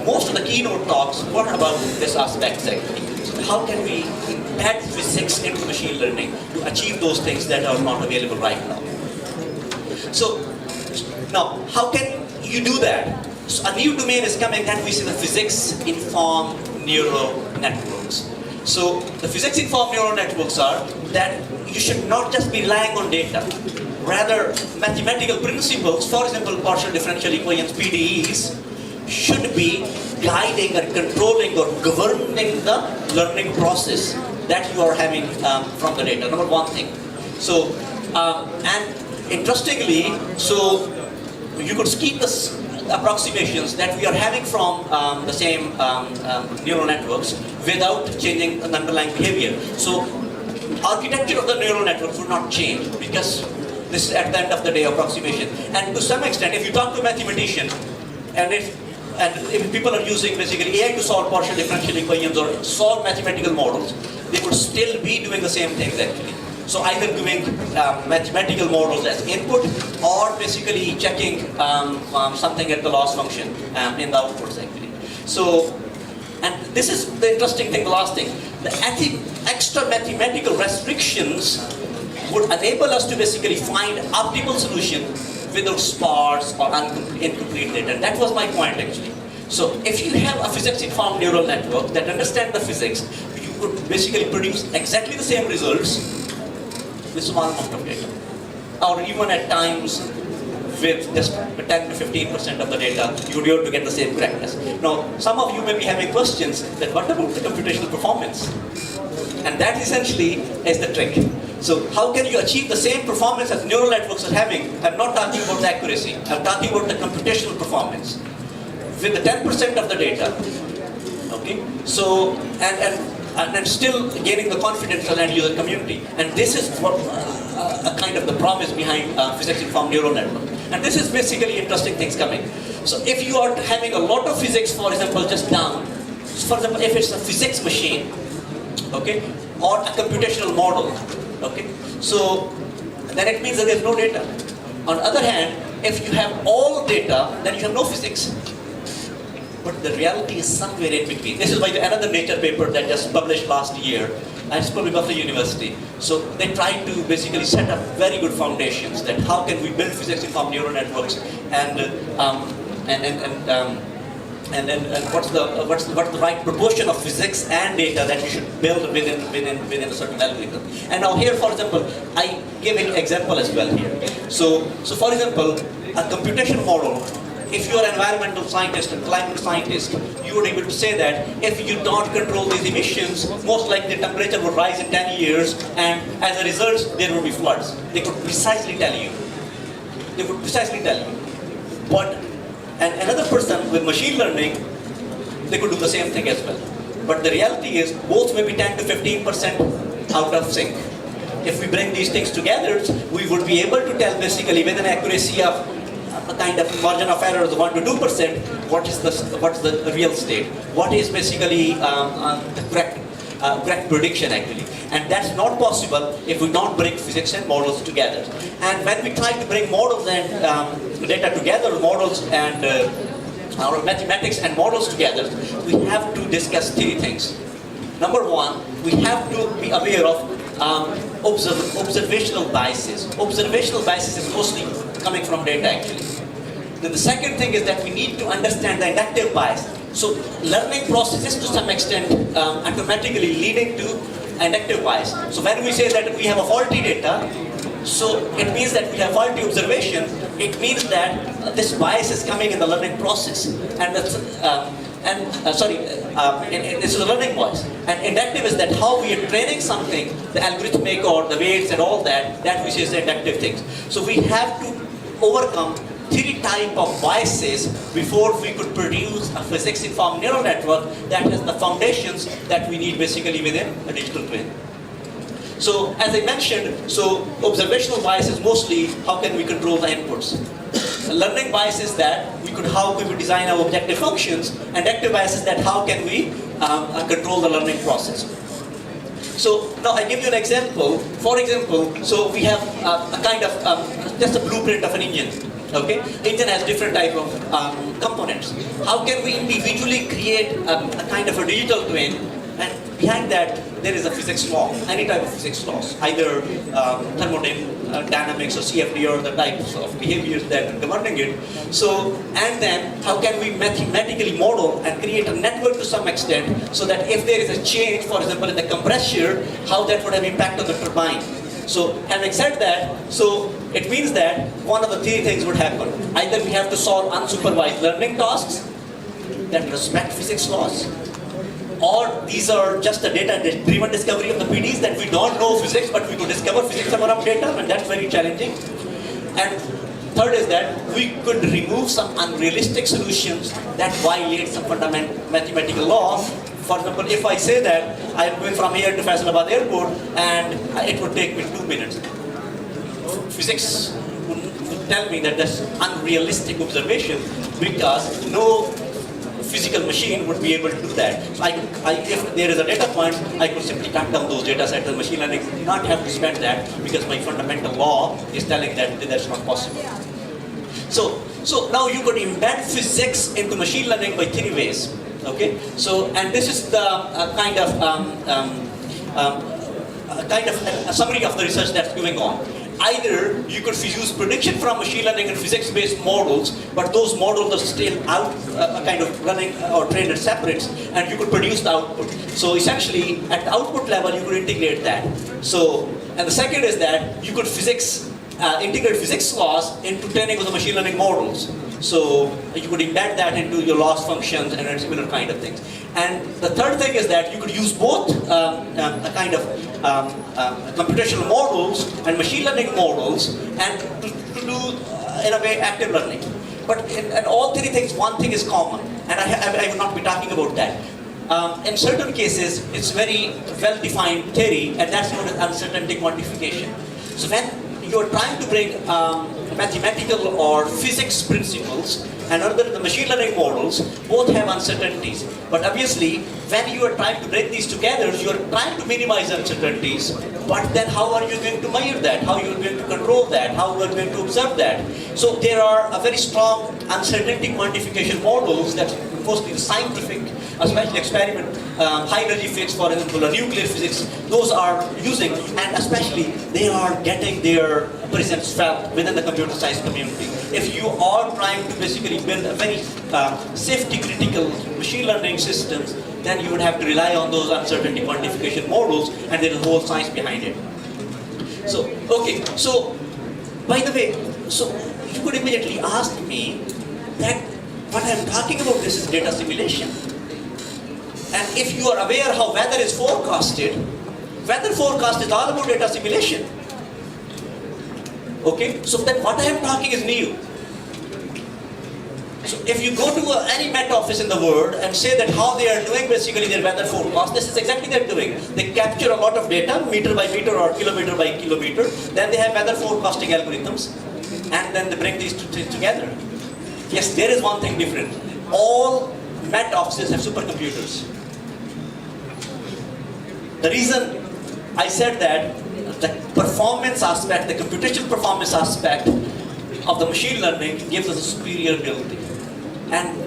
most of the keynote talks were about this aspect actually. So how can we embed physics into machine learning to achieve those things that are not available right now? So, now, how can you do that? So a new domain is coming, and we see the physics-informed neural networks. So the physics-informed neural networks are that you should not just be relying on data. Rather, mathematical principles, for example, partial differential equations, PDEs, should be guiding or controlling or governing the learning process that you are having from the data. Number one thing. So, and interestingly, so you could keep the approximations that we are having from the same neural networks without changing the underlying behavior. So, architecture of the neural networks would not change because this is at the end of the day approximation. And to some extent, if you talk to a mathematician, and if people are using basically AI to solve partial differential equations or solve mathematical models, they would still be doing the same things actually. So either doing mathematical models as input or basically checking something at the loss function in the outputs actually. So, and this is the interesting thing, the last thing. The extra mathematical restrictions would enable us to basically find optimal solution without sparse or incomplete data. And that was my point actually. So if you have a physics-informed neural network that understands the physics, you could basically produce exactly the same results with small amount of data. Or even at times with just 10 to 15% of the data, you would be able to get the same correctness. Now, some of you may be having questions that what about the computational performance? And that essentially is the trick. So how can you achieve the same performance as neural networks are having? I'm not talking about the accuracy, I'm talking about the computational performance. With the 10% of the data, okay? So, and still gaining the confidence of the end user community. And this is what a kind of the promise behind physics-informed neural network. And this is basically interesting things coming. So if you are having a lot of physics, for example, just down, for example, if it's a physics machine, okay, or a computational model, okay, so then it means that there's no data. On the other hand, if you have all data, then you have no physics. But the reality is somewhere in between. This is by another Nature paper that just published last year. It's probably Buffalo University. So they tried to basically set up very good foundations that how can we build physics-informed neural networks and what's the right proportion of physics and data that you should build within a certain algorithm. And now here, for example, I give an example as well here. So for example, a computation model. If you are an environmental scientist and climate scientist, you would be able to say that if you don't control these emissions, most likely the temperature would rise in 10 years, and as a result, there will be floods. They could precisely tell you. They would precisely tell you. But another person with machine learning, they could do the same thing as well. But the reality is, both may be 10 to 15% out of sync. If we bring these things together, we would be able to tell basically with an accuracy of a kind of margin of error of 1 to 2%, what's the real state? What is basically the correct prediction actually? And that's not possible if we don't bring physics and models together. And when we try to bring models and data together, models and our mathematics and models together, we have to discuss three things. Number one, we have to be aware of observational biases. Observational biases is mostly coming from data actually. Then the second thing is that we need to understand the inductive bias. So learning processes to some extent automatically leading to inductive bias. So when we say that we have a faulty data, so it means that we have faulty observation. It means that this bias is coming in the learning process, and that's this is a learning bias. And inductive is that how we are training something, the algorithmic or the weights and all that we say is the inductive things. So we have to overcome three types of biases before we could produce a physics-informed neural network that has the foundations that we need basically within a digital twin. So as I mentioned, so observational bias is mostly how can we control the inputs. Learning bias is that how can we design our objective functions, and active bias is that how can we control the learning process. So now I give you an example. For example, so we have a kind of just a blueprint of an engine. Okay, engine has different type of components. How can we individually create a kind of a digital twin, and behind that there is a physics law, any type of physics laws, either thermodynamics or CFD or the types of behaviors that are governing it. So, and then how can we mathematically model and create a network to some extent so that if there is a change, for example in the compressor, how that would have impact on the turbine. So having said that, so it means that one of the three things would happen. Either we have to solve unsupervised learning tasks that respect physics laws, or these are just a data-driven discovery of the PDs that we don't know physics, but we could discover physics from our data, and that's very challenging. And third is that we could remove some unrealistic solutions that violate some fundamental mathematical laws. For example, if I say that I'm going from here to Faisalabad airport and it would take me 2 minutes, physics would tell me that that's unrealistic observation because no physical machine would be able to do that. So if there is a data point, I could simply cut down those data sets and machine learning do not have to spend that because my fundamental law is telling that that's not possible. So now you could embed physics into machine learning by three ways. Okay, so and this is the kind of a summary of the research that's going on. Either you could use prediction from machine learning and physics-based models, but those models are still out, kind of running or trained as separates, and you could produce the output. So essentially, at the output level, you could integrate that. So, and the second is that you could integrate physics laws into training of the machine learning models. So you could embed that into your loss functions and similar kind of things. And the third thing is that you could use both a kind of computational models and machine learning models and to do, in a way, active learning. But in all three things, one thing is common, and I will not be talking about that. In certain cases, it's very well-defined theory, and that's known as uncertainty quantification. So when you're trying to bring mathematical or physics principles and other the machine learning models, both have uncertainties. But obviously, when you are trying to bring these together, you are trying to minimize uncertainties. But then how are you going to measure that? How you are going to control that? How you are going to observe that? So there are a very strong uncertainty quantification models that mostly the scientific, especially experiment, high energy physics, for example, or nuclear physics, those are using, and especially they are getting their presence felt within the computer science community. If you are trying to basically build a very safety critical machine learning systems, then you would have to rely on those uncertainty quantification models, and there is a whole science behind it. So, okay, so by the way, so you could immediately ask me that what I'm talking about this is data simulation. And if you are aware how weather is forecasted, weather forecast is all about data simulation. Okay, so then what I am talking is new. So if you go to any Met office in the world and say that how they are doing basically their weather forecast, this is exactly what they're doing. They capture a lot of data, meter by meter or kilometer by kilometer, then they have weather forecasting algorithms, and then they bring these two things together. Yes, there is one thing different. All Met offices have supercomputers. The reason I said that the performance aspect, the computational performance aspect of the machine learning gives us a superior ability. And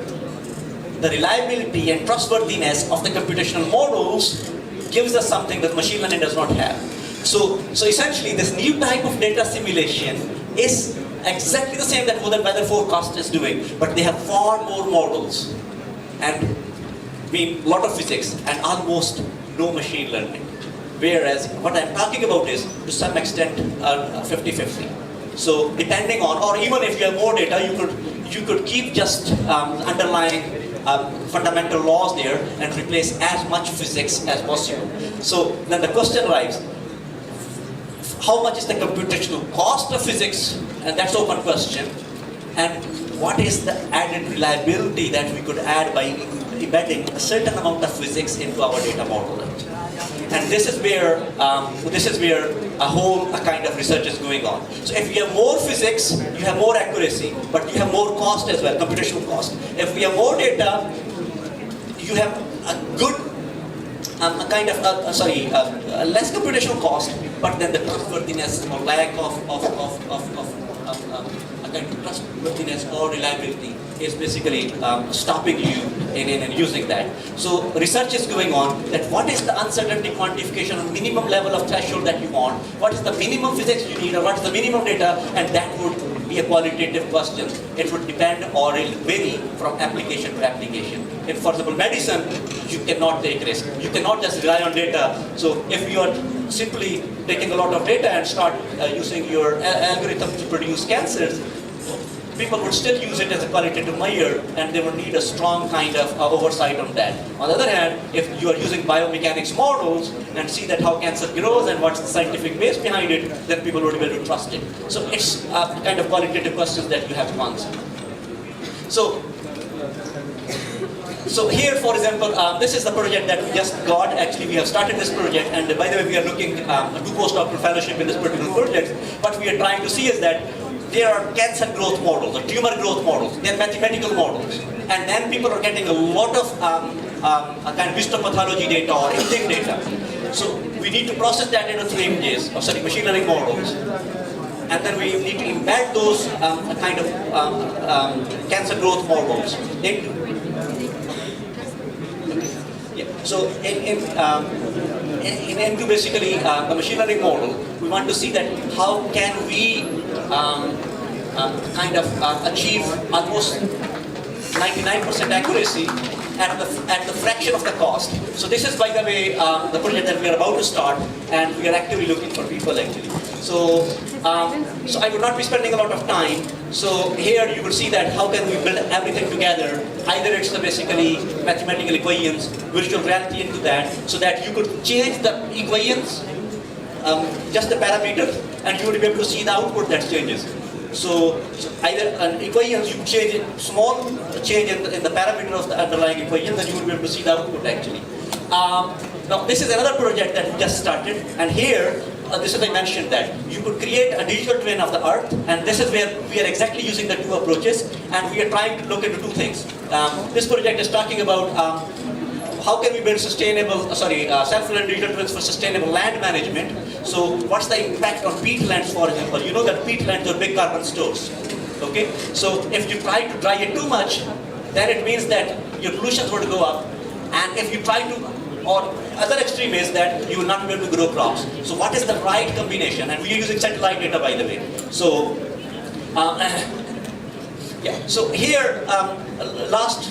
the reliability and trustworthiness of the computational models gives us something that machine learning does not have. So essentially this new type of data simulation is exactly the same that weather forecast is doing, but they have far more models and a lot of physics and almost no machine learning. Whereas what I'm talking about is to some extent 50-50. So depending on, or even if you have more data, you could keep just underlying fundamental laws there and replace as much physics as possible. So then the question arises, how much is the computational cost of physics? And that's an open question. and what is the added reliability that we could add by embedding a certain amount of physics into our data model. And this is where a kind of research is going on. So if you have more physics, you have more accuracy, but you have more cost as well, computational cost. If we have more data, you have a good, less computational cost, but then the trustworthiness or lack of a kind of trustworthiness or reliability is basically stopping you in using that. So research is going on that what is the uncertainty quantification or minimum level of threshold that you want, what is the minimum physics you need, or what is the minimum data, and that would be a qualitative question. It would depend or it will vary from application to application. In, for example, medicine, you cannot take risk. You cannot just rely on data. So if you are simply taking a lot of data and start using your algorithm to produce cancers, people would still use it as a qualitative measure, and they would need a strong kind of oversight on that. On the other hand, if you are using biomechanics models and see that how cancer grows and what's the scientific base behind it, then people would be able to trust it. So it's kind of qualitative questions that you have to answer. So here, for example, this is the project that we just got. Actually, we have started this project, and by the way, we are looking to postdoctoral fellowship in this particular project. What we are trying to see is that there are cancer growth models, or tumor growth models. They are mathematical models. And then people are getting a lot of kind of histopathology data or imaging data. So we need to process that into 3 images, machine learning models. And then we need to embed those kind of cancer growth models into. So into basically a machine learning model, we want to see that how can we achieve almost 99% accuracy at the fraction of the cost. So this is, by the way, the project that we are about to start, and we are actively looking for people actually. So I would not be spending a lot of time. So here you will see that how can we build everything together. Either it's basically mathematical equations, virtual reality into that, so that you could change the equations, just the parameters, and you would be able to see the output that changes. So either an equations, you change it, small change in the parameter of the underlying equation, then you will be able to see the output actually. Now this is another project that we just started, and here, this is I mentioned that you could create a digital twin of the Earth, and this is where we are exactly using the 2 approaches, and we are trying to look into 2 things. This project is talking about how can we build sustainable, self-reliant digital twins for sustainable land management. So what's the impact on peatlands, for example? You know that peatlands are big carbon stores. Okay, so if you try to dry it too much, then it means that your pollution would go up, and if you try to, or other extreme is that you will not be able to grow crops. So what is the right combination? And we are using satellite data, by the way. So so here, last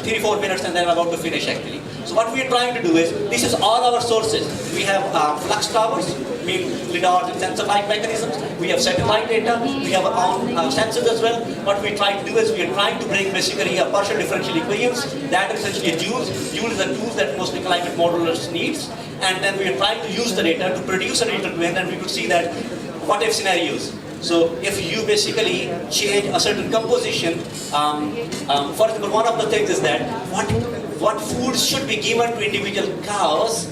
3-4 minutes, and then I'm about to finish actually. So what we are trying to do is, this is all our sources. We have flux towers, lidars and sensor-like mechanisms. We have satellite data. We have our own sensors as well. What we try to do is, we are trying to bring basically a partial differential equations. That is essentially a Joule. Joule is a tool that mostly climate modelers needs. And then we are trying to use the data to produce a digital twin, and we could see that what if scenarios. So if you basically change a certain composition, for example, one of the things is that what foods should be given to individual cows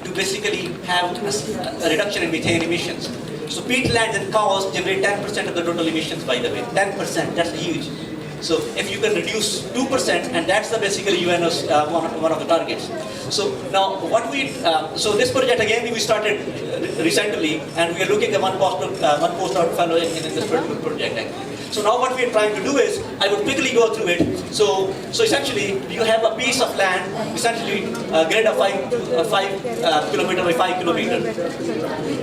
to basically have a reduction in methane emissions. So peatlands and cows generate 10% of the total emissions, by the way. 10%, that's huge. So if you can reduce 2%, and that's the basically UNO's one of the targets. So now what so this project again we started recently, and we are looking at one postdoc fellow in this particular project actually. So now what we are trying to do is, I would quickly go through it. So essentially, you have a piece of land, essentially grid of 5 kilometer by 5 kilometer.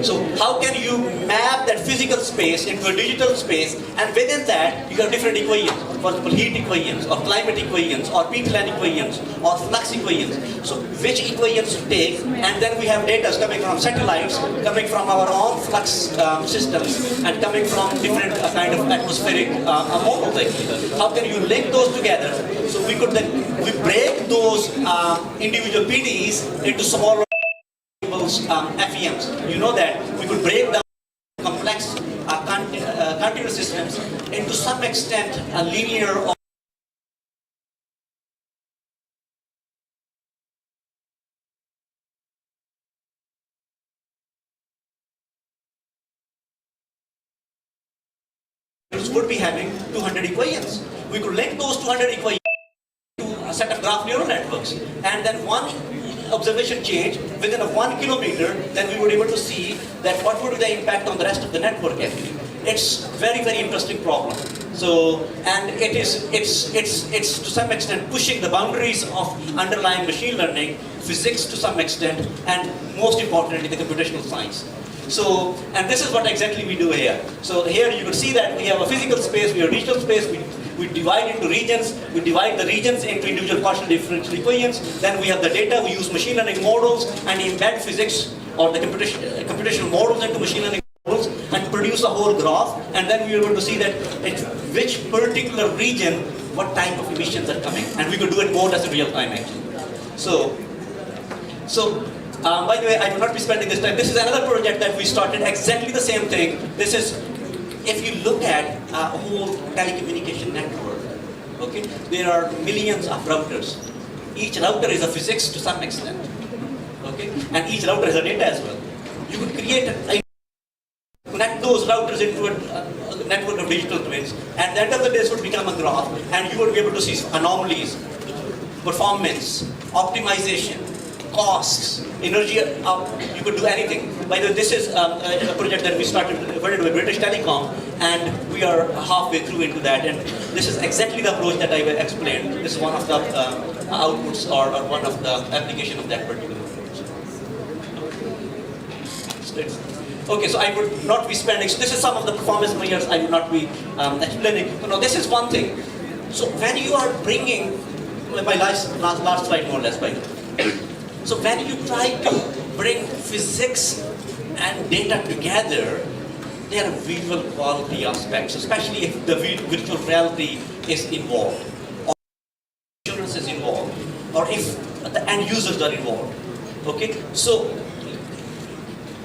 So how can you map that physical space into a digital space, and within that, you have different equations. For example, heat equations, or climate equations, or peatland equations, or flux equations. So which equations to take, and then we have data coming from satellites, coming from our own flux systems, and coming from different kind of atmospheric models actually. How can you link those together? So we break those individual PDs into smaller FEMs. You know that we could break down complex continuous systems into some extent a linear or would be having 200 equations. We could link those 200 equations to a set of graph neural networks, and then one observation change within a 1 kilometer, then we were able to see that what would be the impact on the rest of the network actually. It's very, very interesting problem. So, and it's to some extent pushing the boundaries of underlying machine learning, physics to some extent, and most importantly, the computational science. So, and this is what exactly we do here. So here you can see that we have a physical space, we have a digital space, we divide into regions, we divide the regions into individual partial differential equations, then we have the data, we use machine learning models and embed physics or the computational models into machine learning models and produce a whole graph, and then we are able to see that at which particular region, what type of emissions are coming, and we could do it more as a real time actually. By the way, I will not be spending this time. This is another project that we started, exactly the same thing. This is, if you look at a whole telecommunication network, okay, there are millions of routers. Each router is a physics to some extent, okay, and each router is a data as well. You could connect those routers into a network of digital twins, and at the end of the day, this would become a graph, and you would be able to see anomalies, performance, optimization, costs, energy, you could do anything. By the way, this is a project that we started with British Telecom, and we are halfway through into that, and this is exactly the approach that I explained. This is one of the outputs or one of the application of that particular approach. Okay, so I would not be spending, so this is some of the performance measures I would not be explaining. Now this is one thing. So when you are bringing, my last slide more or less, by the way. So when you try to bring physics and data together, there are visual quality aspects, especially if the virtual reality is involved, or insurance is involved, or if the end users are involved. Okay, so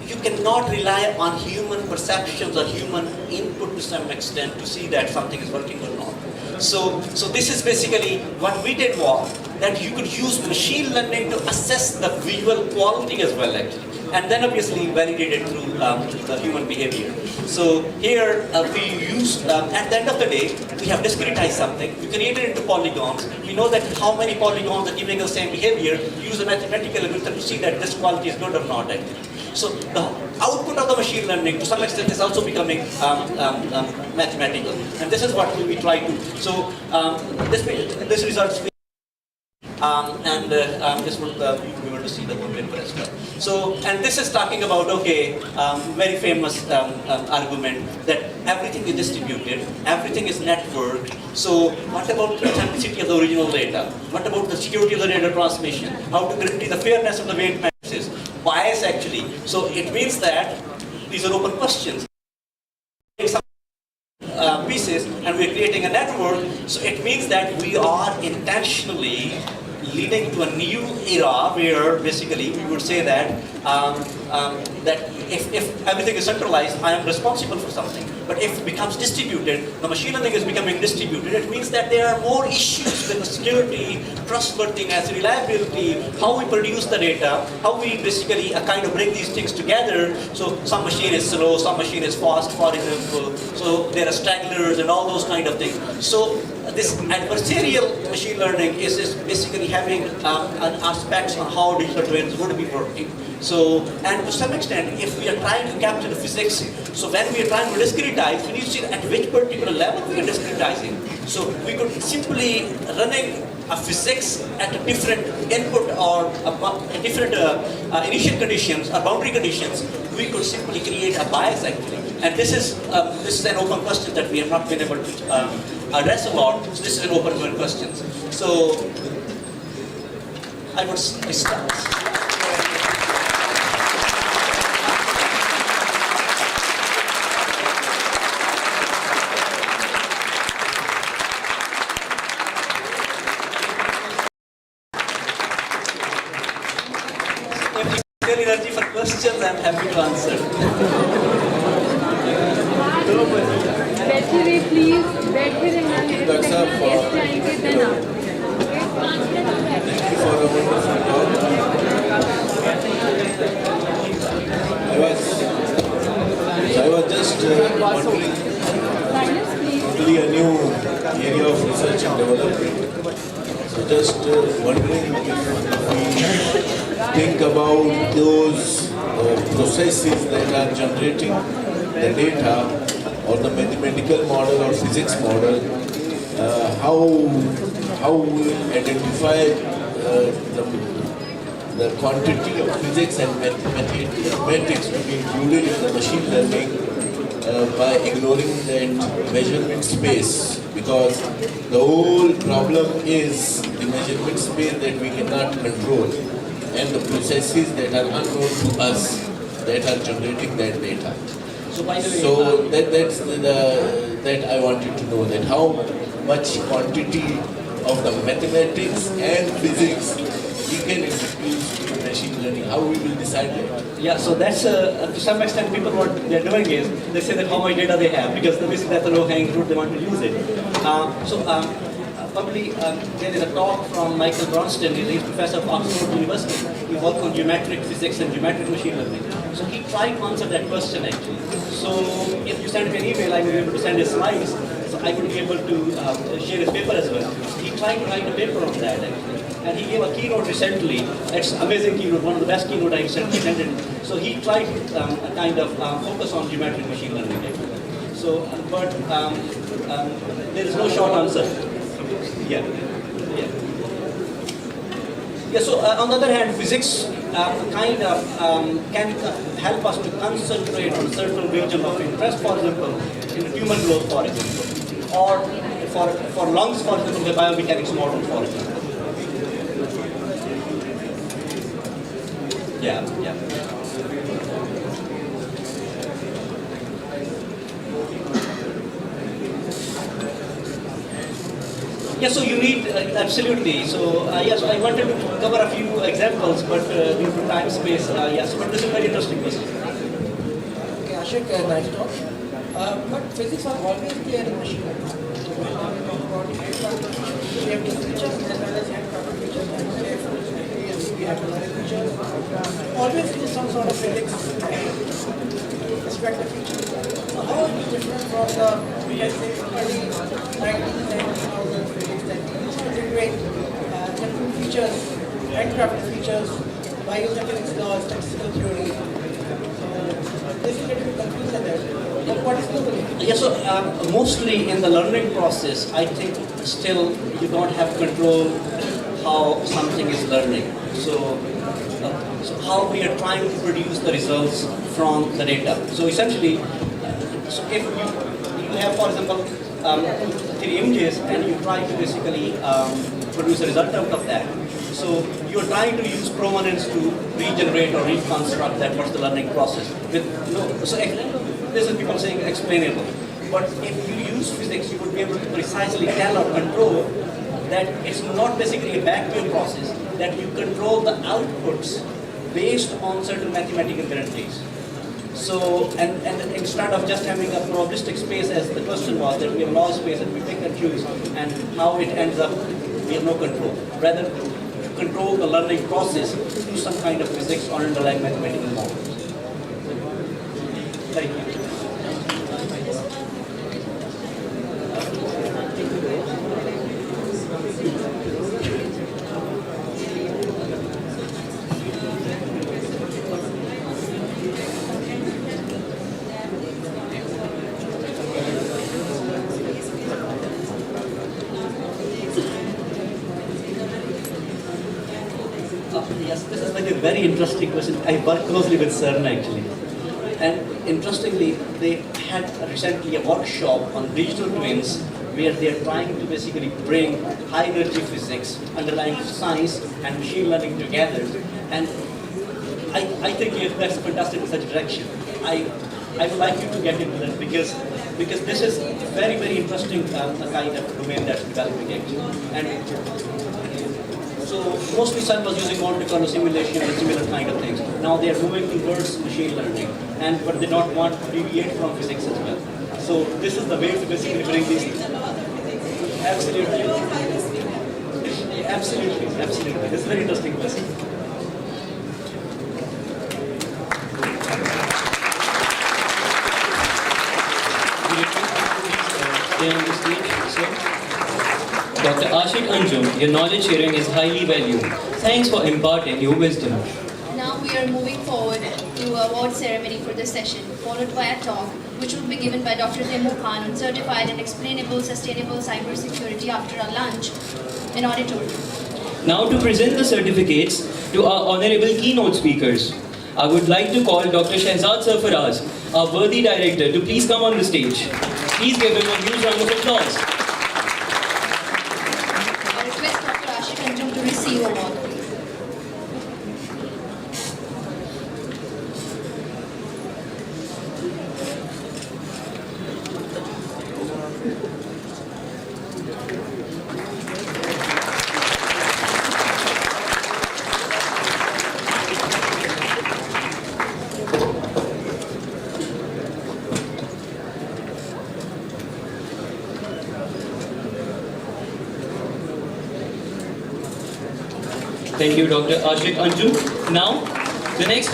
you cannot rely on human perceptions or human input to some extent to see that something is working or not. So this is basically what we did was that you could use machine learning to assess the visual quality as well actually, and then obviously validate it through the human behavior. So here we use, at the end of the day, we have discretized something, we created it into polygons, we know that how many polygons are giving us the same behavior, use a mathematical method to see that this quality is good or not actually. So the output of the machine learning to some extent is also becoming mathematical, and this is what we try to. So this results. This will we want to see the whole paper as well. So, and this is talking about, okay, very famous argument that everything is distributed, everything is networked. So what about the authenticity of the original data? What about the security of the data transmission? How to guarantee the fairness of the weight matrices? Bias actually. So it means that these are open questions. Pieces, and we're creating a network, so it means that we are intentionally leading to a new era where basically we would say that that if everything is centralized, I am responsible for something. But if it becomes distributed, the machine learning is becoming distributed, it means that there are more issues with the security, trustworthiness, reliability, how we produce the data, how we basically kind of bring these things together. So some machine is slow, some machine is fast, for example. So there are stragglers and all those kind of things. So this adversarial machine learning is basically having aspects on how digital twins would be working. So, and to some extent, if we are trying to capture the physics, so when we are trying to discretize, we need to see at which particular level we are discretizing. So we could simply running a physics at a different input or a different initial conditions or boundary conditions, we could simply create a bias actually. And this is an open question that we have not been able to address a lot. So this is an open question. So I would start. If you have energy for questions, I'm happy to answer. बैठे रहे please, बैठे रहना है, That's guest all for- आएंगे then आप Thank you for a wonderful talk. I was just wondering, totally a new area of research and development. So just wondering if we think about those processes that are generating the data or the mathematical model or physics model, how we identify the quantity of physics and mathematics to be included in the machine learning by ignoring that measurement space, because the whole problem is the measurement space that we cannot control and the processes that are unknown to us that are generating that data. So by the way, So that's that I wanted to know, that how much quantity of the mathematics and physics we can introduce in machine learning. How we will decide that? yeah, so that's to some extent people what they're doing is they say that how much data they have because obviously that's the low-hanging fruit they want to use it. Probably there is a talk from Michael Bronston. He's professor of Oxford University. He worked on geometric physics and geometric machine learning. So he tried to answer that question actually. So if you send me an email, I will be able to send his slides. So I would be able to share his paper as well. He tried to write a paper on that actually. And he gave a keynote recently. It's amazing keynote, one of the best keynote I recently attended. So he tried to kind of focus on geometric machine learning actually. So, but there is no short answer. Yeah. So on the other hand, physics kind of can help us to concentrate on certain region of interest, for example, in human growth, for example, or for lungs, for example, the biomechanics model, for example. Yeah. Yeah, so you need, absolutely. So, yes, I wanted to cover a few examples, but due to time space, yes, but this is very interesting question. Okay, Ashik, nice talk. But physics are always there in machine learning. We have two features as well as hand-covered features. We have another feature. Always there is some sort of physics aspect of feature. So how is it different from the, let's say, early 90s and 2000s physics that used to integrate different features, handcrafted features, biomechanics laws, statistical theory. So this is a little bit confusing there. But what is the Yeah, so mostly in the learning process, I think still you don't have control how something is learning. So how we are trying to produce the results from the data. So essentially, so if you have, for example, 3 images and you try to basically produce a result out of that. So you're trying to use provenance to regenerate or reconstruct that what's the learning process. So this is people saying explainable. But if you use physics, you would be able to precisely tell or control that it's not basically a vacuum process, that you control the outputs based on certain mathematical guarantees. So, and instead of just having a probabilistic space as the question was, that we have law space and we pick and choose, and how it ends up, we have no control. Rather, to control the learning process through some kind of physics or underlying mathematical models. Thank you. Yes, this is like a very interesting question. I work closely with CERN actually. And interestingly, they had recently a workshop on digital twins where they are trying to basically bring high energy physics, underlying science and machine learning together. And I think that's a fantastic such direction. I would like you to get into that because this is very, very interesting kind of domain that's developing actually. And so mostly CERN was using Monte Carlo simulation and similar kind of things. Now they are moving towards machine learning, but they don't want to deviate from physics as well. So this is the way to basically bring these things. Absolutely. Absolutely, absolutely. This is a very interesting question. Stay on the stage, sir. Dr. Ashik Anjum, your knowledge sharing is highly valued. Thanks for imparting your wisdom. Now we are moving forward to award ceremony for this session, followed by a talk which will be given by Dr. Temu Khan on certified and explainable sustainable cybersecurity after our lunch in auditorium. Now to present the certificates to our honorable keynote speakers, I would like to call Dr. Shehzad Sarfaraz, our worthy director, to please come on the stage. Please give him a huge round of applause. I request Dr. Ashik Anjum to receive award. Thank you, Dr. Ashik Anjum. Now, the next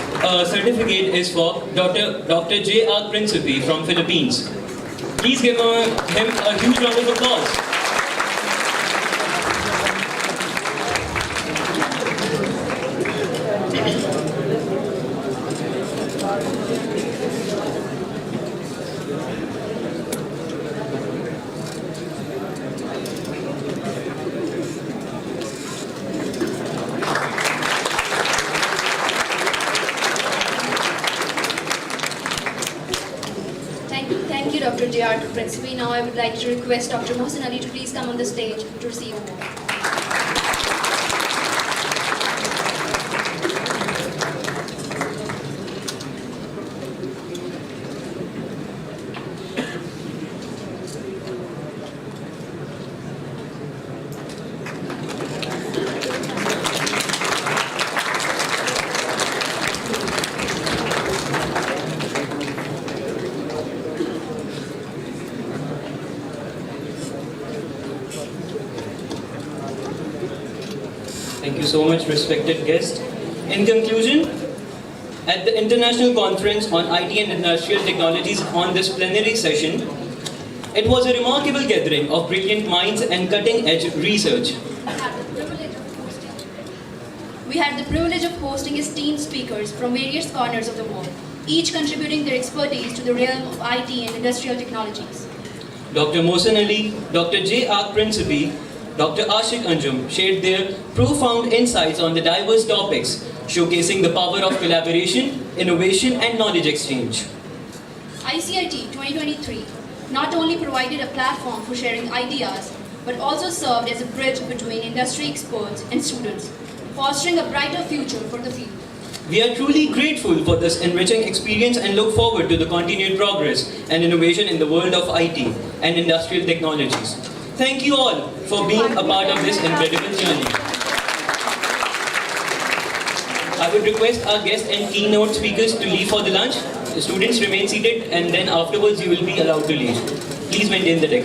certificate is for Dr. J.R. Principe from Philippines. Please give him a huge round of applause. Thank you, Dr. J.R. Principe. Now I would like to request Dr. Mohsen Ali to please come on the stage to receive award. Thank you so much, respected guest. In conclusion, at the International Conference on IT and Industrial Technologies on this plenary session, it was a remarkable gathering of brilliant minds and cutting-edge research. We had the privilege of hosting esteemed speakers from various corners of the world, each contributing their expertise to the realm of IT and industrial technologies. Dr. Mohsen Ali, Dr. J.R. Principe, Dr. Ashik Anjum shared their profound insights on the diverse topics, showcasing the power of collaboration, innovation, and knowledge exchange. ICIT 2023 not only provided a platform for sharing ideas, but also served as a bridge between industry experts and students, fostering a brighter future for the field. We are truly grateful for this enriching experience and look forward to the continued progress and innovation in the world of IT and industrial technologies. Thank you all for being a part of this incredible journey. I would request our guests and keynote speakers to leave for the lunch. The students remain seated and then afterwards you will be allowed to leave. Please maintain the decorum.